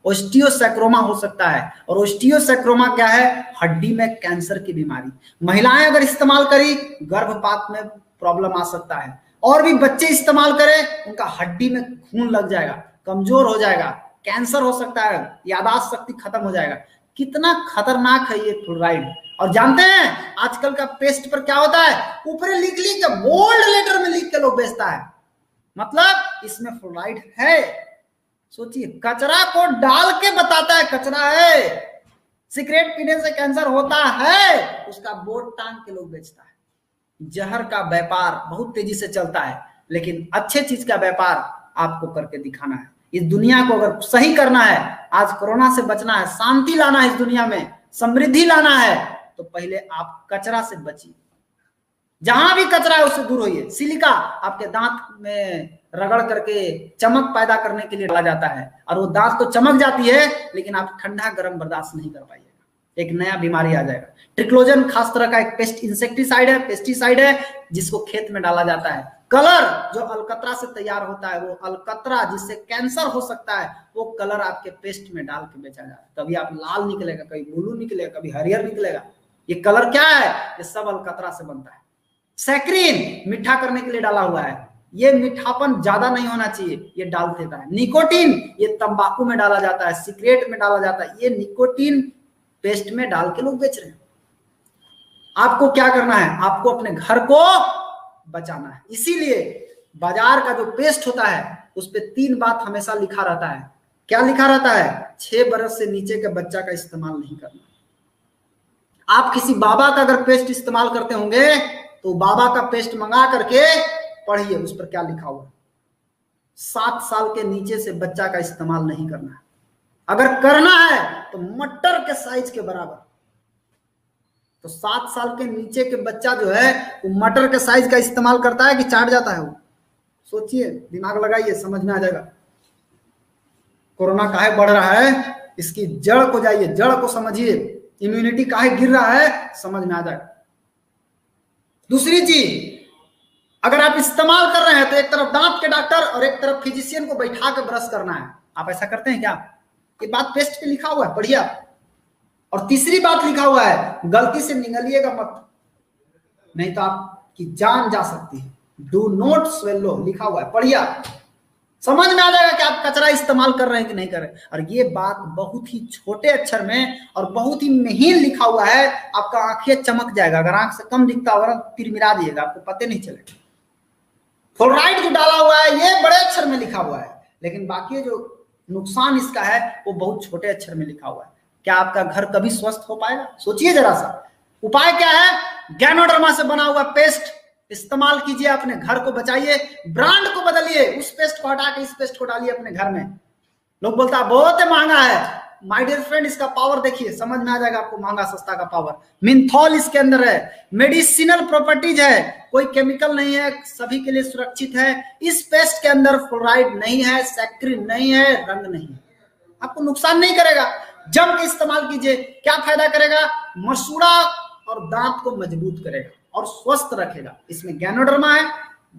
[SPEAKER 1] ओस्टियोसैक्रोमा हो सकता है। और ओस्टियोसैक्रोमा क्या है? हड्डी में कैंसर की बीमारी। महिलाएं अगर इस्तेमाल करी, गर्भपात में प्रॉब्लम आ सकता है। और भी बच्चे इस्तेमाल करें, उनका हड्डी में खून लग जाएगा, कमजोर हो जाएगा, कैंसर हो सकता है, याददाश्त शक्ति खत्म हो जाएगा। कितना खतरनाक है ये फ्लोराइड। और जानते हैं आजकल का पेस्ट पर क्या होता है? ऊपर लिख के बोल्ड लेटर में लिख के लोग बेचता है, मतलब इसमें फ्लोराइड है। सोचिए, कचरा को डाल के बताता है कचरा है, सिगरेट पीने से कैंसर होता है, उसका बोर्ड टांग के लोग बेचता है। जहर का व्यापार बहुत तेजी से चलता है, लेकिन अच्छे चीज का व्यापार आपको करके दिखाना है। इस दुनिया को अगर सही करना है, आज कोरोना से बचना है, शांति लाना है, इस दुनिया में समृद्धि लाना है, तो पहले आप कचरा से बचिए। जहां भी कचरा है उससे दूर होइए। सिलिका आपके दांत में रगड़ करके चमक पैदा करने के लिए डाला जाता है, और वो दांत तो चमक जाती है लेकिन आप ठंडा गर्म बर्दाश्त नहीं कर पाइएगा, एक नया बीमारी आ जाएगा। ट्रिक्लोजन खास तरह का एक पेस्टिसाइड है जिसको खेत में डाला जाता है। कलर जो अलकतरा से तैयार होता है, वो अलकतरा जिससे कैंसर हो सकता है, वो कलर आपके पेस्ट में डाल के बेचा जाता है। कभी आप लाल निकलेगा, कभी ब्लू निकलेगा, कभी हरियर निकलेगा। ये कलर क्या है? ये सब अलकतरा से बनता है। सैक्रिन मीठा करने के लिए डाला हुआ है, ये मीठापन ज्यादा नहीं होना चाहिए, ये डाल देता है। निकोटीन ये तंबाकू में डाला जाता है, सिगरेट में डाला जाता है, ये निकोटीन पेस्ट में डाल के लोग बेच रहे हैं। आपको क्या करना है? आपको अपने घर को बचाना है। इसीलिए बाजार का जो पेस्ट होता है उस पे 3 बात हमेशा लिखा रहता है। क्या लिखा रहता है? 6 बरस से नीचे के बच्चा का इस्तेमाल नहीं करना। आप किसी बाबा का अगर पेस्ट इस्तेमाल करते होंगे तो बाबा का पेस्ट मंगा करके पढ़िए उस पर क्या लिखा हुआ है। 7 साल के नीचे से बच्चा का इस्तेमाल नहीं करना है, अगर करना है तो मटर के साइज के बराबर। तो 7 साल के नीचे के बच्चा जो है वो मटर के साइज का इस्तेमाल करता है कि चाट जाता है वो? सोचिए, दिमाग लगाइए, समझ में आ जाएगा। कोरोना काहे बढ़ रहा है, इसकी जड़ को जाइए, जड़ को समझिए। इम्यूनिटी काहे गिर रहा है, समझ में आ जाएगा। दूसरी चीज, अगर आप इस्तेमाल कर रहे हैं तो एक तरफ दांत के डॉक्टर और एक तरफ फिजिशियन को बैठा के ब्रश करना है। आप ऐसा करते हैं क्या? ये बात पेस्ट पे लिखा हुआ है, पढ़िए। और तीसरी बात लिखा हुआ है, गलती से निगलिएगा मत, नहीं तो आपकी जान जा सकती है। डू नॉट स्वेलो लिखा हुआ है, पढ़िए, समझ में आ जाएगा कि आप कचरा इस्तेमाल कर रहे हैं कि नहीं कर रहे हैं। और ये बात बहुत ही छोटे अक्षर में और बहुत ही महीन लिखा हुआ है, आपका आंखें चमक जाएगा। अगर आंख से कम दिखता होगा तिरमिरा दिएगा, आपको पता नहीं चलेगा। फ्लोराइड जो डाला हुआ है ये बड़े अक्षर में लिखा हुआ है, लेकिन बाकी जो नुकसान इसका है वो बहुत छोटे अक्षर में लिखा हुआ है। क्या आपका घर कभी स्वस्थ हो पाएगा? सोचिए जरा सा। उपाय क्या है? गैनोडर्मा से बना हुआ पेस्ट इस्तेमाल कीजिए, अपने घर को बचाइए, ब्रांड को बदलिए, उस पेस्ट को हटा के इस पेस्ट को डालिए अपने घर में। लोग बोलता है बहुत महंगा है, माय डियर फ्रेंड इसका पावर देखिए, समझ में आ जाएगा आपको महंगा सस्ता का पावर। मिंथॉल इसके अंदर है, मेडिसिनल प्रॉपर्टीज है, कोई केमिकल नहीं है, सभी के लिए सुरक्षित है। इस पेस्ट के अंदर फ्लोराइड नहीं है, सैक्रिन नहीं है, रंग नहीं है, आपको नुकसान नहीं करेगा। जम के इस्तेमाल कीजिए। क्या फायदा करेगा? मसूड़ा और दांत को मजबूत करेगा और स्वस्थ रखेगा। इसमें गैनोडर्मा है,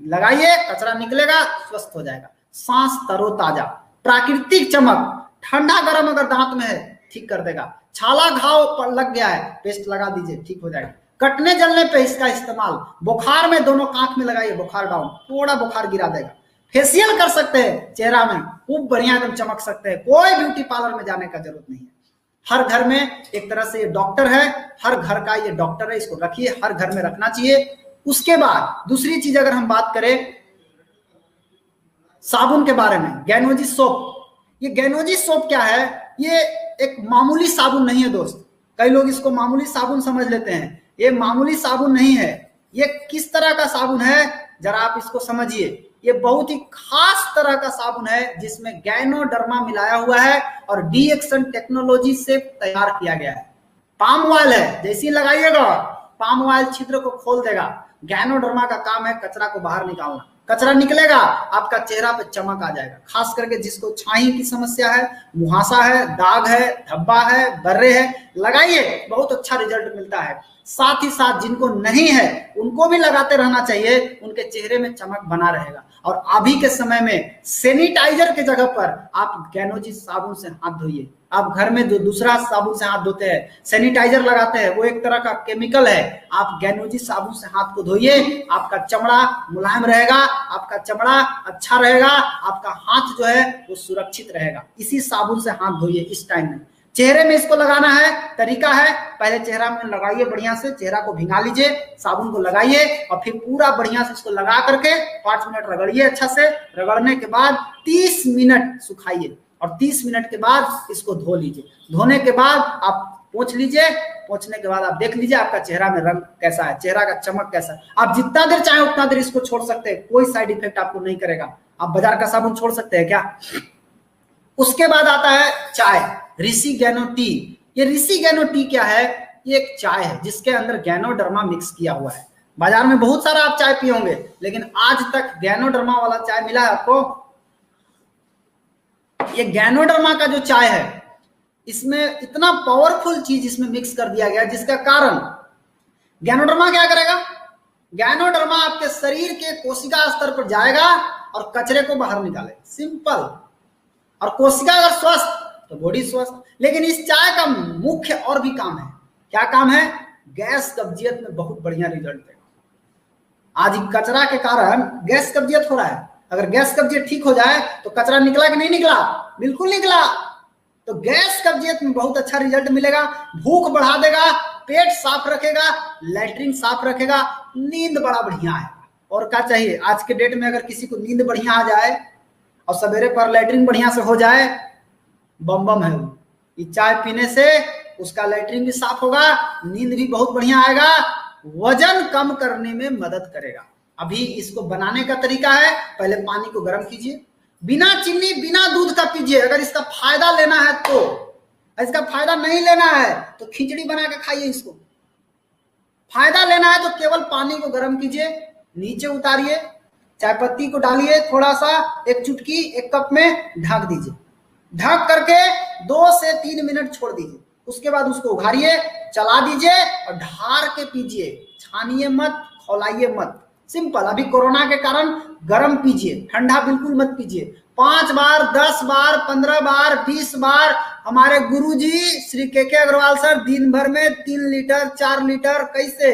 [SPEAKER 1] लगाइए, कचरा निकलेगा, स्वस्थ हो जाएगा। सांस तरोताजा, प्राकृतिक चमक, ठंडा गर्म अगर दांत में है ठीक कर देगा। छाला घाव पर लग गया है, पेस्ट लगा दीजिए, ठीक हो जाएगा। कटने जलने पे इसका इस्तेमाल, बुखार में दोनों कांख में लगाइए, बुखार डाउन, थोड़ा बुखार गिरा देगा। फेशियल कर सकते हैं चेहरा में, खूब बढ़िया एकदम चमक सकते हैं, कोई ब्यूटी पार्लर में जाने का जरूरत नहीं है। हर घर में एक तरह से ये डॉक्टर है, हर घर का ये डॉक्टर है, इसको रखिए, हर घर में रखना चाहिए। उसके बाद दूसरी चीज अगर हम बात करें साबुन के बारे में, गैनोजी सोप। ये गैनोजी सोप क्या है? ये एक मामूली साबुन नहीं है दोस्त, कई लोग इसको मामूली साबुन समझ लेते हैं। ये मामूली साबुन नहीं है। ये किस तरह का साबुन है जरा आप इसको समझिए। ये बहुत ही खास तरह का साबुन है जिसमें गैनोडर्मा मिलाया हुआ है और डीएक्सन टेक्नोलॉजी से तैयार किया गया है। पाम ऑयल है, जैसे ही लगाइएगा पाम ऑयल छिद्र को खोल देगा। गैनोडर्मा का काम है कचरा को बाहर निकालना, कचरा निकलेगा, आपका चेहरा पे चमक आ जाएगा। खास करके जिसको छाई की समस्या है, मुहासा है, दाग है, धब्बा है, बर्रे है, लगाइए, बहुत अच्छा रिजल्ट मिलता है। साथ ही साथ जिनको नहीं है उनको भी लगाते रहना चाहिए, उनके चेहरे में चमक बना रहेगा। और अभी के समय में सैनिटाइजर के जगह पर आप गैनोजी साबुन से हाथ धोइए। आप घर में जो दूसरा साबुन से हाथ धोते हैं, सैनिटाइजर लगाते हैं, वो एक तरह का केमिकल है। आप गैनोजी साबुन से हाथ को धोइए, आपका चमड़ा मुलायम रहेगा, आपका चमड़ा अच्छा रहेगा, आपका हाथ जो है वो सुरक्षित रहेगा। इसी साबुन से हाथ धोइए इस टाइम में। चेहरे में इसको लगाना है, तरीका है, पहले चेहरा में लगाइए, बढ़िया से चेहरा को भिंगा लीजिए, साबुन को लगाइए और फिर पूरा बढ़िया से इसको लगा करके 5 मिनट रगड़िए। अच्छा से रगड़ने के बाद 30 मिनट सुखाइए और 30 मिनट के बाद इसको धो लीजिए। धोने के बाद आप पोंछ लीजिए, पोंछने के बाद आप देख लीजिए आपका चेहरा में रंग कैसा है, चेहरा का चमक कैसा है। आप जितना देर चाहे उतना देर इसको छोड़ सकते हैं, कोई साइड इफेक्ट आपको नहीं करेगा। आप बाजार का साबुन छोड़ सकते हैं क्या? उसके बाद आता है चाय, ऋषि गैनो टी। ये ऋषि गैनो टी क्या है? ये एक चाय है जिसके अंदर गैनोडर्मा मिक्स किया हुआ है। बाजार में बहुत सारा आप चाय पिए होंगे, लेकिन आज तक गैनोडर्मा वाला चाय मिला है आपको? ये गैनोडर्मा का जो चाय है, इसमें इतना पावरफुल चीज इसमें मिक्स कर दिया गया, जिसका कारण गैनोडर्मा क्या करेगा? गैनोडर्मा आपके शरीर के कोशिका स्तर पर जाएगा और कचरे को बाहर निकालेगा, सिंपल। और कोशिका अगर स्वस्थ तो बॉडी स्वस्थ। लेकिन इस चाय का मुख्य और भी काम है। क्या काम है? गैस कब्जियत में बहुत बढ़िया रिजल्ट देगा। आज कचरा के कारण गैस कब्जियत हो रहा है, अगर गैस कब्जियत ठीक हो जाए तो कचरा निकला कि नहीं निकला? बिल्कुल निकला। तो गैस कब्जियत में बहुत अच्छा रिजल्ट मिलेगा, भूख बढ़ा देगा, पेट साफ रखेगा, लैट्रिन साफ रखेगा, नींद बड़ा बढ़िया है। और क्या चाहिए? आज के डेट में अगर किसी को नींद बढ़िया आ जाए और सवेरे पर लैट्रिन बढ़िया से हो जाए, बम बम है वो। ये चाय पीने से उसका लैट्रिन भी साफ होगा, नींद भी बहुत बढ़िया आएगा, वजन कम करने में मदद करेगा। अभी इसको बनाने का तरीका है, पहले पानी को गर्म कीजिए, बिना चीनी बिना दूध का पीजिए। अगर इसका फायदा लेना है तो, इसका फायदा नहीं लेना है तो खिचड़ी बना के खाइए। इसको फायदा लेना है तो केवल पानी को गर्म कीजिए, नीचे उतारिए, चाय पत्ती को डालिए थोड़ा सा, एक चुटकी, एक कप में ढक दीजिए। ढक करके 2 से 3 मिनट छोड़ दीजिए। उसके बाद उसको उघारिए, चला दीजिए और ढार के पीजिए, छानिए मत, खौलाइए मत। सिंपल। अभी कोरोना के कारण गर्म पीजिए, ठंडा बिल्कुल मत पीजिए। 5 बार, 10 बार, 15 बार, 20 बार हमारे गुरुजी श्री के अग्रवाल सर दिन भर में 3 लीटर 4 लीटर कैसे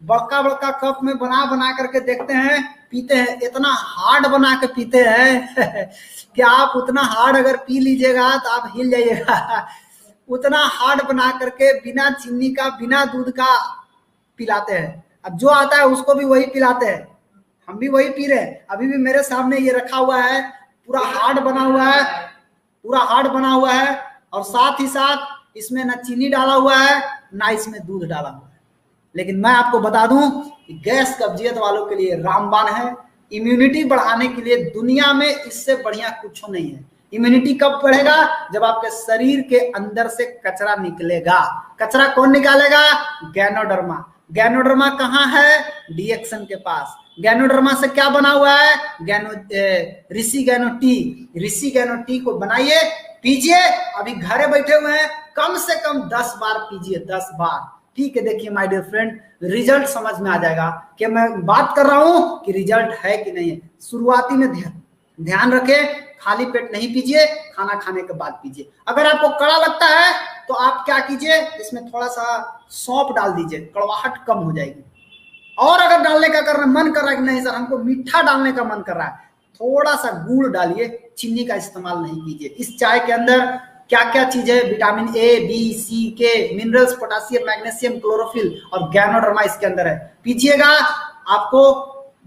[SPEAKER 1] बड़का बड़का कप में बना बना करके देखते हैं, पीते हैं। इतना हार्ड बना के पीते हैं कि आप उतना हार्ड अगर पी लीजिएगा तो आप हिल जाइएगा। उतना हार्ड बना करके बिना चीनी का, बिना दूध का पिलाते हैं। अब जो आता है उसको भी वही पिलाते हैं, हम भी वही पी रहे हैं। अभी भी मेरे सामने ये रखा हुआ है, पूरा हार्ड बना हुआ है, पूरा हार्ड बना हुआ है, और साथ ही साथ इसमें ना चीनी डाला हुआ है ना इसमें दूध डाला हुआ है। लेकिन मैं आपको बता दूं कि गैस कब्जियत वालों के लिए रामबाण है। इम्यूनिटी बढ़ाने के लिए दुनिया में इससे बढ़िया कुछ नहीं है। इम्यूनिटी कब बढ़ेगा? जब आपके शरीर के अंदर से कचरा निकलेगा। कचरा कौन निकालेगा? गैनोडर्मा। गैनोडर्मा कहाँ है? डीएक्सन के पास। गैनोडर्मा से क्या बना हुआ है? ऋषि गैनो टी। ऋषि गैनो टी को बनाइए, पीजिए। अभी घरे बैठे हुए हैं, कम से कम 10 बार पीजिए, 10 बार। ठीक है, देखिए माय डियर फ्रेंड, रिजल्ट समझ में आ जाएगा कि मैं बात कर रहा हूं कि रिजल्ट है कि नहीं है। शुरुआती में ध्यान रखें, खाली पेट नहीं पीजिए, खाना खाने के बाद पीजिए। अगर आपको कड़ा लगता है तो आप क्या कीजिए, इसमें थोड़ा सा सौंफ डाल दीजिए, कड़वाहट कम हो जाएगी। और अगर डालने का मन कर रहा है कि नहीं सर हमको मीठा डालने का मन कर रहा है, थोड़ा सा गुड़ डालिए, चीनी का इस्तेमाल नहीं कीजिए। इस चाय के अंदर क्या क्या चीज है? विटामिन ए, बी, सी, के, मिनरल्स, पोटेशियम, मैग्नीशियम, क्लोरोफिल और गैनोडर्मा इसके अंदर है। पीजिएगा, आपको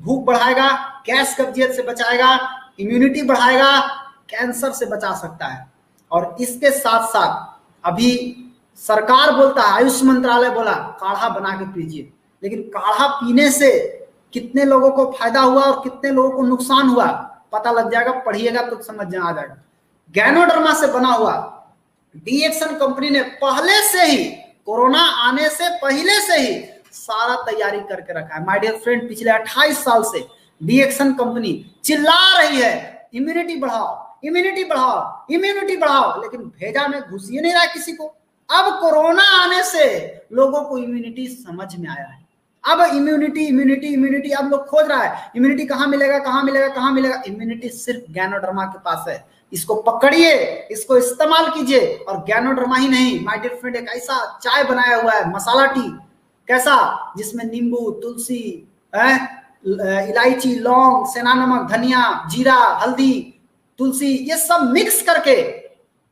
[SPEAKER 1] भूख बढ़ाएगा, गैस कब्जियत से बचाएगा, इम्यूनिटी बढ़ाएगा, कैंसर से बचा सकता है। और इसके साथ साथ अभी सरकार बोलता है, आयुष मंत्रालय बोला काढ़ा बना के पीजिए, लेकिन काढ़ा पीने से कितने लोगों को फायदा हुआ और कितने लोगों को नुकसान हुआ पता लग जाएगा, पढ़िएगा तो समझ में आ जाएगा। गैनोडर्मा से बना हुआ डीएक्सन कंपनी ने पहले से ही, कोरोना आने से पहले से ही सारा तैयारी करके रखा है। माय डियर फ्रेंड, पिछले 28 साल से डीएक्सन कंपनी चिल्ला रही है इम्यूनिटी बढ़ाओ, इम्यूनिटी बढ़ाओ, इम्यूनिटी बढ़ाओ, लेकिन भेजा में घुस ही नहीं रहा किसी को। अब कोरोना आने से लोगों को इम्यूनिटी समझ में आया है। अब इम्यूनिटी इम्यूनिटी इम्यूनिटी अब लोग खोज रहा है, इम्यूनिटी कहाँ मिलेगा, कहाँ मिलेगा, कहाँ मिलेगा? इम्यूनिटी सिर्फ गैनोडर्मा के पास है। इसको पकड़िए, इसको इस्तेमाल कीजिए। और गैनोडर्मा ही नहीं, माय डियर फ्रेंड, एक ऐसा चाय बनाया हुआ है, मसाला टी, कैसा? जिसमें नींबू, तुलसी, इलायची, लौंग, सेना नमक, धनिया, जीरा, हल्दी, तुलसी, ये सब मिक्स करके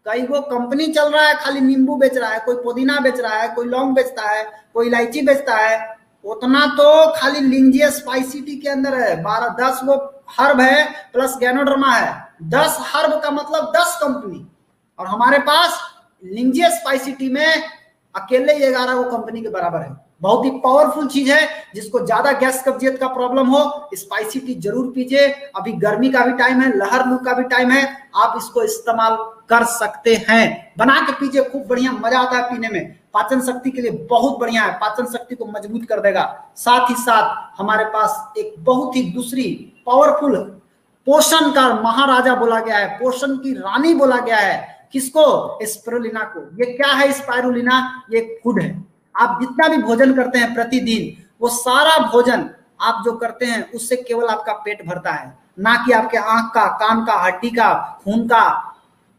[SPEAKER 1] कई वो कंपनी चल रहा है, खाली नींबू बेच रहा है, कोई पुदीना बेच रहा है, कोई लौंग बेचता है, कोई इलायची बेचता है। उतना तो खाली लिंजिया स्पाइसी टी के अंदर है, 12-10 वो हर्ब है प्लस गैनोडर्मा है। 10 हर्ब का मतलब 10 कंपनी, और हमारे पास लिंजिया स्पाइसी टी में अकेले 11 वो कंपनी के बराबर है। बहुत ही पावरफुल चीज है। जिसको ज्यादा गैस कब्जियत का प्रॉब्लम हो, स्पाइसी टी जरूर पीजिए। अभी गर्मी का भी टाइम है, लहर लू का भी टाइम है, आप इसको इस्तेमाल कर सकते हैं। बना के पीजिए, खूब बढ़िया मजा आता है पीने में। पाचन शक्ति के लिए बहुत बढ़िया है, पाचन शक्ति को मजबूत कर देगा। साथ ही साथ हमारे पास एक बहुत ही दूसरी पावरफुल, पोषण का महाराजा बोला गया है, पोषण की रानी बोला गया है। किसको? स्पिरुलिना को। ये क्या है स्पाइरुलिना? ये फूड है। आप जितना भी भोजन करते हैं प्रतिदिन, वो सारा भोजन आप जो करते हैं उससे केवल आपका पेट भरता है, ना कि आपके आंख का, कान का, हड्डी का, खून का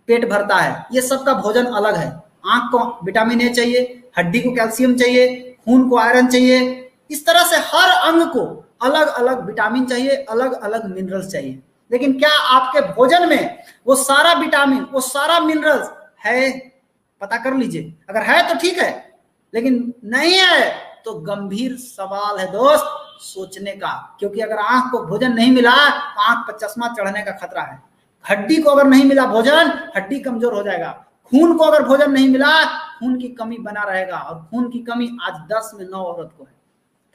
[SPEAKER 1] पेट भरता है। ये सबका भोजन अलग है। आंख को विटामिन ए चाहिए, हड्डी को कैल्शियम चाहिए, खून को आयरन चाहिए। इस तरह से हर अंग को अलग अलग विटामिन चाहिए, अलग अलग मिनरल्स चाहिए। लेकिन क्या आपके भोजन में वो सारा विटामिन, वो सारा मिनरल्स है? पता कर लीजिए। अगर है तो ठीक है, लेकिन नहीं है तो गंभीर सवाल है दोस्त, सोचने का। क्योंकि अगर आंख को भोजन नहीं मिला तो आंख पर चश्मा चढ़ने का खतरा है। हड्डी को अगर नहीं मिला भोजन, हड्डी कमजोर हो जाएगा। खून को अगर भोजन नहीं मिला, खून की कमी बना रहेगा। और खून की कमी आज 10 में 9 औरत को है।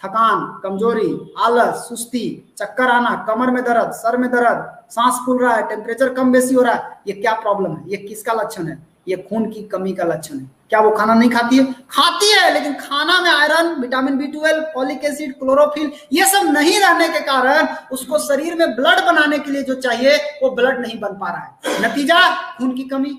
[SPEAKER 1] थकान, कमजोरी, आलस, सुस्ती, चक्कर आना, कमर में दर्द, सर में दर्द, सांस फूल रहा है, टेम्परेचर कम बेसी हो रहा है, ये क्या प्रॉब्लम है? ये किसका लक्षण है? ये खून की कमी का लक्षण है। क्या वो खाना नहीं खाती है? खाती है, लेकिन खाना में iron, vitamin B12, folic acid, chlorophyll ये सब नहीं रहने के कारण उसको शरीर में ब्लड बनाने के लिए जो चाहिए वो ब्लड नहीं बन पा रहा है। नतीजा खून की कमी।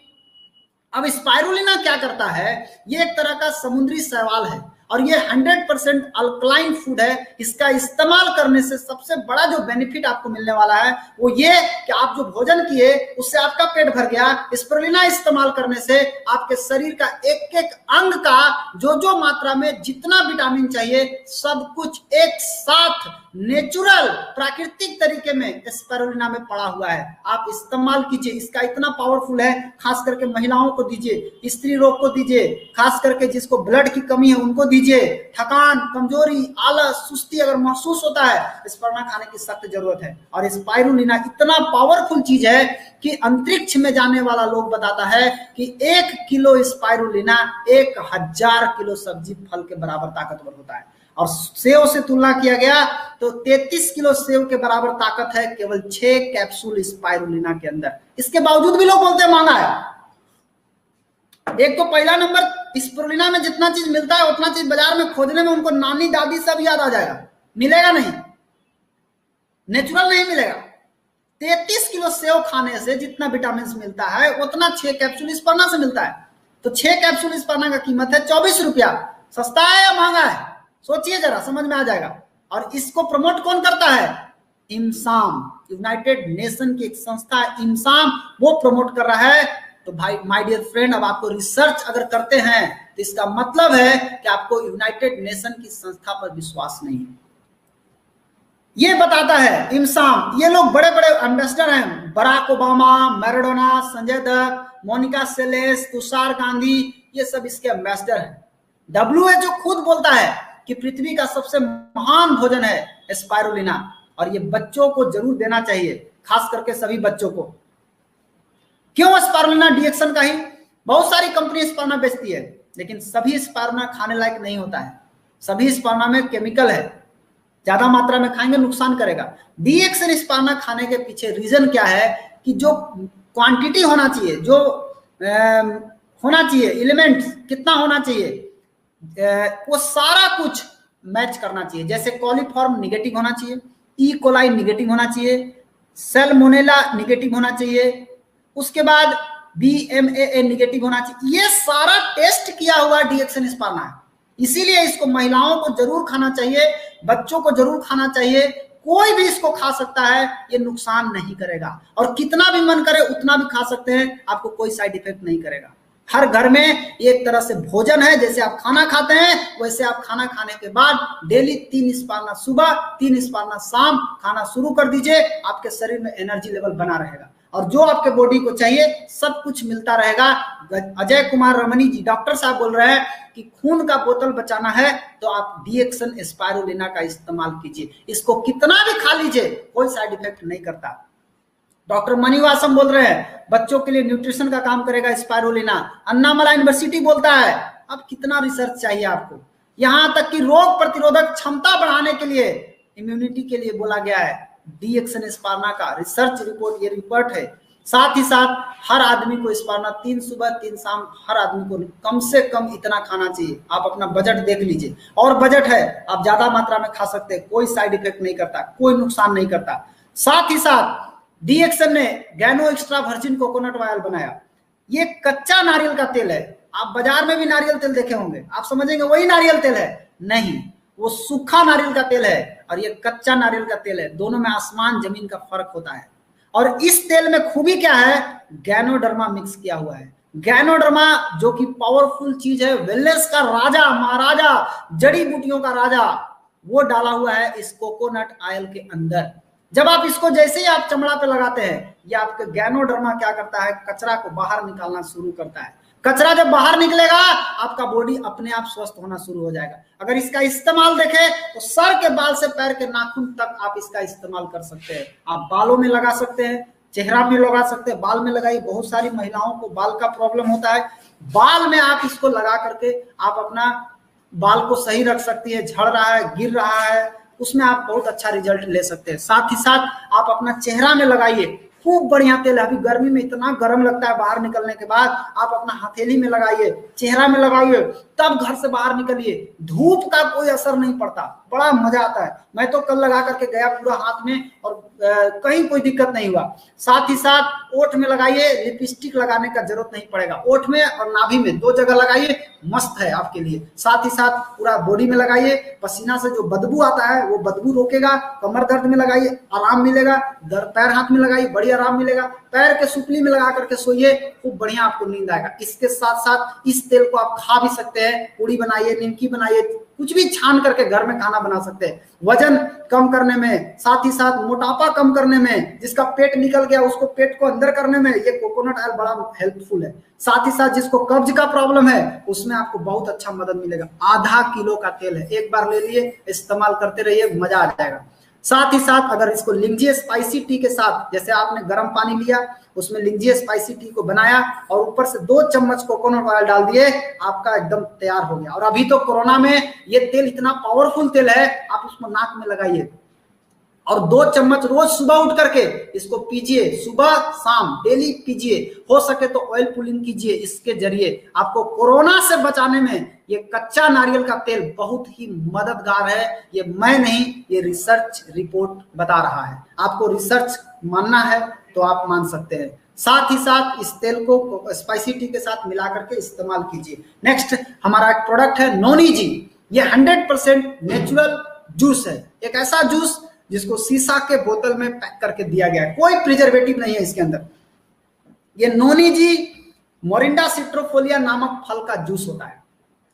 [SPEAKER 1] अब स्पाइरुलिना क्या करता है? ये एक तरह का समुद्री शैवाल है और ये 100% अल्कलाइन फूड है। इसका इस्तेमाल करने से सबसे बड़ा जो बेनिफिट आपको मिलने वाला है वो ये कि आप जो भोजन किए उससे आपका पेट भर गया। स्पिरुलिना इस्तेमाल करने से आपके शरीर का एक एक अंग का जो मात्रा में जितना विटामिन चाहिए सब कुछ एक साथ नेचुरल प्राकृतिक तरीके में स्पिरुलिना में पड़ा हुआ है। आप इस्तेमाल कीजिए, इसका इतना पावरफुल है। खास करके महिलाओं को दीजिए, स्त्री रोग को दीजिए, खास करके जिसको ब्लड की कमी है उनको दीजिए। थकान, कमजोरी, आलस, सुस्ती अगर महसूस होता है स्पिरुलिना खाने की सख्त जरूरत है। और स्पिरुलिना इतना पावरफुल चीज है कि अंतरिक्ष में जाने वाला लोग बताता है कि 1 किलो स्पिरुलिना 1000 किलो सब्जी फल के बराबर ताकतवर होता है। और सेव से तुलना किया गया तो 33 किलो सेव के बराबर ताकत है केवल 6 कैप्सूल स्पाइरुलिना के अंदर। इसके बावजूद भी लोग बोलते हैं महंगा है। एक तो पहला नंबर, स्पिरुलिना में जितना चीज मिलता है उतना चीज बाजार में खोजने में उनको नानी दादी सब याद आ जाएगा, मिलेगा नहीं, नेचुरल नहीं मिलेगा। 33 किलो सेव खाने से जितना विटामिन मिलता है उतना 6 कैप्सूल स्पिरुलिना से मिलता है। तो 6 कैप्सूल स्पिरुलिना का कीमत है 24 रुपया। सस्ता है या महंगा है? सोचिए जरा, समझ में आ जाएगा। और इसको प्रमोट कौन करता है? इमसाम, यूनाइटेड नेशन की एक संस्था है इमसाम, वो प्रमोट कर रहा है। तो भाई माय डियर फ्रेंड, अब आपको रिसर्च अगर करते हैं तो इसका मतलब है कि आपको यूनाइटेड नेशन की संस्था पर विश्वास नहीं है। ये बताता है इमसाम। ये लोग बड़े बड़े एम्बेसडर हैं, Barack Obama, Maradona, Sanjay Dutt, Monica Seles, Tushar Gandhi, ये सब इसके एम्बेसडर हैं। WHO खुद बोलता है कि पृथ्वी का सबसे महान भोजन है स्पाइरुलिना और ये बच्चों को जरूर देना चाहिए, खास करके सभी बच्चों को। क्यों स्पाइरुलिना? डिएक्सन का ही। बहुत सारी कंपनी स्पाइरुलिना बेचती है लेकिन सभी स्पाइरुलिना खाने लायक नहीं होता है। सभी स्पाइरुलिना में केमिकल है, ज्यादा मात्रा में खाएंगे नुकसान करेगा। डिएक्सन स्पाइरुलिना खाने के पीछे रीजन क्या है कि जो क्वांटिटी होना चाहिए, जो होना चाहिए, एलिमेंट्स कितना होना चाहिए, वो सारा कुछ मैच करना चाहिए। जैसे कॉलीफॉर्म निगेटिव होना चाहिए, ई कोलाई निगेटिव होना चाहिए, सैल्मोनेला निगेटिव होना चाहिए, उसके बाद BMAA निगेटिव होना चाहिए। ये सारा टेस्ट किया हुआ डिएक्सन स्पाइरुलिना है। इसीलिए इसको महिलाओं को जरूर खाना चाहिए, बच्चों को जरूर खाना चाहिए। कोई भी इसको खा सकता है, ये नुकसान नहीं करेगा और कितना भी मन करे उतना भी खा सकते हैं, आपको कोई साइड इफेक्ट नहीं करेगा। हर घर में एक तरह से भोजन है, जैसे आप खाना खाते हैं वैसे आप खाना खाने के बाद डेली 3 स्पाइरुलिना सुबह, 3 स्पाइरुलिना शाम खाना शुरू कर दीजिए। आपके शरीर में एनर्जी लेवल बना रहेगा और जो आपके बॉडी को चाहिए सब कुछ मिलता रहेगा। अजय कुमार रमनी जी डॉक्टर साहब बोल रहे हैं कि खून का बोतल बचाना है तो आप डिएक्सन स्पाइरुलिना का इस्तेमाल कीजिए। इसको कितना भी खा लीजिए कोई साइड इफेक्ट नहीं करता। डॉक्टर मणिवासम बोल रहे हैं बच्चों के लिए न्यूट्रिशन का काम करेगा स्पाइरुलिना। अन्नामला यूनिवर्सिटी बोलता है। अब कितना रिसर्च चाहिए आपको? यहां तक कि रोग प्रतिरोधक क्षमता बढ़ाने के लिए, इम्यूनिटी के लिए बोला गया है डिएक्सन स्पाइरुलिना का रिसर्च रिपोर्ट, ये रिपोर्ट है। साथ ही साथ हर आदमी को स्पाइरुलिना 3 सुबह 3 शाम हर आदमी को कम से कम इतना खाना चाहिए। आप अपना बजट देख लीजिए, और बजट है आप ज्यादा मात्रा में खा सकते हैं, कोई साइड इफेक्ट नहीं करता, कोई नुकसान नहीं करता। साथ ही साथ डिएक्सन ने गैनो एक्स्ट्रा वर्जिन कोकोनट ऑयल बनाया। ये कच्चा नारियल का तेल है। आप बाजार में भी नारियल तेल देखे होंगे, आप समझेंगे वही नारियल तेल है, नहीं, वो सूखा नारियल का तेल है और ये कच्चा नारियल का तेल है। दोनों में आसमान जमीन का फर्क होता है। और इस तेल में खूबी क्या है? गैनोडर्मा मिक्स किया हुआ है। गैनोडर्मा जो कि पावरफुल चीज है, वेलनेस का राजा, महाराजा, जड़ी बूटियों का राजा, वो डाला हुआ है इस कोकोनट ऑयल के अंदर। जब आप इसको जैसे ही आप चमड़ा पे लगाते हैं, ये आपके गैनोडर्मा क्या करता है? कचरा को बाहर निकालना शुरू करता है। कचरा जब बाहर निकलेगा आपका बॉडी अपने आप स्वस्थ होना शुरू हो जाएगा। अगर इसका इस्तेमाल देखें तो सर के बाल से पैर के नाखून तक आप इसका इस्तेमाल कर सकते हैं। आप बालों में लगा सकते हैं, चेहरा में लगा सकते हैं, बाल में लगाइए। बहुत सारी महिलाओं को बाल का प्रॉब्लम होता है, बाल में आप इसको लगा करके आप अपना बाल को सही रख सकती है, झड़ रहा है, गिर रहा है, उसमें आप बहुत अच्छा रिजल्ट ले सकते हैं। साथ ही साथ आप अपना चेहरा में लगाइए, खूब बढ़िया तेल है। अभी गर्मी में इतना गर्म लगता है, बाहर निकलने के बाद आप अपना हथेली में लगाइए, चेहरा में लगाइए, तब घर से बाहर निकलिए। धूप का कोई असर नहीं पड़ता, बड़ा मजा आता है। मैं तो कल लगा करके गया पूरा हाथ में, और कहीं कोई दिक्कत नहीं हुआ। साथ ही साथ ओठ में लगाइए, लिपस्टिक लगाने का जरूरत नहीं पड़ेगा। ओठ में और नाभि में 2 जगह लगाइए, मस्त है आपके लिए। साथ ही साथ पूरा बॉडी में लगाइए, पसीना से जो बदबू आता है वो बदबू रोकेगा। कमर दर्द में लगाइए, आराम मिलेगा। पैर हाथ में लगाइए, बढ़िया आराम मिलेगा। पैर के सुपली में लगा करके सोइए, खूब बढ़िया आपको नींद आएगा। इसके साथ साथ इस तेल को आप खा भी सकते हैं, पूड़ी बनाइए, निमकी बनाइए, कुछ भी छान करके घर में खाना बना सकते हैं। वजन कम करने में, साथ ही साथ मोटापा कम करने में, जिसका पेट निकल गया उसको पेट को अंदर करने में ये कोकोनट ऑयल बड़ा हेल्पफुल है। साथ ही साथ जिसको कब्ज का प्रॉब्लम है उसमें आपको बहुत अच्छा मदद मिलेगा। आधा किलो का तेल है, एक बार ले लिए, इस्तेमाल करते रहिए, मजा आ जाएगा। साथ ही साथ अगर इसको लिंजीए स्पाइसी टी के साथ, जैसे आपने गर्म पानी लिया, उसमें लिंजीए स्पाइसी टी को बनाया और ऊपर से 2 चम्मच कोकोनट ऑयल डाल दिए, आपका एकदम तैयार हो गया। और अभी तो कोरोना में ये तेल इतना पावरफुल तेल है, आप उसको नाक में लगाइए और 2 चम्मच रोज सुबह उठ करके इसको पीजिए, सुबह शाम डेली पीजिए। हो सके तो ऑयल पुलिंग कीजिए, इसके जरिए आपको कोरोना से बचाने में ये कच्चा नारियल का तेल बहुत ही मददगार है। ये मैं नहीं, ये रिसर्च रिपोर्ट बता रहा है। आपको रिसर्च मानना है तो आप मान सकते हैं। साथ ही साथ इस तेल को स्पाइसी टी के साथ मिला करके इस्तेमाल कीजिए। नेक्स्ट हमारा एक प्रोडक्ट है नोनी जी। ये 100% नेचुरल जूस है, एक ऐसा जूस जिसको शीशा के बोतल में पैक करके दिया गया है, कोई प्रिजर्वेटिव नहीं है इसके अंदर। ये नोनी जी मोरिंडा सिट्रोफोलिया नामक फल का जूस होता है,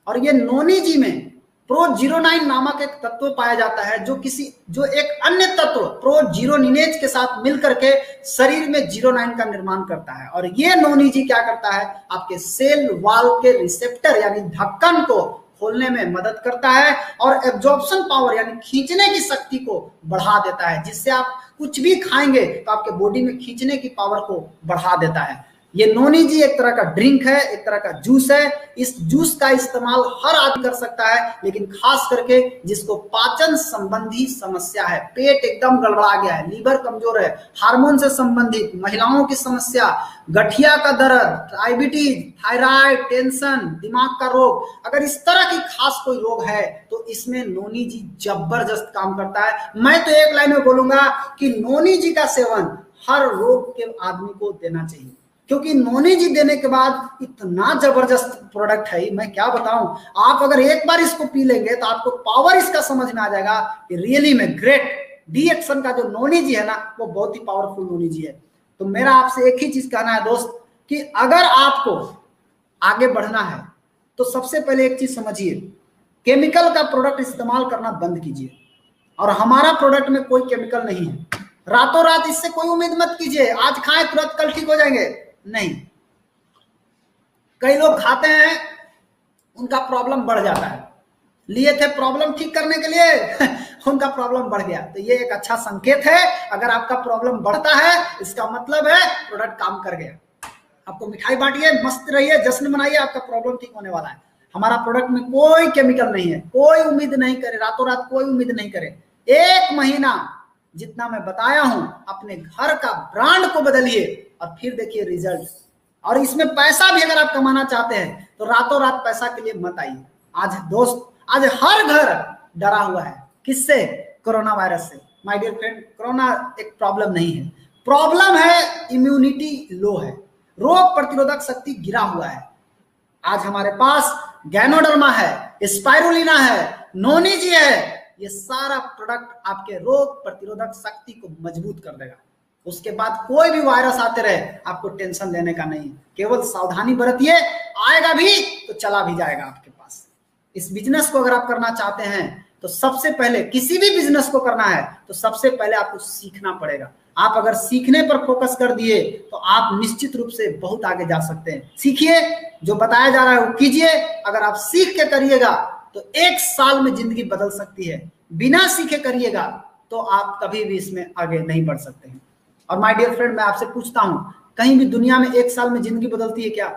[SPEAKER 1] और ये नोनी जी में प्रोजीरोनाइन नामक एक तत्व पाया जाता है, जो एक अन्य तत्व प्रोजीरोनिनेज के साथ मिलकर के शरीर में जीरोनाइन का निर्माण करता है। और ये नोनी जी क्या करता है, आपके सेल वॉल के रिसेप्टर यानी ढक्कन को खोलने में मदद करता है, और एब्जॉर्प्शन पावर यानी खींचने की शक्ति को बढ़ा देता है, जिससे आप कुछ भी खाएंगे तो आपके बॉडी में खींचने की पावर को बढ़ा देता है। ये नोनी जी एक तरह का ड्रिंक है, एक तरह का जूस है। इस जूस का इस्तेमाल हर आदमी कर सकता है, लेकिन खास करके जिसको पाचन संबंधी समस्या है, पेट एकदम गड़बड़ा गया है, लीवर कमजोर है, हार्मोन से संबंधित, महिलाओं की समस्या, गठिया का दर्द, डायबिटीज, थायराइड, टेंशन, दिमाग का रोग, अगर इस तरह की खास कोई रोग है तो इसमें नोनी जी जबरदस्त काम करता है। मैं तो एक लाइन में बोलूंगा कि नोनी जी का सेवन हर रोग के आदमी को देना चाहिए, क्योंकि नोनी जी देने के बाद इतना जबरदस्त प्रोडक्ट है, मैं क्या बताऊं। आप अगर एक बार इसको पी लेंगे तो आपको पावर इसका समझ में आ जाएगा कि रियली में ग्रेट डी एक्शन का जो नोनी जी है ना, वो बहुत ही पावरफुल नोनी जी है। तो मेरा आपसे एक ही चीज कहना है दोस्त, कि अगर आपको आगे बढ़ना है तो सबसे पहले एक चीज समझिए, केमिकल का प्रोडक्ट इस्तेमाल करना बंद कीजिए। और हमारा प्रोडक्ट में कोई केमिकल नहीं है। रातों रात इससे कोई उम्मीद मत कीजिए, आज खाएं तुरंत कल ठीक हो जाएंगे, नहीं। कई लोग खाते हैं, उनका प्रॉब्लम बढ़ जाता है, लिए थे प्रॉब्लम ठीक करने के लिए उनका प्रॉब्लम बढ़ गया। तो ये एक अच्छा संकेत है, अगर आपका प्रॉब्लम बढ़ता है इसका मतलब है प्रोडक्ट काम कर गया। आपको मिठाई बांटिए, मस्त रहिए, जश्न मनाइए, आपका प्रॉब्लम ठीक होने वाला है। हमारा प्रोडक्ट में कोई केमिकल नहीं है, कोई उम्मीद नहीं करे, रातों रात कोई उम्मीद नहीं करे। 1 महीना जितना मैं बताया हूं, अपने घर का ब्रांड को बदलिए और फिर देखिए रिजल्ट। और इसमें पैसा भी अगर आप कमाना चाहते हैं तो रातों रात पैसा के लिए मत आइए। आज दोस्त, आज हर घर डरा हुआ है, किससे? कोरोना वायरस से। माय डियर फ्रेंड, कोरोना एक प्रॉब्लम नहीं है, प्रॉब्लम है इम्यूनिटी लो है, रोग प्रतिरोधक शक्ति गिरा हुआ है। आज हमारे पास गैनोडर्मा है, स्पाइरुलिना है, नोनी जी है, ये सारा प्रोडक्ट आपके रोग प्रतिरोधक शक्ति को मजबूत कर देगा। उसके बाद कोई भी वायरस आते रहे, आपको टेंशन लेने का नहीं, केवल सावधानी बरतिए, आएगा भी तो चला भी जाएगा आपके पास। इस बिजनेस को अगर आप करना चाहते हैं तो सबसे पहले, किसी भी बिजनेस को करना है तो सबसे पहले आपको सीखना पड़ेगा। आप अगर सीखने पर फोकस कर दिए तो आप निश्चित रूप से बहुत आगे जा सकते हैं। सीखिए, जो बताया जा रहा है वो कीजिए। अगर आप सीख के करिएगा तो 1 साल में जिंदगी बदल सकती है, बिना सीखे करिएगा तो आप कभी भी इसमें आगे नहीं बढ़ सकते हैं। और माय डियर फ्रेंड, मैं आपसे पूछता हूं, कहीं भी दुनिया में 1 साल में जिंदगी बदलती है क्या?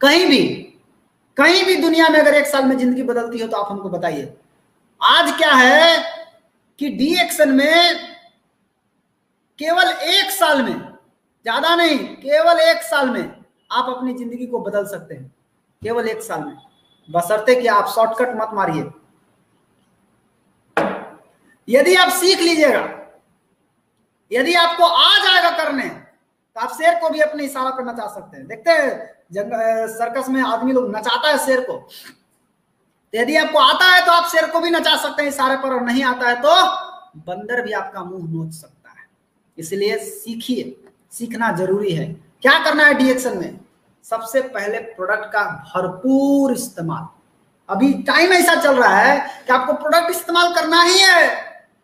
[SPEAKER 1] कहीं भी दुनिया में अगर 1 साल में जिंदगी बदलती हो तो आप हमको बताइए। आज क्या है कि डी एक्शन में केवल 1 साल में, ज्यादा नहीं, केवल 1 साल में आप अपनी जिंदगी को बदल सकते हैं, केवल 1 साल में, बशर्ते कि आप शॉर्टकट मत मारिए। यदि आप सीख लीजिएगा, यदि आपको आ जाएगा करने, तो आप शेर को भी अपने इशारा पर नचा सकते हैं। देखते हैं सर्कस में आदमी लोग नचाता है शेर को, तो यदि आपको आता है तो आप शेर को भी नचा सकते हैं इशारे पर, और नहीं आता है तो बंदर भी आपका मुंह नोच सकता है। इसलिए सीखिए, सीखना जरूरी है। क्या करना है डी एक्शन में? सबसे पहले प्रोडक्ट का भरपूर इस्तेमाल। अभी टाइम ऐसा चल रहा है कि आपको प्रोडक्ट इस्तेमाल करना ही है,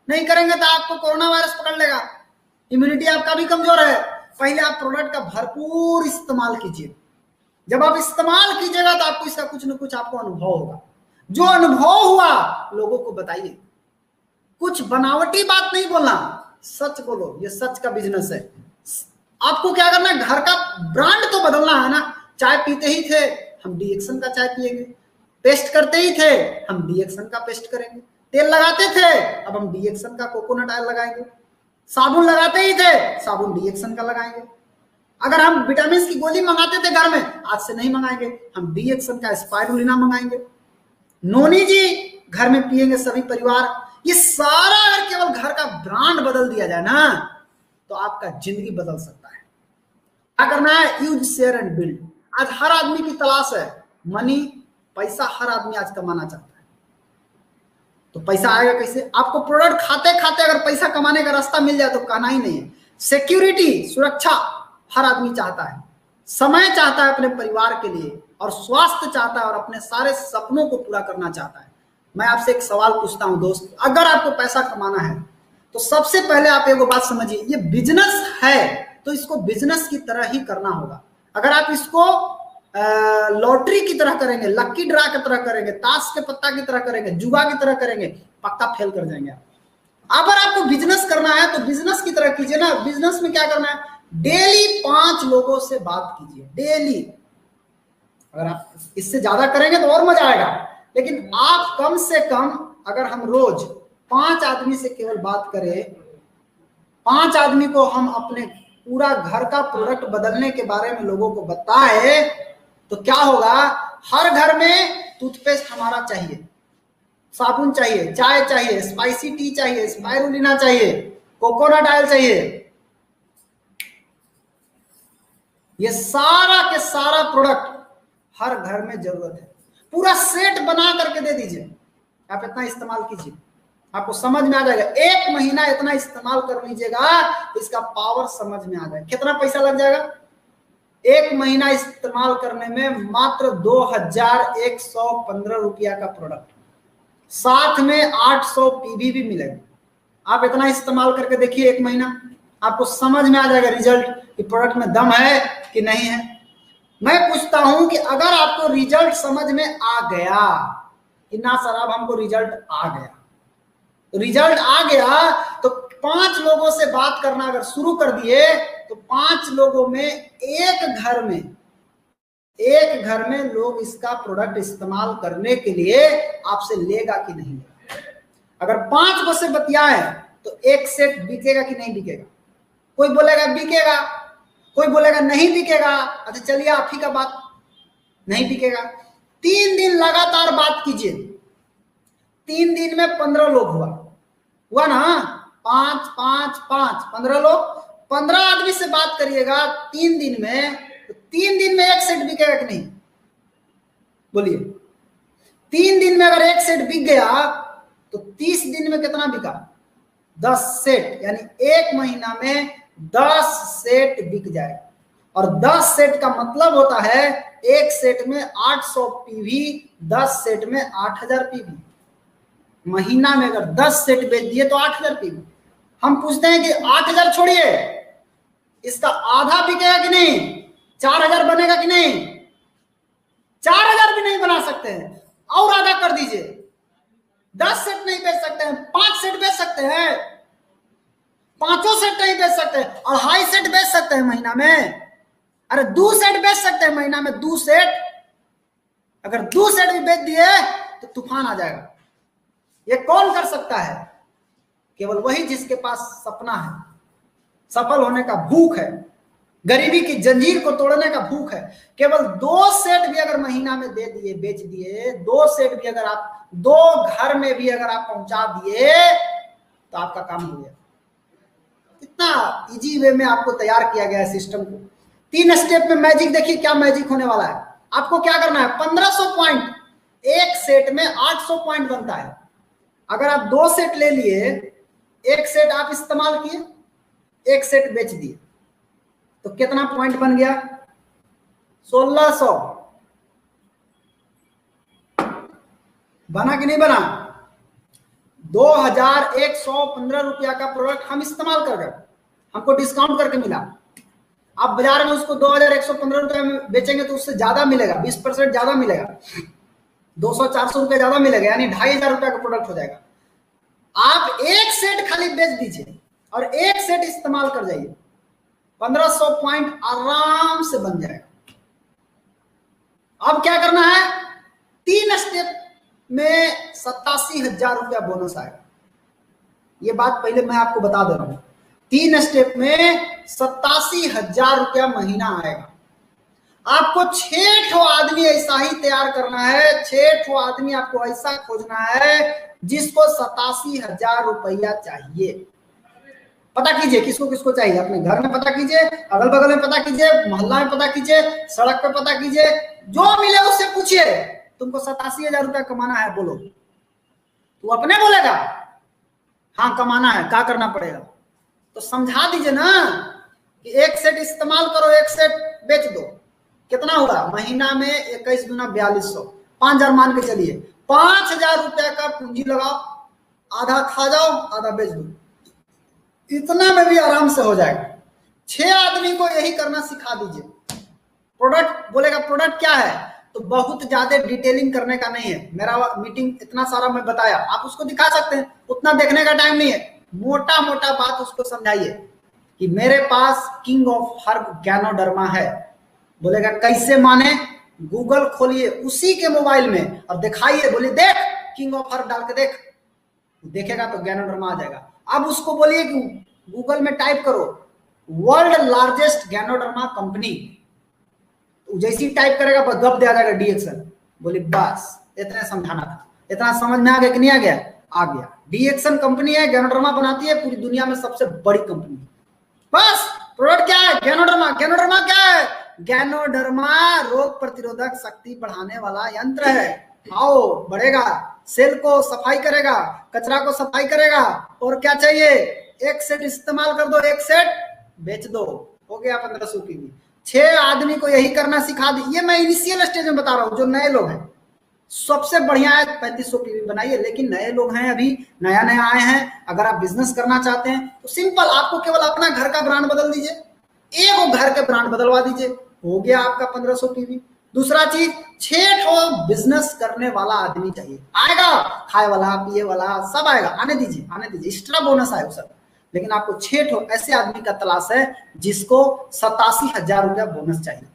[SPEAKER 1] नहीं करेंगे तो आपको कोरोना वायरस पकड़ लेगा, इम्यूनिटी आपका भी कमजोर है। पहले आप प्रोडक्ट का भरपूर इस्तेमाल कीजिए। जब आप इस्तेमाल कीजिएगा तो आपको इसका कुछ न कुछ आपको अनुभव होगा। जो अनुभव हुआ लोगों को बताइए, कुछ बनावटी बात नहीं बोलना, सच बोलो। ये सच का बिजनेस है। आपको क्या करना है, घर का ब्रांड तो बदलना है ना। चाय पीते ही थे, हम डी एक्शन का चाय पिएंगे। पेस्ट करते ही थे, हम डी एक्शन का पेस्ट करेंगे। तेल लगाते थे, अब हम डी एक्शन का कोकोनट ऑयल लगाएंगे। साबुन लगाते ही थे, साबुन डी एक्शन का लगाएंगे। अगर हम विटामिन की गोली मंगाते थे घर में, आज से नहीं मंगाएंगे, हम डी एक्शन का स्पाइरुलिना मंगाएंगे। नोनी जी घर में पिएंगे सभी परिवार। ये सारा अगर केवल घर का ब्रांड बदल दिया जाए ना, तो आपका जिंदगी बदल सकता है। क्या करना है? Use, share and build. आज हर आदमी की तलाश है मनी, पैसा हर आदमी आज कमाना चाहता है। तो पैसा आएगा कैसे? आपको प्रोडक्ट खाते खाते अगर पैसा कमाने का रास्ता मिल जाए तो कहना ही नहीं है। सिक्योरिटी, सुरक्षा हर आदमी चाहता है, समय चाहता है अपने परिवार के लिए, और स्वास्थ्य चाहता है, और अपने सारे सपनों को पूरा करना चाहता है। मैं आपसे एक सवाल पूछता हूं दोस्त, अगर आपको पैसा कमाना है तो सबसे पहले आप एक बात समझिए, ये बिजनेस है तो इसको बिजनेस की तरह ही करना होगा। अगर आप इसको लॉटरी की तरह करेंगे, लक्की ड्रा की तरह करेंगे, ताश के पत्ता की तरह करेंगे, जुआ की तरह करेंगे, पक्का फेल कर जाएंगे आप। अगर आपको बिजनेस करना है तो बिजनेस की तरह कीजिए ना। बिजनेस में क्या करना है? डेली 5 लोगों से बात कीजिए, डेली। अगर आप इससे ज्यादा करेंगे तो और मजा आएगा, लेकिन आप कम से कम अगर हम रोज 5 आदमी से केवल बात करें, 5 आदमी को हम अपने पूरा घर का प्रोडक्ट बदलने के बारे में लोगों को बताए, तो क्या होगा? हर घर में टूथपेस्ट हमारा चाहिए, साबुन चाहिए, चाय चाहिए, स्पाइसी टी चाहिए, स्पाइरुलिना चाहिए, कोकोनट ऑयल चाहिए। ये सारा के सारा प्रोडक्ट हर घर में जरूरत है। पूरा सेट बना करके दे दीजिए, आप इतना इस्तेमाल कीजिए, आपको समझ में आ जाएगा। 1 महीना इतना इस्तेमाल कर लीजिएगा तो इसका पावर समझ में आ जाएगा। कितना पैसा लग जाएगा? 1 महीना इस्तेमाल करने में मात्र 2115 रुपया का प्रोडक्ट, साथ में 800 पीवी भी मिलेगा। आप इतना इस्तेमाल करके देखिए 1 महीना, आपको समझ में आ जाएगा रिजल्ट कि प्रोडक्ट में दम है कि नहीं है। मैं पूछता हूं कि अगर आपको रिजल्ट समझ में आ गया कि ना सर अब हमको रिजल्ट आ गया, तो रिजल्ट आ गया तो 5 लोगों से बात करना अगर शुरू कर दिए तो 5 लोगों में एक घर में लोग इसका प्रोडक्ट इस्तेमाल करने के लिए आपसे लेगा कि नहीं। अगर 5 को से बतियाए तो एक सेट बिकेगा कि नहीं बिकेगा? कोई बोलेगा बिकेगा, कोई बोलेगा नहीं बिकेगा। अच्छा चलिए आप ही का बात, नहीं बिकेगा। 3 दिन लगातार बात कीजिए, 3 दिन में 15 लोग हुआ ना, 5 5 5 15 लोग, 15 आदमी से बात करिएगा 3 दिन में, तो 3 दिन में एक सेट बिकेगा कि नहीं? बोलिए। 3 दिन में अगर एक सेट बिक गया तो 30 दिन में कितना बिका? 10 सेट, यानी 1 महीना में 10 सेट बिक जाए। और 10 सेट का मतलब होता है एक सेट में 800 पीवी, 10 सेट में 8000 पीवी। महीना में अगर 10 सेट बेच दिए तो 8000 पीवी। हम पूछते हैं कि 8000 छोड़िए, इसका आधा बिकेगा कि नहीं? 4000 बनेगा कि नहीं? 4000 भी नहीं बना सकते हैं, और आधा कर दीजिए। 10 सेट नहीं बेच सकते हैं, 5 सेट बेच सकते हैं, 5 सेट नहीं बेच सकते, 2.5 सेट बेच सकते हैं महीना में।
[SPEAKER 2] अरे 2 सेट बेच सकते हैं महीना में, 2 सेट। अगर 2 सेट भी बेच दिए तो तूफान आ जाएगा। ये कौन कर सकता है? केवल वही जिसके पास सपना है, सफल होने का भूख है, गरीबी की जंजीर को तोड़ने का भूख है। केवल 2 सेट भी अगर महीना में दे दिए, बेच दिए, 2 सेट भी अगर आप 2 घर में भी अगर आप पहुंचा दिए तो आपका काम हो गया। इतना इजी वे में आपको तैयार किया गया है सिस्टम को। 3 स्टेप में मैजिक देखिए क्या मैजिक होने वाला है। आपको क्या करना है, 1500 पॉइंट, एक सेट में 800 पॉइंट बनता है। अगर आप 2 सेट ले लिए, एक सेट आप इस्तेमाल किए, एक सेट बेच दिए, तो कितना पॉइंट बन गया? 1600। बना कि नहीं बना? 2115 रुपया का प्रोडक्ट हम इस्तेमाल कर गए, हमको डिस्काउंट करके मिला। आप बाजार में उसको 2115 रुपया में बेचेंगे तो उससे ज्यादा मिलेगा, 20% ज्यादा मिलेगा, 200-400 रुपया ज्यादा मिलेगा, यानी 2500 रुपया का प्रोडक्ट हो जाएगा। आप एक सेट खाली बेच दीजिए और एक सेट इस्तेमाल कर जाइए, 1500 पॉइंट आराम से बन जाएगा। अब क्या करना है, 3 स्टेप में 87,000 रुपया बोनस आएगा। ये बात पहले मैं आपको बता दे रहा हूं, 3 स्टेप में 87,000 रुपया महीना आएगा। आपको 6 ठो आदमी ऐसा ही तैयार करना है, 6 ठो आदमी आपको ऐसा खोजना है जिसको 87,000 रुपया चाहिए। पता कीजिए किसको किसको चाहिए, अपने घर में पता कीजिए, अगल बगल में पता कीजिए, मोहल्ला में पता कीजिए, सड़क पे पता कीजिए, जो मिले उससे पूछिए तुमको 87,000 रुपया कमाना है, बोलो। तू अपने बोलेगा हाँ कमाना है, क्या करना पड़ेगा? तो समझा दीजिए ना कि एक सेट इस्तेमाल करो, एक सेट बेच दो। कितना हुआ महीना में? 21 गुना 4200, 5000 मान के चलिए। 5000 रुपया का पूंजी लगाओ, आधा खा जाओ आधा बेच दो, इतना में भी आराम से हो जाएगा। 6 आदमी को यही करना सिखा दीजिए। प्रोडक्ट बोलेगा प्रोडक्ट क्या है, तो बहुत ज्यादा डिटेलिंग करने का नहीं है। मेरा मीटिंग इतना सारा मैं बताया, आप उसको दिखा सकते हैं, उतना देखने का टाइम नहीं है। मोटा मोटा बात उसको समझाइए कि मेरे पास किंग ऑफ हर्ब गैनोडर्मा है। बोलेगा कैसे माने? गूगल खोलिए उसी के मोबाइल में और दिखाइए, बोलिए देख किंग ऑफ हर्ब डाल के देख, देखेगा तो गैनोडर्मा आ जाएगा। अब उसको बोलिए कि गूगल में टाइप करो वर्ल्ड लार्जेस्ट गैनोडर्मा कंपनी, जैसी टाइप करेगा बस गप दे आ जाएगा डीएक्सन। बोली बस इतना समझाना था, इतना समझ में आ गया कि नहीं आ गया? आ गया। डीएक्सन कंपनी है, गैनोडर्मा बनाती है, पूरी दुनिया में सबसे बड़ी कंपनी। बस प्रोडक्ट क्या है? गैनोडर्मा। गैनोडर्मा क्या है? गैनोडर्मा रोग प्रतिरोधक शक्ति बढ़ाने वाला यंत्र है। आओ बढ़ेगा, सेल को सफाई करेगा, कचरा को सफाई करेगा, और क्या चाहिए? एक सेट इस्तेमाल कर दो, एक सेट बेच दो, हो गया 1500 की भी। 6 आदमी को यही करना सिखा दी। ये मैं इनिशियल स्टेज में बता रहा हूं, जो नए लोग हैं सबसे बढ़िया है 3500 पीवी बनाइए। लेकिन नए लोग हैं, अभी नया नया आए हैं, अगर आप बिजनेस करना चाहते हैं तो सिंपल, आपको केवल अपना घर का ब्रांड बदल दीजिए, एक घर के ब्रांड बदलवा दीजिए, हो गया आपका 1500 पीवी। दूसरा चीज, 6 ठो बिजनेस करने वाला आदमी चाहिए, आएगा, खाए वाला पिए वाला सब आएगा, आने दीजिए आने दीजिए, एक्स्ट्रा बोनस आएगा सर। लेकिन आपको 6 ठो ऐसे आदमी का तलाश है जिसको 87,000 रुपया बोनस चाहिए।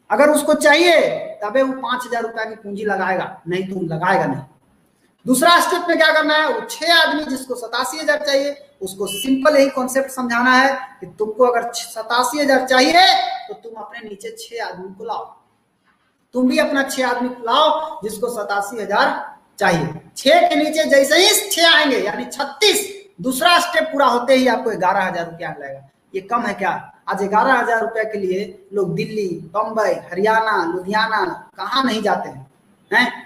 [SPEAKER 2] अगर उसको चाहिए तबे वो 5,000 रुपया की पूंजी लगाएगा, नहीं तो लगाएगा नहीं। दूसरा स्टेप में क्या करना है, वो 6 आदमी जिसको 87,000 चाहिए, उसको सिंपल यही कॉन्सेप्ट समझाना है कि तुमको अगर 87,000 चाहिए तो तुम अपने नीचे 6 आदमी को लाओ, तुम भी अपना 6 आदमी को लाओ जिसको 87,000 चाहिए। 6 के नीचे जैसे ही 6 आएंगे यानी 36, दूसरा स्टेप पूरा होते ही आपको 11,000 रुपया लगेगा। ये कम है क्या? आज 11,000 रुपया के लिए लोग दिल्ली, बंबई, हरियाणा, लुधियाना कहाँ नहीं जाते हैं।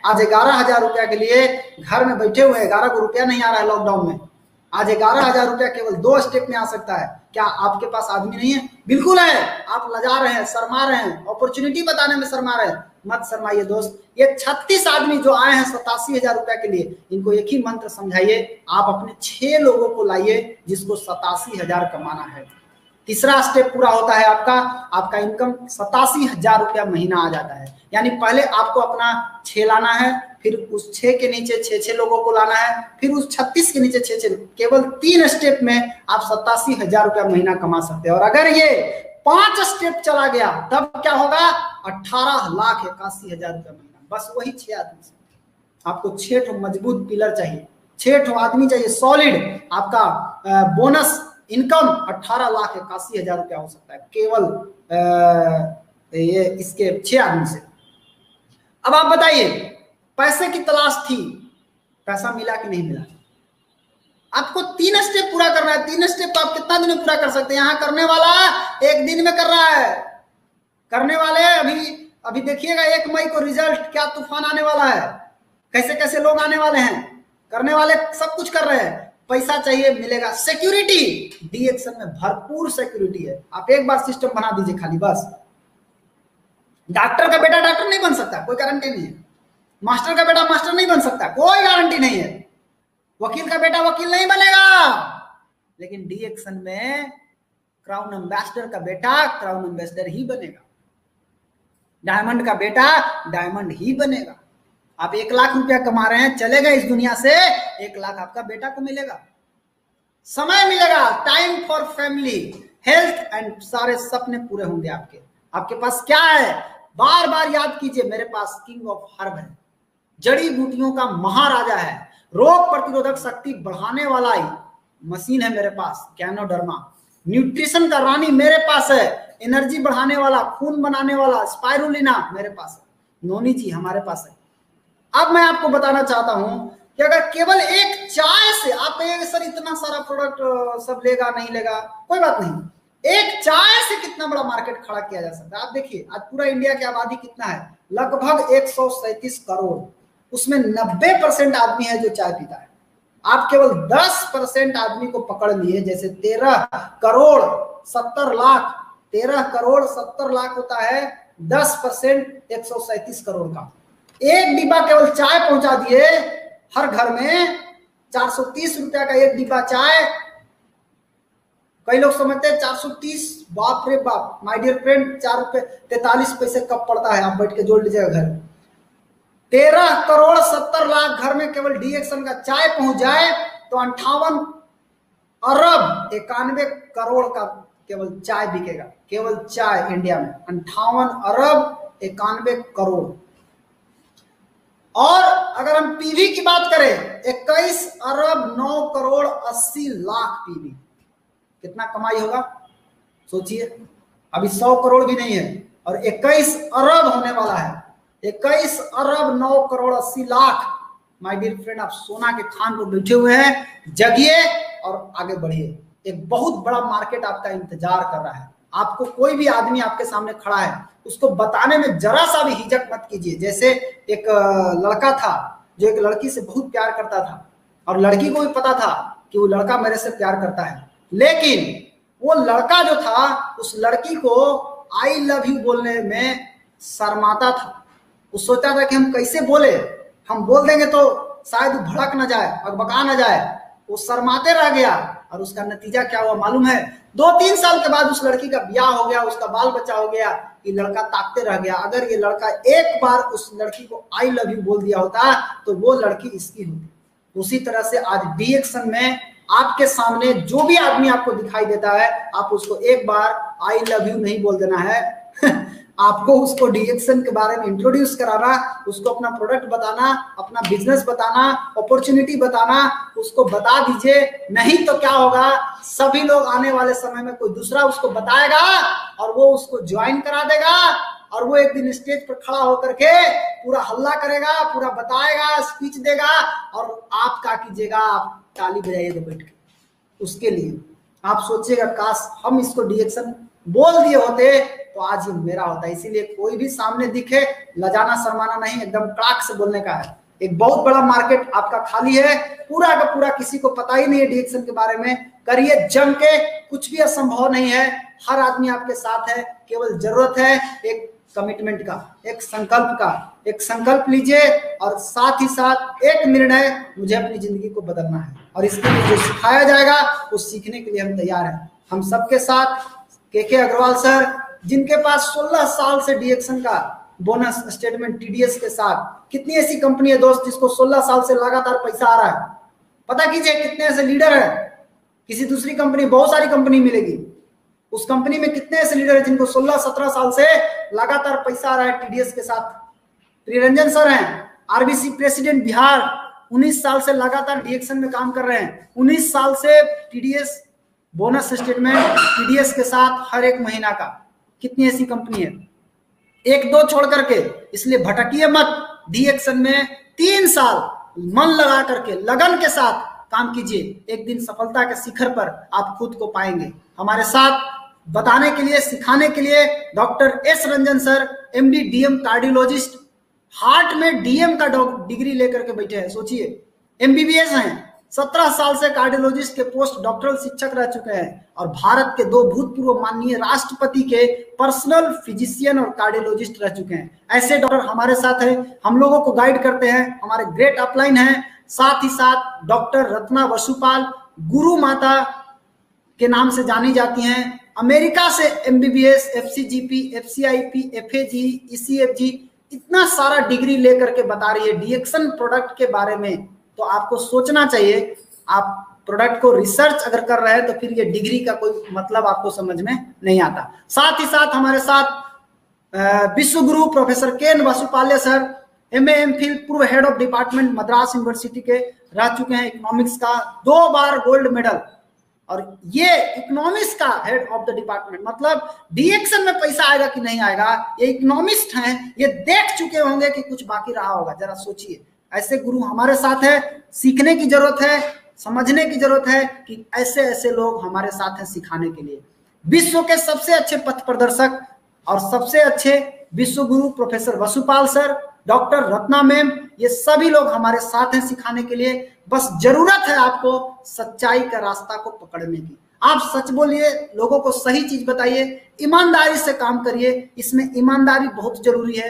[SPEAKER 2] आज 11,000 रुपया के लिए घर में बैठे हुए 11 को रुपया नहीं आ रहा है लॉकडाउन में। आज 11,000 रुपया केवल 2 स्टेप में आ सकता है। क्या आपके पास आदमी नहीं है? बिल्कुल है। आप लजा रहे हैं, शर्मा रहे हैं, अपॉर्चुनिटी बताने में शर्मा रहे हैं, मत शर्माइए दोस्त। ये 36 आदमी जो आए हैं 87,000 रुपया के लिए, इनको एक ही मंत्र समझाइए, आप अपने 6 लोगों को लाइए जिसको 87,000 कमाना है। तीसरा स्टेप पूरा होता है आपका इनकम 87,000 रुपया महीना आ जाता है। यानी पहले आपको अपना 6 लाना है, फिर उस 6 के नीचे 6 लोगों को लाना है, फिर उस 36 के नीचे 6। केवल 3 स्टेप में आप 87,000 रुपया महीना कमा सकते हैं। और अगर ये 5 स्टेप चला गया तब क्या होगा? 18,81,000 रुपया महीना। बस वही 6 आदमी से। आपको 6 मजबूत पिलर चाहिए, 6 आदमी चाहिए सॉलिड। आपका बोनस इनकम 18,81,000 रुपया हो सकता है केवल ये इसके 6 आदमी से। अब आप बताइए, पैसे की तलाश थी, पैसा मिला कि नहीं मिला? आपको 3 स्टेप पूरा करना है। 3 स्टेप तो आप कितना दिन में पूरा कर सकते हैं? यहां करने वाला 1 दिन में कर रहा है। करने वाले अभी देखिएगा 1 मई को रिजल्ट, क्या तूफान आने वाला है, कैसे कैसे लोग आने वाले हैं। करने वाले सब कुछ कर रहे हैं। पैसा चाहिए, मिलेगा। सिक्योरिटी, डीएक्शन में भरपूर सिक्योरिटी है। आप एक बार सिस्टम बना दीजिए खाली, बस। डॉक्टर का बेटा डॉक्टर नहीं बन सकता, कोई गारंटी नहीं है। मास्टर का बेटा मास्टर नहीं बन सकता, कोई गारंटी नहीं है। वकील का बेटा वकील नहीं बनेगा। लेकिन डीएक्शन में क्राउन एम्बेसडर का बेटा क्राउन एम्बेसडर ही बनेगा, डायमंड का बेटा डायमंड ही बनेगा। आप 1 लाख रुपया कमा रहे हैं, चलेगा इस दुनिया से, 1 लाख आपका बेटा को मिलेगा। समय मिलेगा, time for family, health and सारे सपने पूरे होंगे आपके। आपके पास क्या है? बार बार याद कीजिए, मेरे पास किंग ऑफ हर्ब है, जड़ी बूटियों का महाराजा है, रोग प्रतिरोधक शक्ति बढ़ाने वाला ही मशीन है मेरे पास, गैनोडर्मा। न्यूट्रिशन का रानी मेरे पास है, एनर्जी बढ़ाने वाला, खून बनाने वाला स्पाइरुलिना मेरे पास है, नोनी जी हमारे पास है। अब मैं आपको बताना चाहता हूं कि अगर केवल एक चाय से आप कहेंगे सर इतना सारा प्रोडक्ट सब लेगा नहीं लेगा, कोई बात नहीं। एक चाय से कितना बड़ा मार्केट खड़ा किया जा सकता है। आप देखिए आज पूरा इंडिया की आबादी कितना है? लगभग 137 करोड़। उसमें 90% आदमी है जो चाय पीता है। आप केवल 10% आदमी को पकड़ लिए, जैसे 13 करोड़ 70 लाख, 13 करोड़ 70 लाख होता है 10% 137 करोड़ का। एक डिब्बा केवल चाय पहुंचा दिए हर घर में, 430 रुपया का एक डिब्बा चाय। कई लोग समझते हैं 430, बाप रे बाप, माय डियर फ्रेंड, 4 रुपए 43 पैसे कब पड़ता है? आप बैठ के जोड़ लीजिएगा घर। 13 करोड़ 70 लाख घर में केवल डीएक्शन का चाय पहुंच जाए तो 58 अरब 91 करोड़ का केवल चाय बिकेगा। केवल चाय इंडिया में 58 अरब 91 करोड़। और अगर हम पीवी की बात करें, 21 अरब 9 करोड़ 80 लाख पीवी। कितना कमाई होगा सोचिए। अभी 100 करोड़ भी नहीं है और 21 अरब होने वाला है। 21 अरब 9 crore 80 lakh. My dear friend, आप सोना के खान पर बैठे हुए हैं, जगिए और आगे बढ़िए। एक बहुत बड़ा मार्केट आपका इंतजार कर रहा है। आपको कोई भी आदमी आपके सामने खड़ा है, उसको बताने में जरा सा भी हिचक मत कीजिए। जैसे एक लड़का था जो एक लड़की से बहुत प्यार करता था और लड़की को भी पता था कि वो लड़का मेरे से प्यार करता है, लेकिन वो लड़का जो था उस लड़की को आई लव यू बोलने में शर्माता था। वो सोचता था कि हम कैसे बोले, हम बोल देंगे तो शायद भड़क ना जाए, बका ना जाए। वो शर्माते रह गया और उसका नतीजा क्या हुआ मालूम है? 2-3 साल के बाद उस लड़की का ब्याह हो गया, उसका बाल बच्चा हो गया। ये लड़का ताकते रह गया, अगर ये लड़का एक बार उस लड़की को आई लव यू बोल दिया होता तो वो लड़की इसकी होती। उसी तरह से आज डीएक्शन में आपके सामने जो भी आदमी आपको दिखाई देता है, आप उसको एक बार आई लव यू नहीं बोल देना है आपको उसको डीएक्शन के बारे में इंट्रोड्यूस कराना, उसको अपना प्रोडक्ट बताना, अपना बिजनेस बताना, अपॉर्चुनिटी बताना, उसको बता दीजिए। नहीं तो क्या होगा, सभी लोग आने वाले समय में कोई दूसरा उसको बताएगा और वो उसको ज्वाइन करा देगा और वो एक दिन स्टेज पर खड़ा होकर के पूरा हल्ला करेगा, पूरा बताएगा, स्पीच देगा और आप क्या कीजिएगा? आप ताली बजाइएगा बैठ के। उसके लिए आप सोचिएगा काश हम इसको डीएक्शन बोल दिए होते तो आज ये मेरा होता। इसीलिए कोई भी सामने दिखे, लजाना शर्माना नहीं, एकदम कड़ाक से बोलने का है। एक बहुत बड़ा मार्केट आपका खाली है, पूरा का पूरा किसी को पता ही नहीं है डीएक्शन के बारे में। करिए जम के, कुछ भी असंभव नहीं है, हर आदमी आपके साथ है। केवल जरूरत है एक कमिटमेंट का, एक संकल्प का। एक संकल्प लीजिए और साथ ही साथ एक निर्णय, मुझे अपनी जिंदगी को बदलना है और इसके लिए जो सिखाया जाएगा वो सीखने के लिए हम तैयार हैं। हम सबके साथ के अग्रवाल सर, जिनके पास 16 साल से डीएक्शन का बोनस स्टेटमेंट टीडीएस के साथ। कितनी ऐसी कंपनी है दोस्त जिसको 16 साल से लगातार पैसा आ रहा है? पता कीजिए कितने ऐसे लीडर है। किसी दूसरी कंपनी, बहुत सारी कंपनी मिलेगी, उस कंपनी में कितने ऐसे लीडर हैं जिनको 16-17 साल से लगातार पैसा आ रहा है टीडीएस के साथ? प्रियरंजन सर हैं, आरबीसी प्रेसिडेंट बिहार, 19 साल से लगातार डीएक्शन में काम कर रहे हैं, 19 साल से टीडीएस बोनस स्टेटमेंट टीडीएस के साथ हर एक महीना का। कितनी ऐसी कंपनी है, एक दो छोड़ करके। इसलिए भटकिए मत, डीएक्शन में 3 साल मन लगा करके लगन के साथ काम कीजिए, एक दिन सफलता के शिखर पर आप खुद को पाएंगे। हमारे साथ बताने के लिए, सिखाने के लिए doctor S Ranjan sir, MD DM cardiologist, heart में डीएम का डिग्री लेकर के बैठे हैं। सोचिए, एमबीबीएस हैं, 17 साल से कार्डियोलॉजिस्ट के पोस्ट डॉक्टरल शिक्षक रह चुके हैं और भारत के 2 भूतपूर्व माननीय राष्ट्रपति के पर्सनल फिजिशियन और कार्डियोलॉजिस्ट रह चुके हैं। ऐसे डॉक्टर हमारे साथ हैं, हम लोगों को गाइड करते हैं, हमारे ग्रेट अपलाइन हैं। साथ ही साथ डॉक्टर रत्ना वसुपाल गुरु माता के नाम से जानी जाती हैं। अमेरिका से एमबीबीएस, एफसीजीपी, एफसीआईपी, एफएजी, ईसीएफजी, इतना सारा डिग्री लेकर के बता रही है डीएक्शन प्रोडक्ट के बारे में। तो आपको सोचना चाहिए, आप प्रोडक्ट को रिसर्च अगर कर रहे हैं तो फिर ये डिग्री का कोई मतलब आपको समझ में नहीं आता। साथ ही साथ हमारे साथ विश्व गुरु प्रोफेसर के वसुपाल्य सर, एमए एमफिल, पूर्व head of department Madras university के रह चुके हैं, इकोनॉमिक्स का 2 बार गोल्ड मेडल। और ये इकोनॉमिक्स का हेड ऑफ द डिपार्टमेंट, मतलब डीएक्शन में पैसा आएगा कि नहीं आएगा, ये इकोनॉमिस्ट हैं, ये देख चुके होंगे कि कुछ बाकी रहा होगा। जरा सोचिए, ऐसे गुरु हमारे साथ है, सीखने की जरूरत है, समझने की जरूरत है कि ऐसे ऐसे लोग हमारे साथ हैं सिखाने के लिए। विश्व के सबसे अच्छे पथ प्रदर्शक और सबसे अच्छे विश्व गुरु professor Vasupal sir, doctor Ratna ma'am, ये सभी लोग हमारे साथ हैं सिखाने के लिए। बस जरूरत है आपको सच्चाई का रास्ता को पकड़ने की। आप सच बोलिए, लोगों को सही चीज बताइए, ईमानदारी से काम करिए। इसमें ईमानदारी बहुत जरूरी है।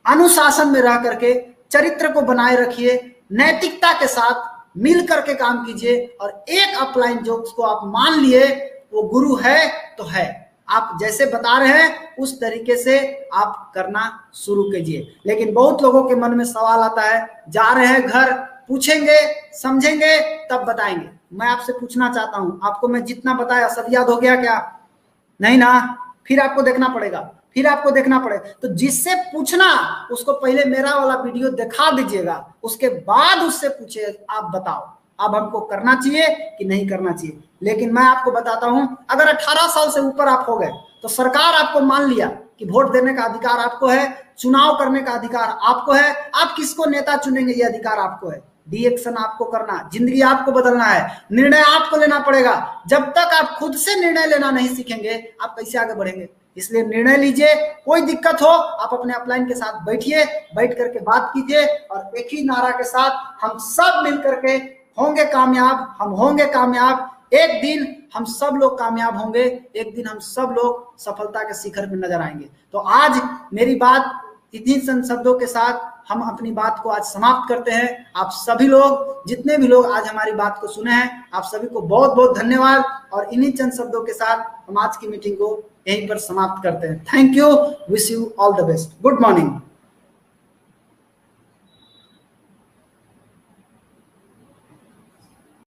[SPEAKER 2] अनुशासन में रह करके चरित्र को बनाए रखिए, नैतिकता के साथ मिल करके काम कीजिए। और एक अपलाइन जो उसको आप मान लिए वो गुरु है तो है, आप जैसे बता रहे हैं उस तरीके से आप करना शुरू कीजिए। लेकिन बहुत लोगों के मन में सवाल आता है, जा रहे हैं घर, पूछेंगे, समझेंगे, तब बताएंगे। मैं आपसे पूछना चाहता हूं, आपको मैं जितना बताया सब याद हो गया क्या? नहीं ना, फिर आपको देखना पड़ेगा, फिर आपको देखना पड़ेगा। तो जिससे पूछना उसको पहले मेरा वाला वीडियो दिखा दीजिएगा, उसके बाद उससे पूछे, आप बताओ अब हमको करना चाहिए कि नहीं करना चाहिए। लेकिन मैं आपको बताता हूं, अगर 18 साल से ऊपर आप हो गए तो सरकार आपको मान लिया कि वोट देने का अधिकार आपको है, चुनाव करने का अधिकार आपको है, आप किसको नेता चुनेंगे ये अधिकार आपको है। डीएक्शन आपको करना, जिंदगी आपको बदलना है, निर्णय आपको लेना पड़ेगा। जब तक आप खुद से निर्णय लेना नहीं सीखेंगे आप कैसे आगे बढ़ेंगे? इसलिए निर्णय लीजिए। कोई दिक्कत हो आप अपने अपलाइन के साथ बैठिए, बैठ करके बात कीजिए और एक ही नारा के साथ हम सब मिल करके होंगे कामयाब, हम होंगे कामयाब। एक दिन हम सब लोग कामयाब होंगे, एक दिन हम सब लोग सफलता के शिखर में नजर आएंगे। तो आज मेरी बात इन्हीं चंद शब्दों के साथ हम अपनी बात को आज समाप्त करते हैं। आप सभी लोग, जितने भी लोग आज हमारी बात को सुने हैं, आप सभी को बहुत बहुत धन्यवाद। और इन्हीं चंद शब्दों के साथ हम आज की मीटिंग को यहीं पर समाप्त करते हैं। Thank you, wish you all the best, good morning.